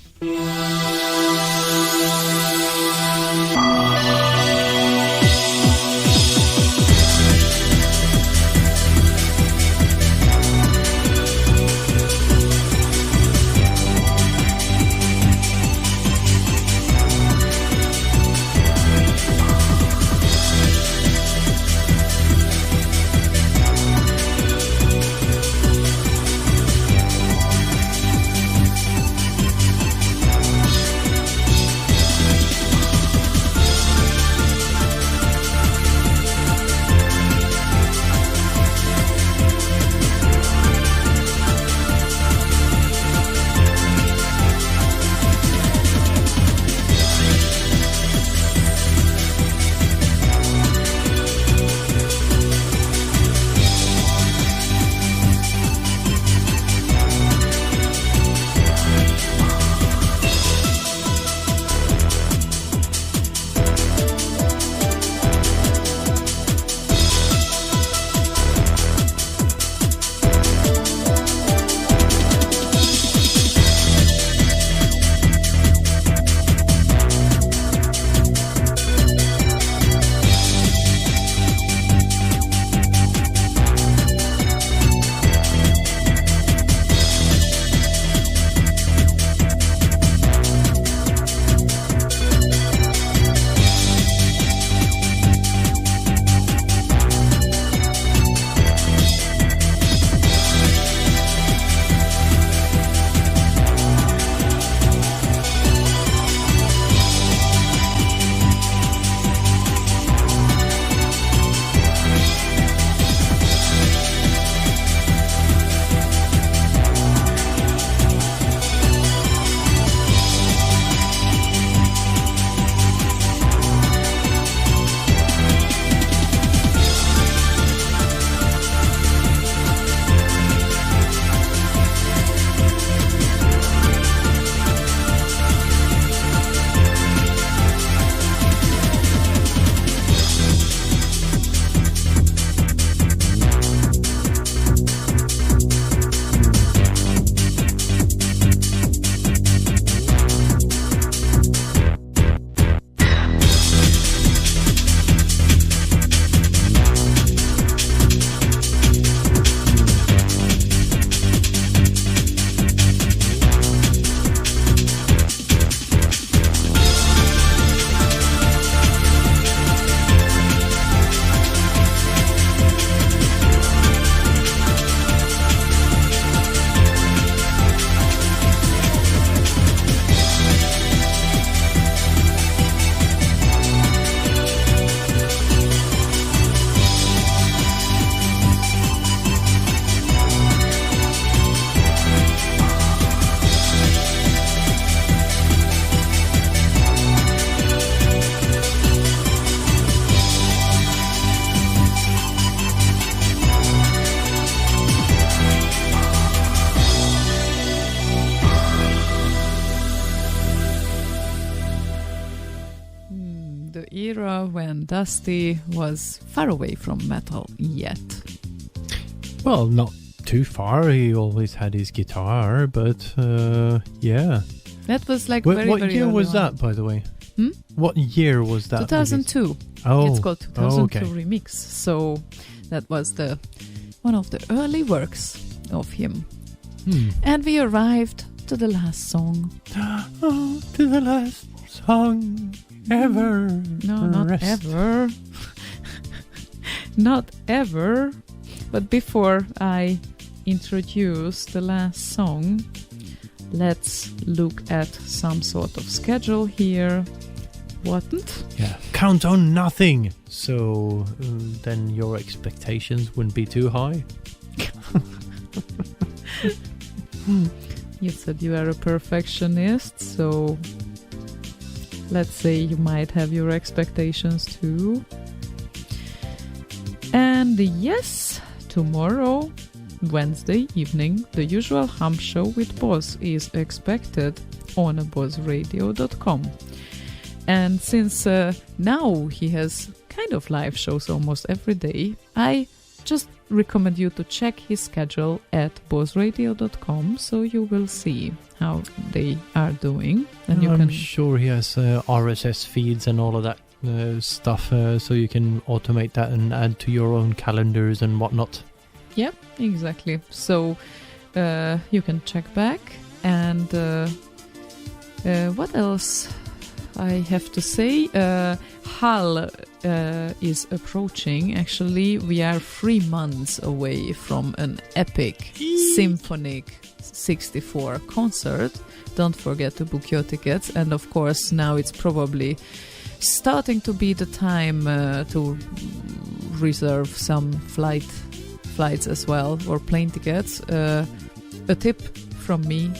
Speaker 2: era when Dusty was far away from metal yet.
Speaker 3: Well, not too far. He always had his guitar, but yeah.
Speaker 2: That was like
Speaker 3: What
Speaker 2: very
Speaker 3: year
Speaker 2: early
Speaker 3: was
Speaker 2: on.
Speaker 3: that, by the way?
Speaker 2: Hmm?
Speaker 3: What year was that?
Speaker 2: 2002.
Speaker 3: Released? Oh,
Speaker 2: It's called 2002
Speaker 3: okay.
Speaker 2: Remix. So that was one of the early works of him. And we arrived to the last song.
Speaker 3: Oh, to the last song ever.
Speaker 2: No, not
Speaker 3: Rest.
Speaker 2: ever. Not ever. But before I introduce the last song, let's look at some sort of schedule here. Wouldn't?
Speaker 3: Yeah, count on nothing. So then your expectations wouldn't be too high.
Speaker 2: You said you are a perfectionist, so let's say you might have your expectations too. And yes, tomorrow, Wednesday evening, the usual Hum Show with Boz is expected on BozRadio.com. And since now he has kind of live shows almost every day, I just recommend you to check his schedule at BozRadio.com so you will see how they are doing. And you
Speaker 3: I'm
Speaker 2: can
Speaker 3: sure he has RSS feeds and all of that stuff, so you can automate that and add to your own calendars and whatnot.
Speaker 2: Yep, exactly. So you can check back. And what else I have to say? Hull is approaching. Actually, we are 3 months away from an epic symphonic 64 concert. Don't forget to book your tickets. And of course, now it's probably starting to be the time to reserve some flights as well, or plane tickets. A tip from me,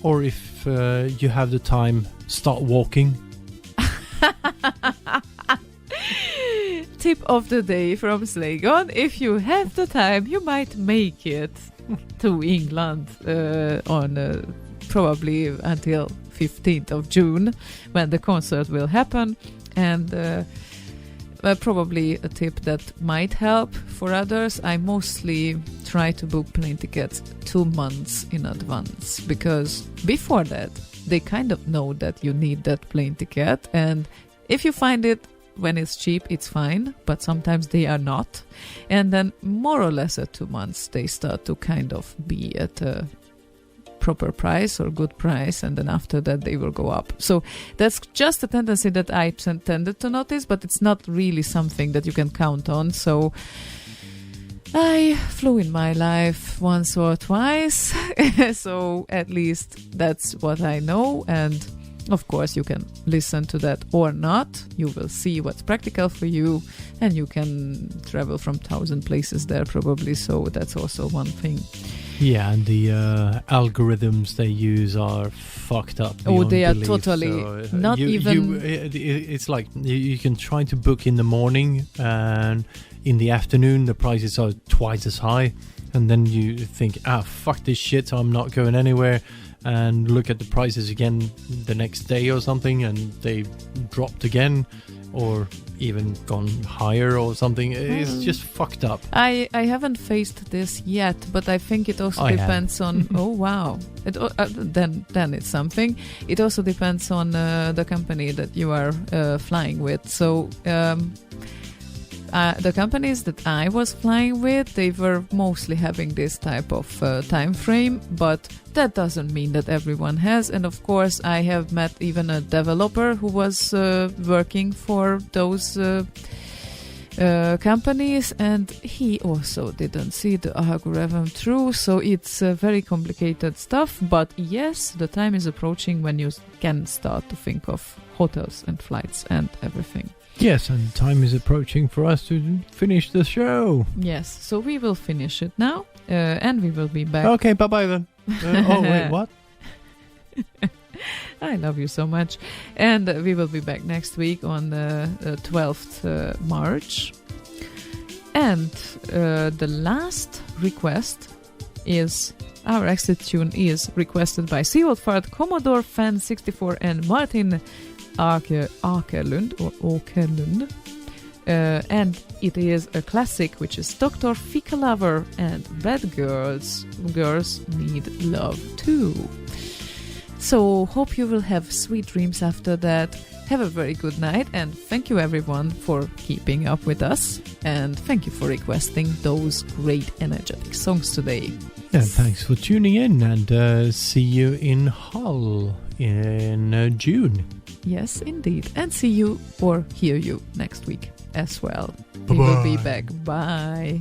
Speaker 3: or if you have the time, start walking.
Speaker 2: Tip of the day from Slaygon: if you have the time, you might make it to England on probably until 15th of June when the concert will happen. And probably a tip that might help for others: I mostly try to book plane tickets 2 months in advance, because before that they kind of know that you need that plane ticket, and if you find it when it's cheap, it's fine, but sometimes they are not, and then more or less at 2 months they start to kind of be at a proper price or good price, and then after that they will go up. So that's just a tendency that I tended to notice, but it's not really something that you can count on. So I flew in my life once or twice, so at least that's what I know. And of course you can listen to that or not. You will see what's practical for you, and you can travel from 1,000 places there probably, so that's also one thing.
Speaker 3: Yeah, and the algorithms they use are fucked up.
Speaker 2: Oh, they are
Speaker 3: belief.
Speaker 2: totally
Speaker 3: So,
Speaker 2: not even...
Speaker 3: it's like you can try to book in the morning, and in the afternoon the prices are twice as high, and then you think, fuck this shit, I'm not going anywhere, and look at the prices again the next day or something, and they dropped again, or even gone higher or something. It's just fucked up.
Speaker 2: I haven't faced this yet, but I think it also depends on... Oh, wow. Then it's something. It also depends on the company that you are flying with. So the companies that I was flying with, they were mostly having this type of time frame, but that doesn't mean that everyone has. And of course, I have met even a developer who was working for those companies, and he also didn't see the algorithm through. So it's very complicated stuff. But yes, the time is approaching when you can start to think of hotels and flights and everything.
Speaker 3: Yes, and time is approaching for us to finish the show.
Speaker 2: Yes, so we will finish it now, and we will be back.
Speaker 3: Okay, bye-bye then. Oh, wait, what?
Speaker 2: I love you so much. And we will be back next week on the 12th March. And the last request is... Our exit tune is requested by Seawold Fart, Commodore Fan 64, and Martin Åkerlund or Åkerlund. And it is a classic, which is Dr. Fika Lover and Bad Girls Need Love Too. So hope you will have sweet dreams after that. Have a very good night, and thank you everyone for keeping up with us, and thank you for requesting those great energetic songs today.
Speaker 3: Yeah, thanks for tuning in, and see you in Hull in June.
Speaker 2: Yes, indeed. And see you or hear you next week as well. We will be back. Bye.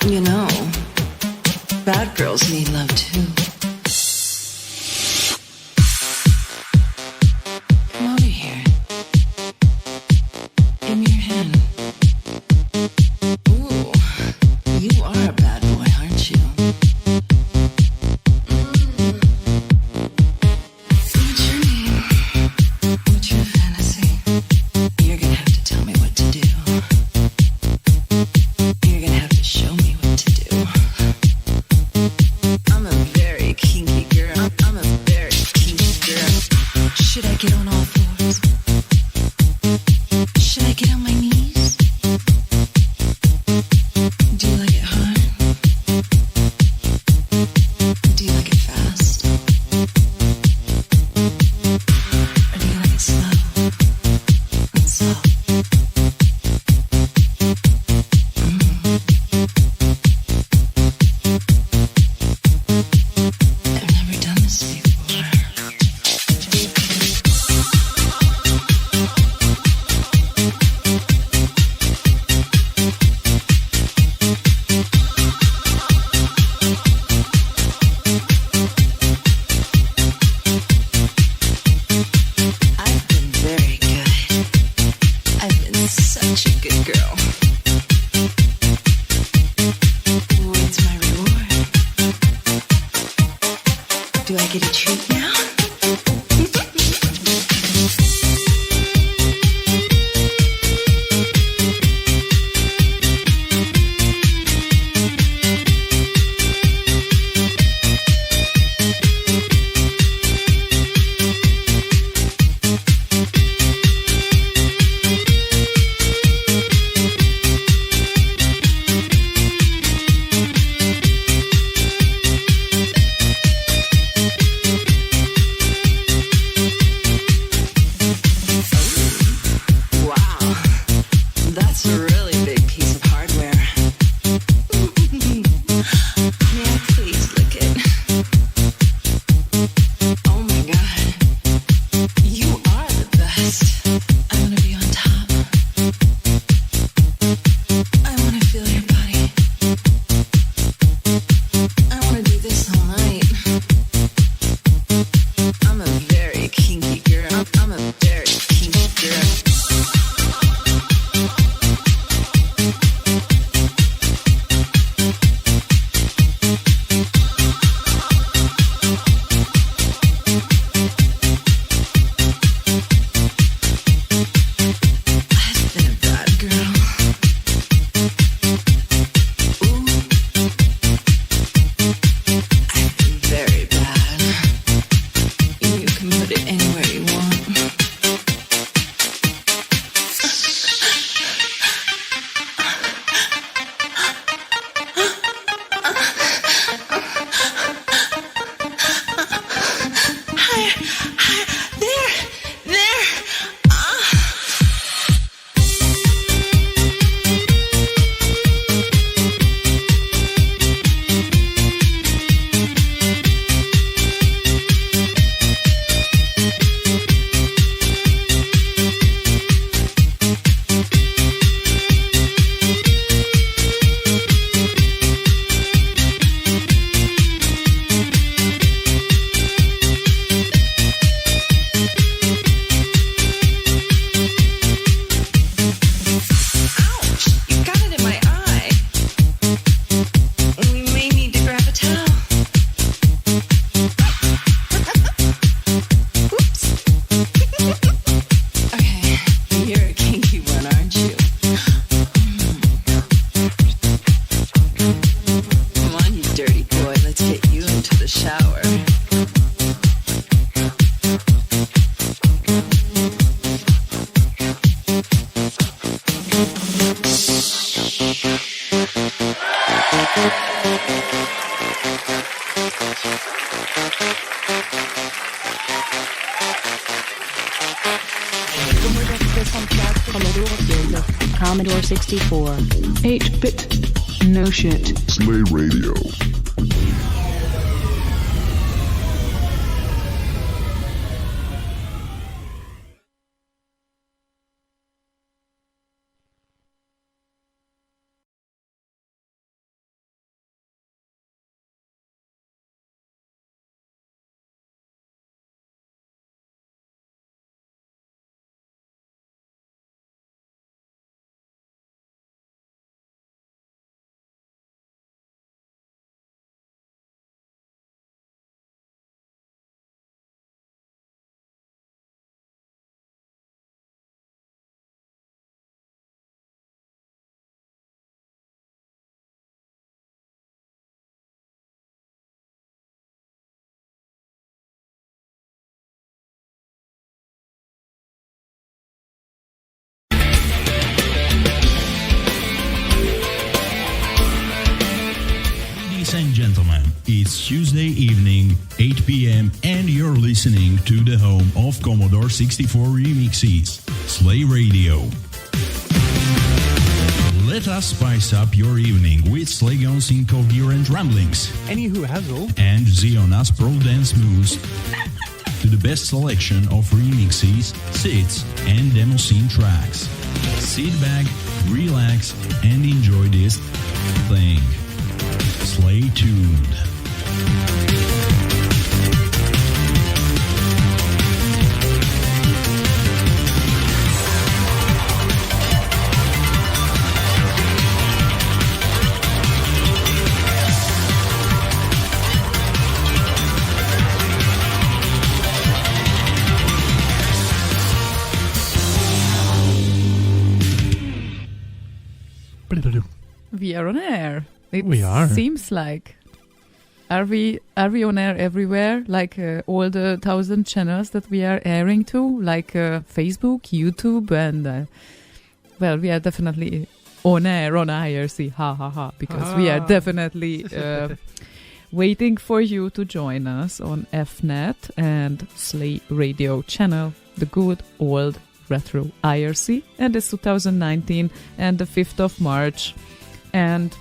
Speaker 7: You know, bad girls need love too. Come over here. Give me your hand. Ooh, you are a bad boy, aren't you? What's your name? What's your fantasy? You're gonna have to tell me what to do. You're gonna have to show me what to do. I'm a very
Speaker 8: 64. 8-bit. No shit.
Speaker 4: Slay Radio.
Speaker 9: Ladies and gentlemen, it's Tuesday evening, 8 p.m., and you're listening to the home of Commodore 64 remixes, Slay Radio. Let us spice up your evening with Slaygon's incoherent ramblings
Speaker 3: Anywho, Hazel.
Speaker 9: and Xiona's pro dance moves to the best selection of remixes, sits, and demo scene tracks. Sit back, relax, and enjoy this thing. Slay tuned.
Speaker 2: We are on air. It
Speaker 3: We are.
Speaker 2: seems like. Are we on air everywhere? Like all the 1,000 channels that we are airing to, like Facebook, YouTube, and well, we are definitely on air on IRC. Ha ha ha! Because we are definitely waiting for you to join us on FNet and Slay Radio channel, the good old retro IRC, and it's 2019 and the 5th of March, and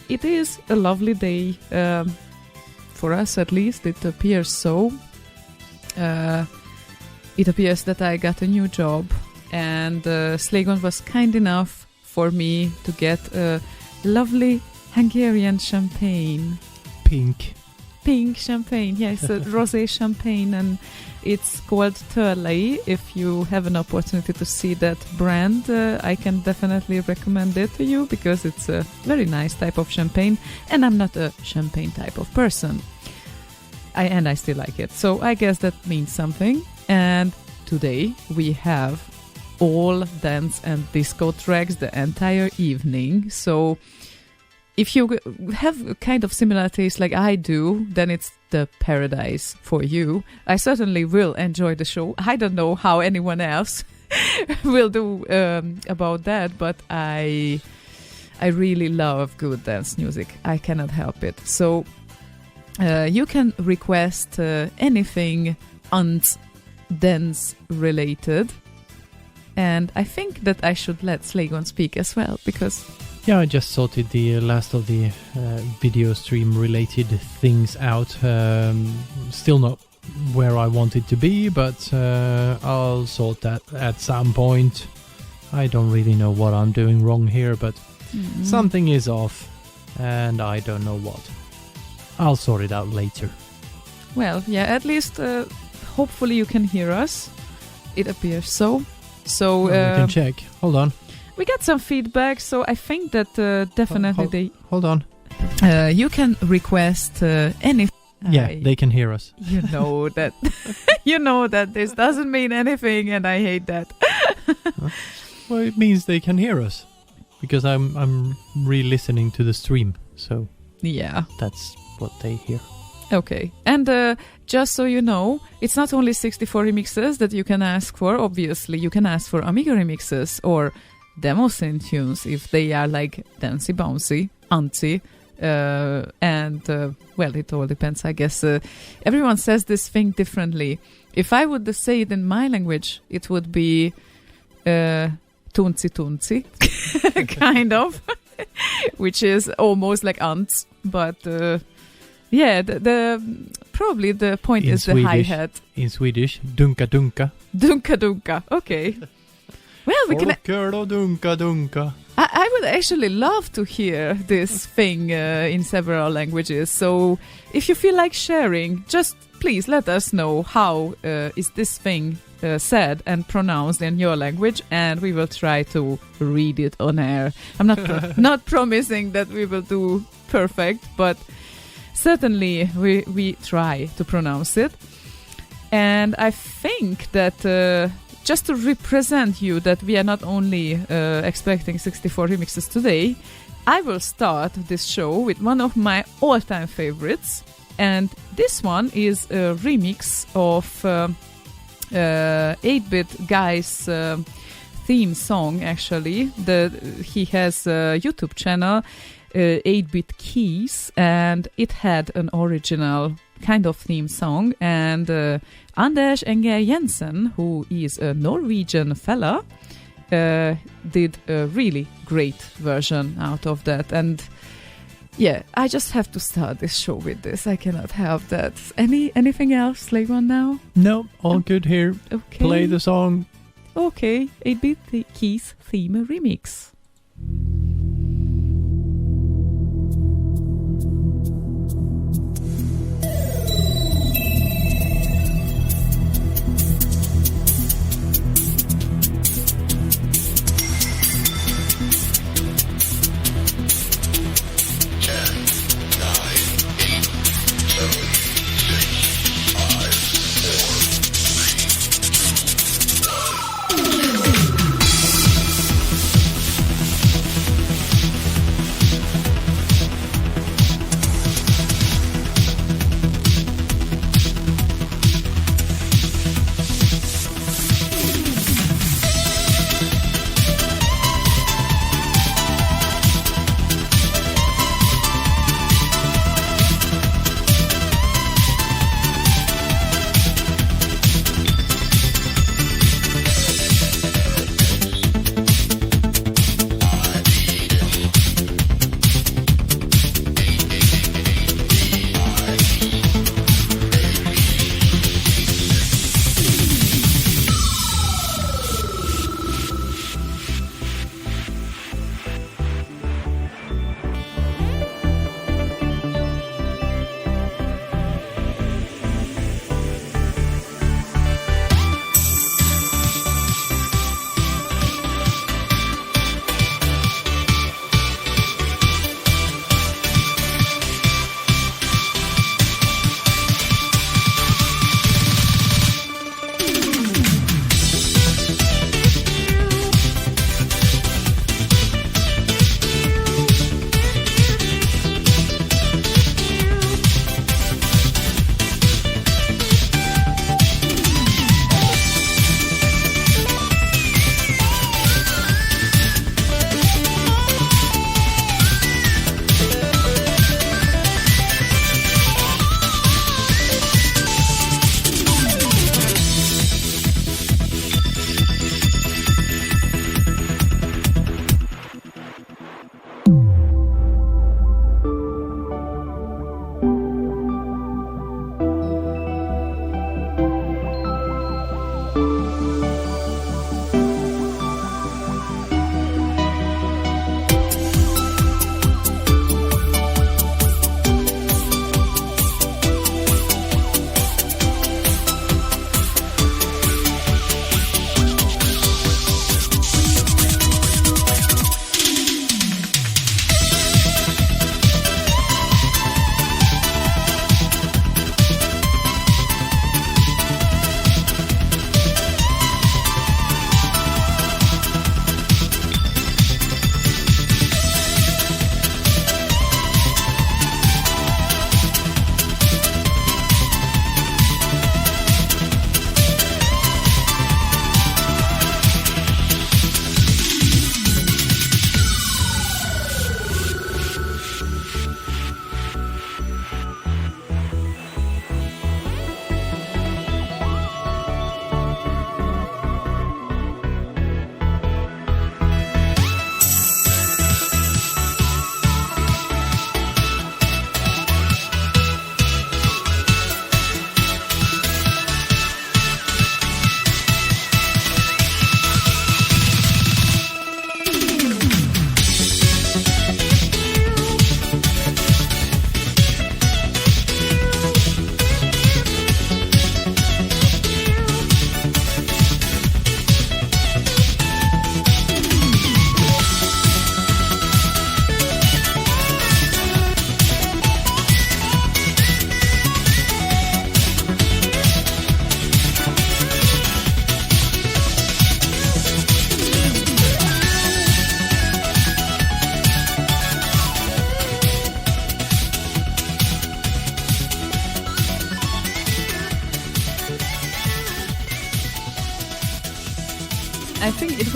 Speaker 2: it is a lovely day, for us at least, it appears so. It appears that I got a new job, and Slaygon was kind enough for me to get a lovely Hungarian champagne. Pink champagne, yes, a rosé champagne, and it's called Törlei. If you have an opportunity to see that brand, I can definitely recommend it to you because it's a very nice type of champagne, and I'm not a champagne type of person. I still like it, so I guess that means something. And today we have all dance and disco tracks the entire evening, so if you have a kind of similar taste like I do, then it's the paradise for you. I certainly will enjoy the show. I don't know how anyone else will do about that, but I really love good dance music. I cannot help it. So you can request anything dance related, and I think that I should let Slaygon speak as well, because
Speaker 3: Yeah, I just sorted the last of the video stream related things out. Still not where I want it to be, but I'll sort that at some point. I don't really know what I'm doing wrong here, but something is off, and I don't know what. I'll sort it out later.
Speaker 2: Well, yeah, at least hopefully you can hear us. It appears so. So
Speaker 3: we can check. Hold on.
Speaker 2: We got some feedback, so I think that definitely
Speaker 3: Hold on.
Speaker 2: you can request any.
Speaker 3: Yeah, they can hear us.
Speaker 2: You know that. You know that this doesn't mean anything, and I hate that.
Speaker 3: Well, it means they can hear us because I'm re-listening to the stream, so
Speaker 2: Yeah.
Speaker 3: that's what they hear.
Speaker 2: Okay, and just so you know, it's not only 64 remixes that you can ask for. Obviously, you can ask for Amiga remixes or demo synth tunes if they are like dancey bouncy, antsy, and well, it all depends, I guess. Everyone says this thing differently. If I would say it in my language, it would be tunzi tunzi, kind of, which is almost like ants. But yeah, the probably the point
Speaker 3: In
Speaker 2: is
Speaker 3: Swedish,
Speaker 2: the hi-hat.
Speaker 3: In Swedish, dunka dunka.
Speaker 2: Dunka dunka. Okay. Well, we can.
Speaker 3: Folköl dunka dunka.
Speaker 2: I would actually love to hear this thing in several languages. So if you feel like sharing, just please let us know how is this thing said and pronounced in your language, and we will try to read it on air. I'm not not promising that we will do perfect, but certainly we try to pronounce it. And I think that just to represent you that we are not only expecting 64 remixes today, I will start this show with one of my all-time favorites. And this one is a remix of 8-Bit Guy's theme song, actually. He has a YouTube channel, 8-Bit Keys, and it had an original kind of theme song. And Anders Engel Jensen, who is a Norwegian fella, did a really great version out of that. And yeah, I just have to start this show with this. I cannot help that. Anything else, Legon, now?
Speaker 3: No, all good here.
Speaker 2: Okay.
Speaker 3: Play the song.
Speaker 2: Okay, 8-Bit Keys theme remix.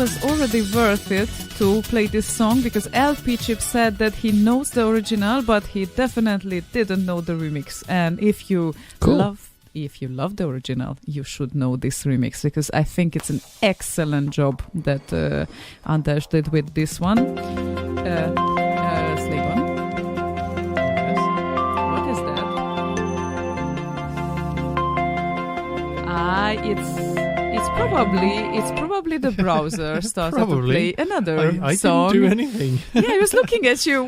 Speaker 2: was already worth it to play this song because LP Chip said that he knows the original, but he definitely didn't know the remix. And if you love the original, you should know this remix because I think it's an excellent job that Anders did with this one. Slagon. What is that? It's probably the browser started to play another song.
Speaker 3: I didn't do anything.
Speaker 2: Yeah, I was looking at you.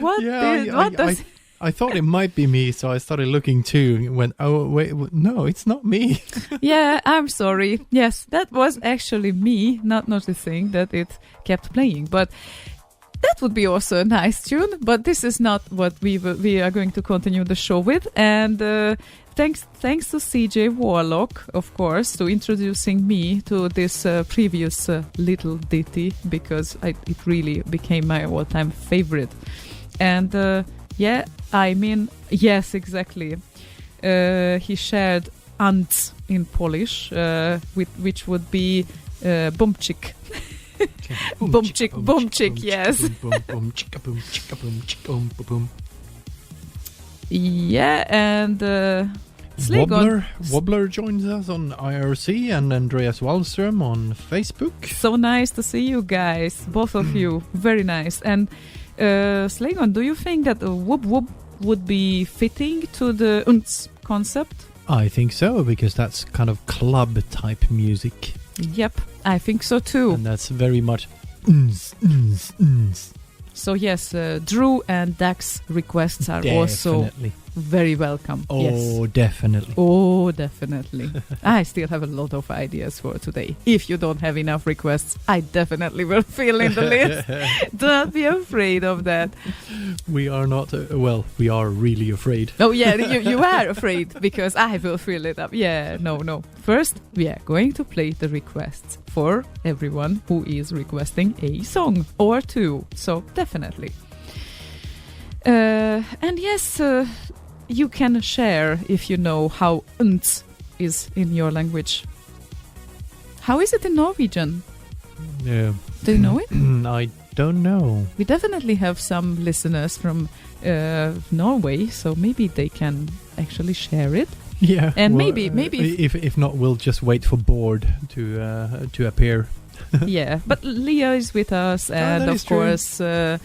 Speaker 3: I thought it might be me, so I started looking too and went, oh, wait, no, it's not me.
Speaker 2: Yeah, I'm sorry. Yes, that was actually me, not noticing that it kept playing. But that would be also a nice tune, but this is not what we are going to continue the show with. And thanks to CJ Warlock, of course, to introducing me to this previous little ditty, because it really became my all-time favorite. And yeah, I mean, yes, exactly. He shared ant in Polish, which would be bumczyk. Bumczyk, yes. Yeah, and
Speaker 3: Wobbler joins us on IRC and Andreas Wallström on Facebook.
Speaker 2: So nice to see you guys, both of you. Very nice. And Slagon, do you think that a whoop whoop would be fitting to the unts concept?
Speaker 3: I think so, because that's kind of club type music.
Speaker 2: Yep, I think so too.
Speaker 3: And that's very much
Speaker 2: So yes, Drew and Dax requests are also very welcome.
Speaker 3: Oh,
Speaker 2: yes.
Speaker 3: Definitely.
Speaker 2: Oh, definitely. I still have a lot of ideas for today. If you don't have enough requests, I definitely will fill in the list. Do not be afraid of that.
Speaker 3: We are not, we are really afraid.
Speaker 2: Oh yeah, you are afraid because I will fill it up. Yeah, no. First, we are going to play the requests for everyone who is requesting a song or two. So definitely. And yes, you can share if you know how unts is in your language. How is it in Norwegian?
Speaker 3: Yeah.
Speaker 2: Do you know it?
Speaker 3: I don't know.
Speaker 2: We definitely have some listeners from Norway, so maybe they can actually share it.
Speaker 3: Yeah.
Speaker 2: And maybe
Speaker 3: if not, we'll just wait for board to appear.
Speaker 2: Yeah, but Leah is with us, and of course, I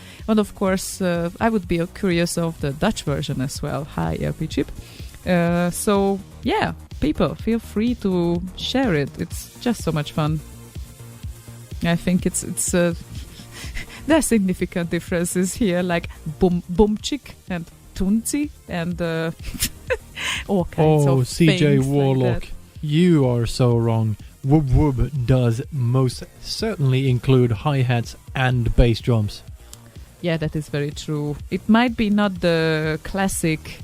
Speaker 2: would be curious of the Dutch version as well. Hi, LP Chip. So yeah, people, feel free to share it. It's just so much fun. I think it's there are significant differences here, like bumczyk and tunzi and all kinds of
Speaker 3: CJ
Speaker 2: things
Speaker 3: Warlock,
Speaker 2: like
Speaker 3: you are so wrong. Whoop Whoop does most certainly include hi-hats and bass drums.
Speaker 2: Yeah, that is very true. It might be not the classic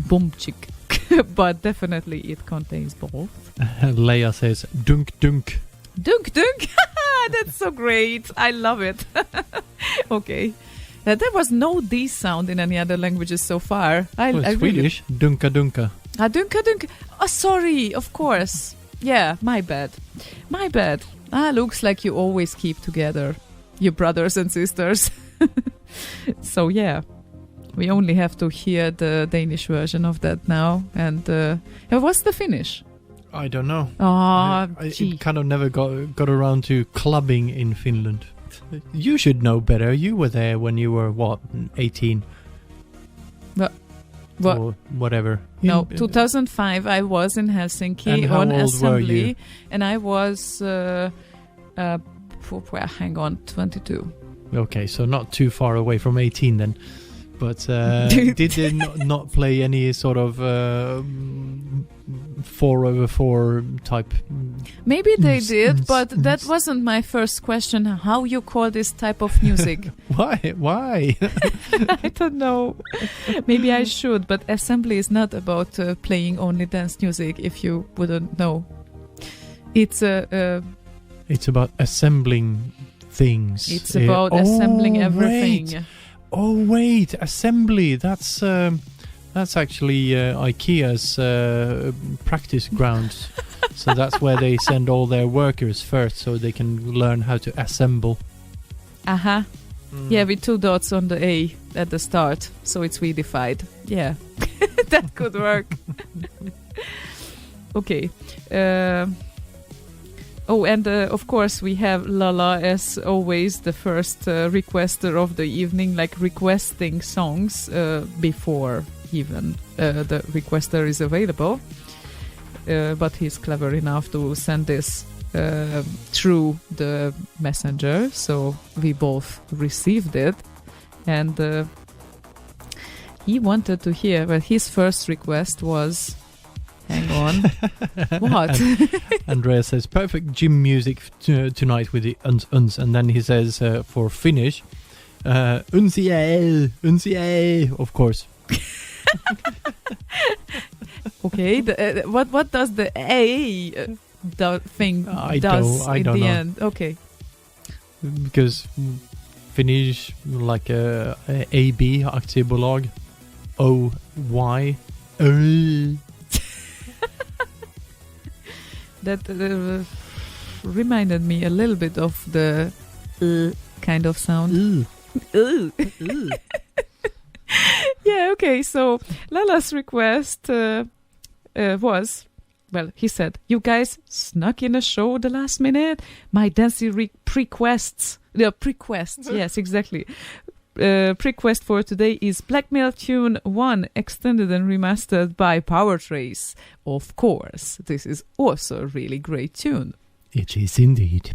Speaker 2: bumczyk, but definitely it contains both.
Speaker 3: Leia says dunk dunk.
Speaker 2: Dunk dunk! That's so great. I love it. Okay. There was no D sound in any other languages so far.
Speaker 3: Swedish, dunka dunka.
Speaker 2: Dunka dunka. Oh, sorry, of course. Yeah, my bad. Looks like you always keep together, you brothers and sisters. So yeah, we only have to hear the Danish version of that now. And what's the Finnish?
Speaker 3: I don't know.
Speaker 2: I
Speaker 3: kind of never got around to clubbing in Finland. You should know better. You were there when you were, 18?
Speaker 2: What?
Speaker 3: Or whatever.
Speaker 2: No, 2005 I was in Helsinki on assembly. And I was, hang on, 22.
Speaker 3: Okay, so not too far away from 18 then. But did they not play any sort of 4/4 type?
Speaker 2: Maybe they did, but that wasn't my first question. How you call this type of music?
Speaker 3: Why?
Speaker 2: I don't know. Maybe I should, but assembly is not about playing only dance music, if you wouldn't know. It's
Speaker 3: it's about assembling things.
Speaker 2: It's about assembling everything.
Speaker 3: Wait, assembly. That's actually IKEA's practice grounds. So that's where they send all their workers first, so they can learn how to assemble.
Speaker 2: Uh-huh. Yeah, with 2 dots on the A at the start, so it's reified. Yeah, that could work. Okay. Of course, we have Lala as always, the first requester of the evening, like requesting songs before even the requester is available. But he's clever enough to send this through the messenger, so we both received it, and he wanted to hear. Well, his first request was, hang on, what?
Speaker 3: Andrea says perfect gym music tonight with the uns, and then he says for Finnish, unsiel, of course.
Speaker 2: Okay, what does the A thing does
Speaker 3: I
Speaker 2: in
Speaker 3: don't
Speaker 2: the
Speaker 3: know.
Speaker 2: end? Okay.
Speaker 3: Because Finnish, like AB, aktiebolag, OY.
Speaker 2: That reminded me a little bit of the kind of sound. Yeah, okay, so Lala's request was, well, he said, you guys snuck in a show the last minute. My dancing prequests, yes, exactly. Prequest for today is Blackmail Tune 1, extended and remastered by Power Trace. Of course, this is also a really great tune.
Speaker 3: It is indeed.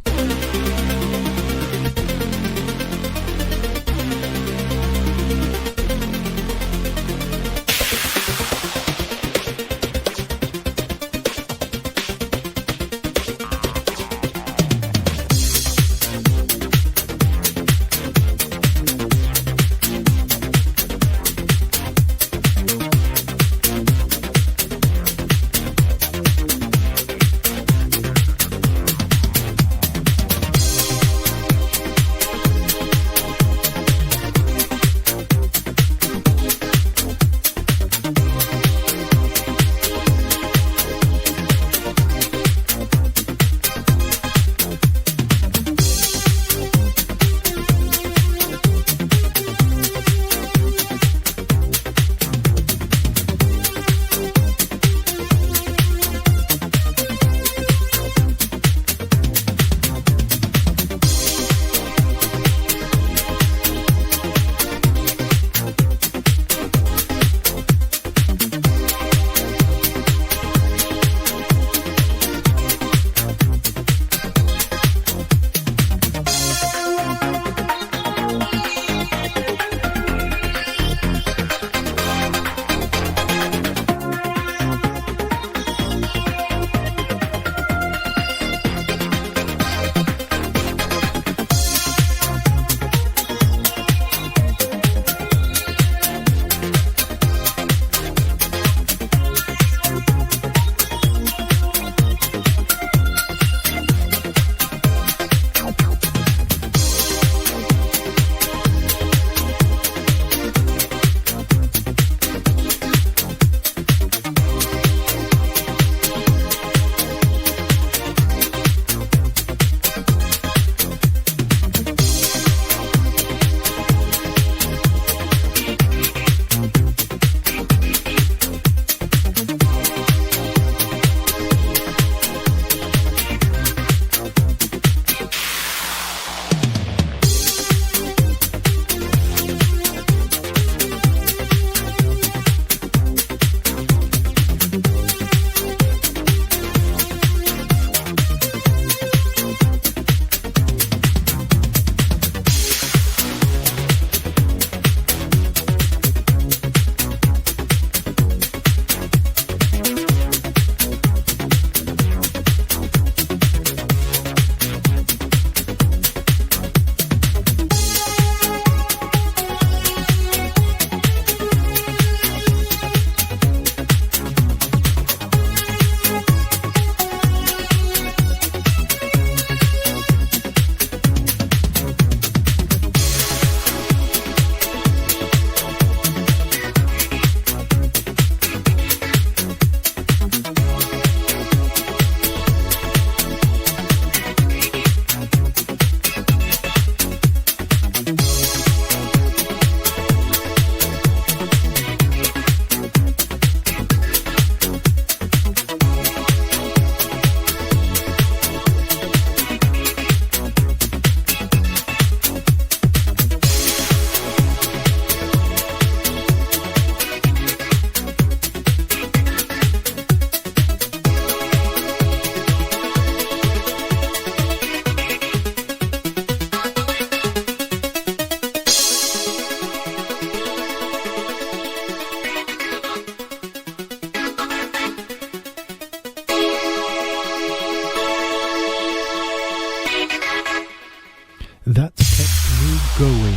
Speaker 3: following,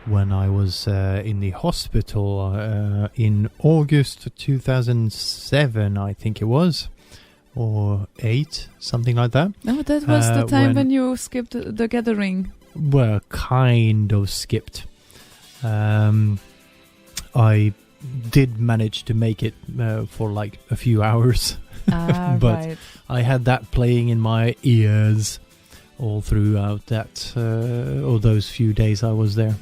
Speaker 3: when I was in the hospital in August 2007, I think it was, or 8, something like that.
Speaker 2: No, that was the time when you skipped the gathering.
Speaker 3: Well, kind of skipped. I did manage to make it for like a few hours, but
Speaker 2: Right.
Speaker 3: I had that playing in my ears all throughout that, or those few days I was there.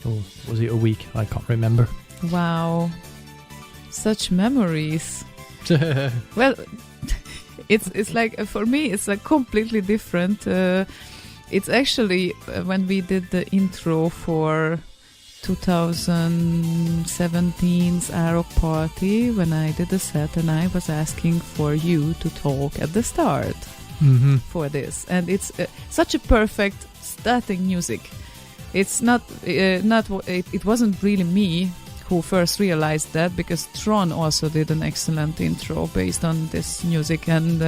Speaker 3: Or was it a week? I can't remember.
Speaker 2: Wow. Such memories. Well, it's like, for me, it's like completely different. It's actually when we did the intro for 2017's Aero Party, when I did the set, and I was asking for you to talk at the start for this, and it's such a perfect starting music. It's not it wasn't really me who first realized that, because Tron also did an excellent intro based on this music, and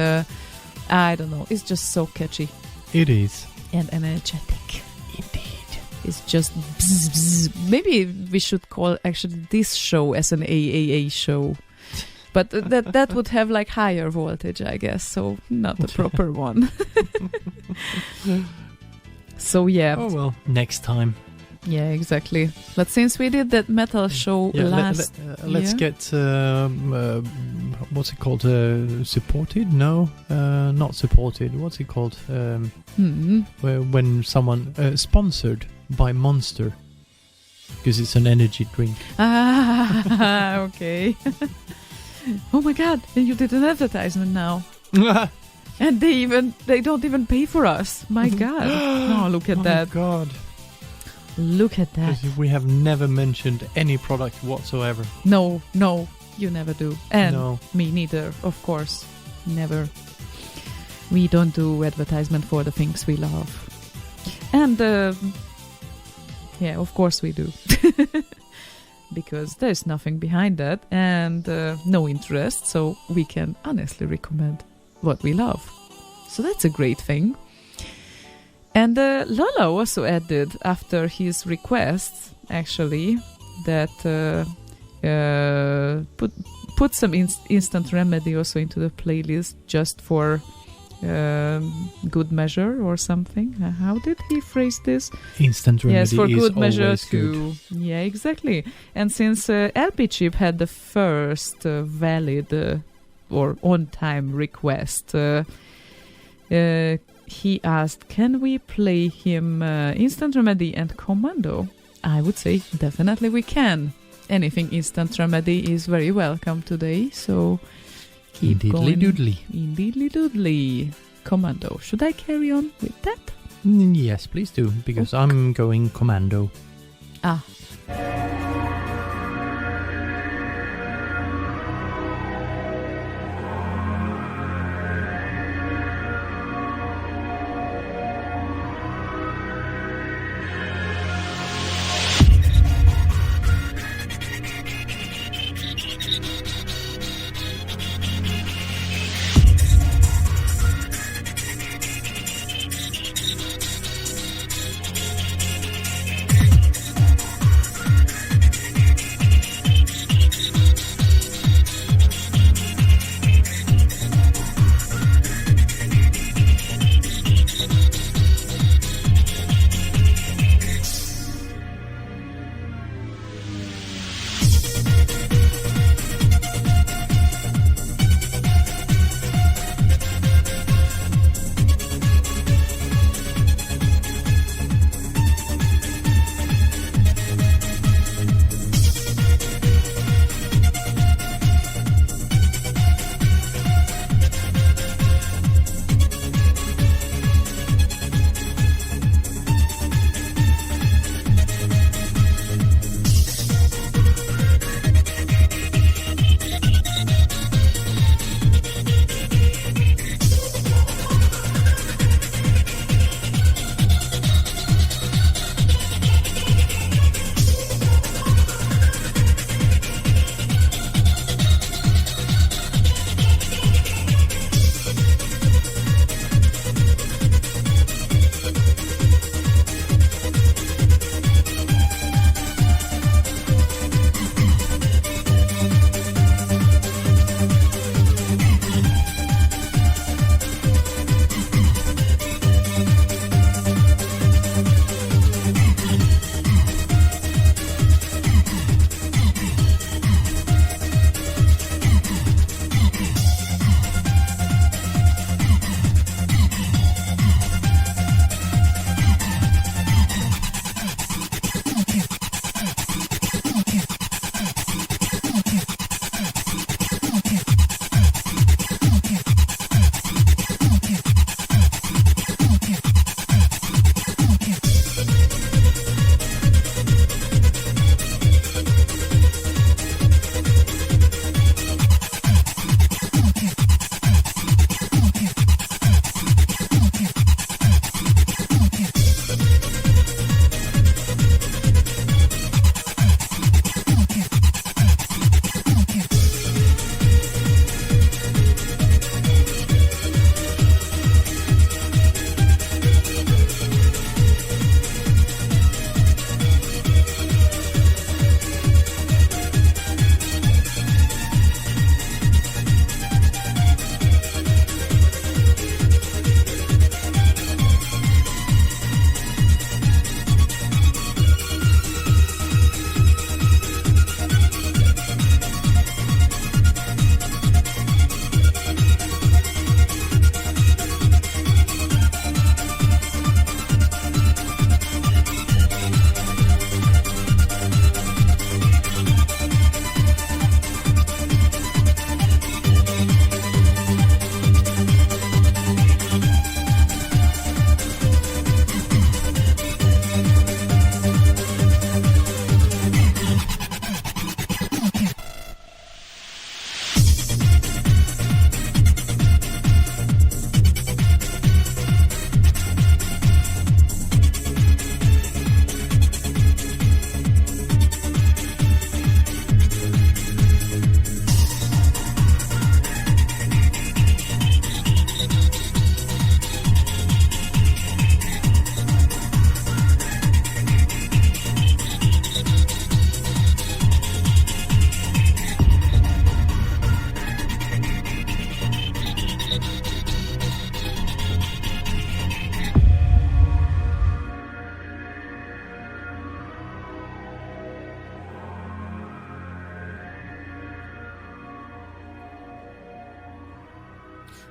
Speaker 2: I don't know, it's just so catchy.
Speaker 3: It is.
Speaker 2: And energetic.
Speaker 3: Indeed.
Speaker 2: It's just bzz, bzz. Maybe we should call actually this show as an AAA show. But that would have like higher voltage, I guess, so not the proper one. So yeah.
Speaker 3: Oh well, next time.
Speaker 2: Yeah, exactly. But since we did that metal show
Speaker 3: Let's
Speaker 2: year?
Speaker 3: get what's it called? Supported? No, not supported. What's it called? When someone sponsored by Monster, because it's an energy drink.
Speaker 2: Ah, okay. Oh my god! And you did an advertisement now. And they don't even pay for us. My god. No, look at that.
Speaker 3: Oh god.
Speaker 2: Look at that.
Speaker 3: Because we have never mentioned any product whatsoever.
Speaker 2: No, you never do. And
Speaker 3: No.
Speaker 2: me neither, of course. Never. We don't do advertisement for the things we love. And, yeah, of course we do. Because there's nothing behind that and no interest, so we can honestly recommend what we love. So that's a great thing. And Lala also added, after his request, actually, that put some Instant Remedy also into the playlist, just for good measure or something. How did he phrase this?
Speaker 3: Instant Remedy
Speaker 2: yes, for
Speaker 3: is
Speaker 2: good measure
Speaker 3: always
Speaker 2: too.
Speaker 3: good.
Speaker 2: Yeah, exactly. And since LP Chip had the first valid or on-time request, he asked, can we play him Instant Remedy and Commando? I would say definitely we can. Anything Instant Remedy is very welcome today, so keep going.
Speaker 3: Doodly.
Speaker 2: Indeedly doodly. Commando. Should I carry on with that?
Speaker 3: Yes, please do, because I'm going Commando.
Speaker 2: Ah.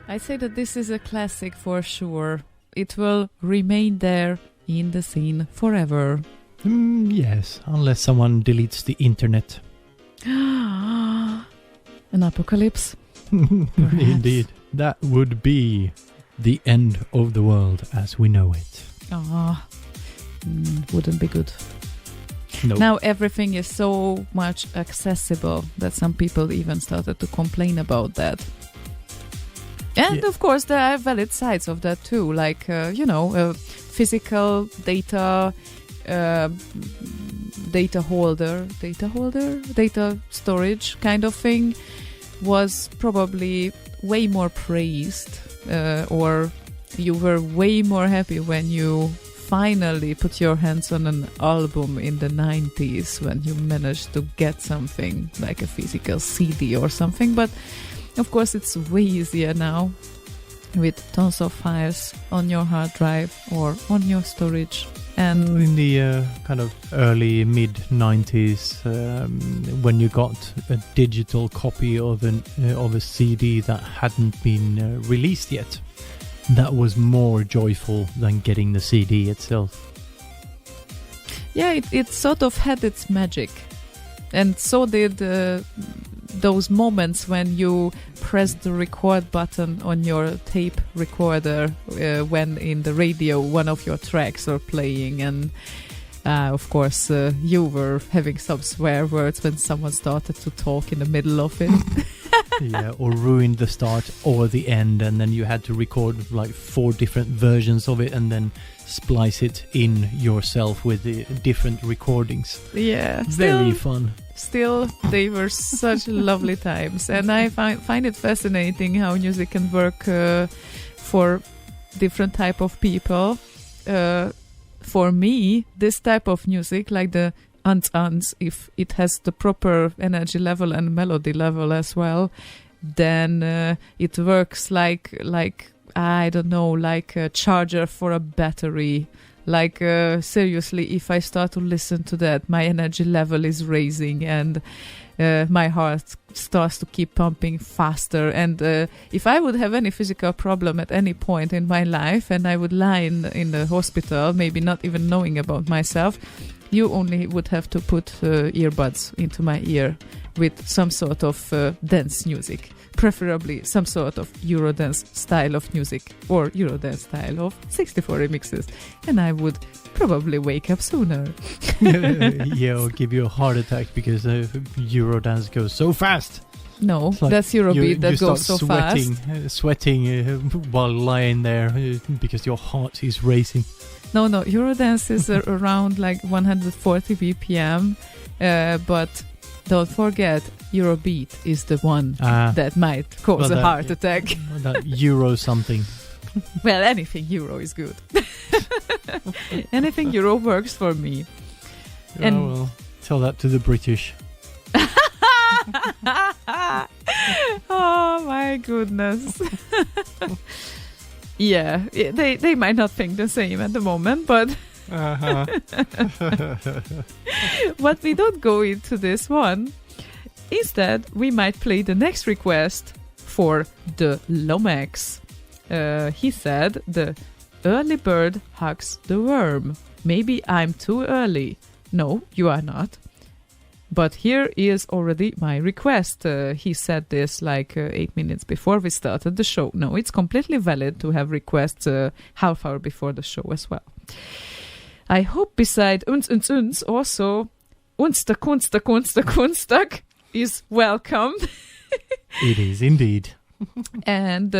Speaker 2: I say that this is a classic for sure. It will remain there in the scene forever.
Speaker 3: Yes, unless someone deletes the internet.
Speaker 2: An apocalypse.
Speaker 3: Indeed. That would be the end of the world as we know it.
Speaker 2: Wouldn't be good.
Speaker 3: Nope.
Speaker 2: Now everything is so much accessible that some people even started to complain about that. And of course there are valid sides of that too, like, physical data, data storage kind of thing was probably way more praised, or you were way more happy when you finally put your hands on an album in the 90s, when you managed to get something like a physical CD or something. But of course it's way easier now with tons of files on your hard drive or on your storage. And
Speaker 3: in the kind of early mid 90s, when you got a digital copy of a CD that hadn't been released yet, that was more joyful than getting the CD itself.
Speaker 2: Yeah, it sort of had its magic, and so did those moments when you pressed the record button on your tape recorder when in the radio one of your tracks are playing, and of course you were having some swear words when someone started to talk in the middle of it.
Speaker 3: Yeah, or ruined the start or the end, and then you had to record like 4 different versions of it and then splice it in yourself with the different recordings.
Speaker 2: Yeah,
Speaker 3: very fun.
Speaker 2: Still, they were such lovely times, and I find it fascinating how music can work for different type of people. For me, this type of music, like the ants, if it has the proper energy level and melody level as well, then it works like I don't know, like a charger for a battery. Like, seriously, if I start to listen to that, my energy level is raising and my heart starts to keep pumping faster. And if I would have any physical problem at any point in my life and I would lie in the hospital, maybe not even knowing about myself, you only would have to put earbuds into my ear with some sort of dance music. Preferably some sort of Eurodance style of music or Eurodance style of 64 remixes, and I would probably wake up sooner.
Speaker 3: Yeah, or give you a heart attack because Eurodance goes so fast.
Speaker 2: No,
Speaker 3: like
Speaker 2: that's Eurobeat that goes so
Speaker 3: sweating,
Speaker 2: fast.
Speaker 3: Sweating while lying there because your heart is racing.
Speaker 2: No, Eurodance is around like 140 BPM, but don't forget, Eurobeat is the one that might cause a heart attack.
Speaker 3: That Euro something.
Speaker 2: Well, anything Euro is good. Anything Euro works for me.
Speaker 3: And well, tell that to the British.
Speaker 2: Oh my goodness. Yeah, they might not think the same at the moment, but but we don't go into this one. Instead, we might play the next request for the Lomax. He said, the early bird hugs the worm. Maybe I'm too early. No, you are not. But here is already my request. He said this like 8 minutes before we started the show. No, it's completely valid to have requests half hour before the show as well. I hope beside uns also Kunstag is welcome.
Speaker 3: It is indeed.
Speaker 2: And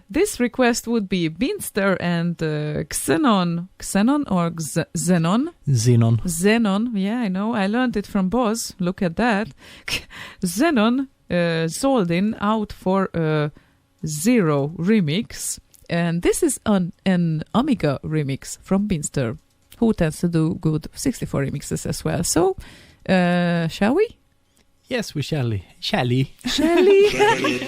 Speaker 2: this request would be Binster and Xenon or Xenon? Xenon, yeah, I know. I learned it from Boz. Look at that. Xenon Zoldin out for a Zero remix. And this is an Amiga remix from Binster, who tends to do good 64 remixes as well. So, shall we?
Speaker 3: Yes, we shall. Shall we?
Speaker 2: Shall we?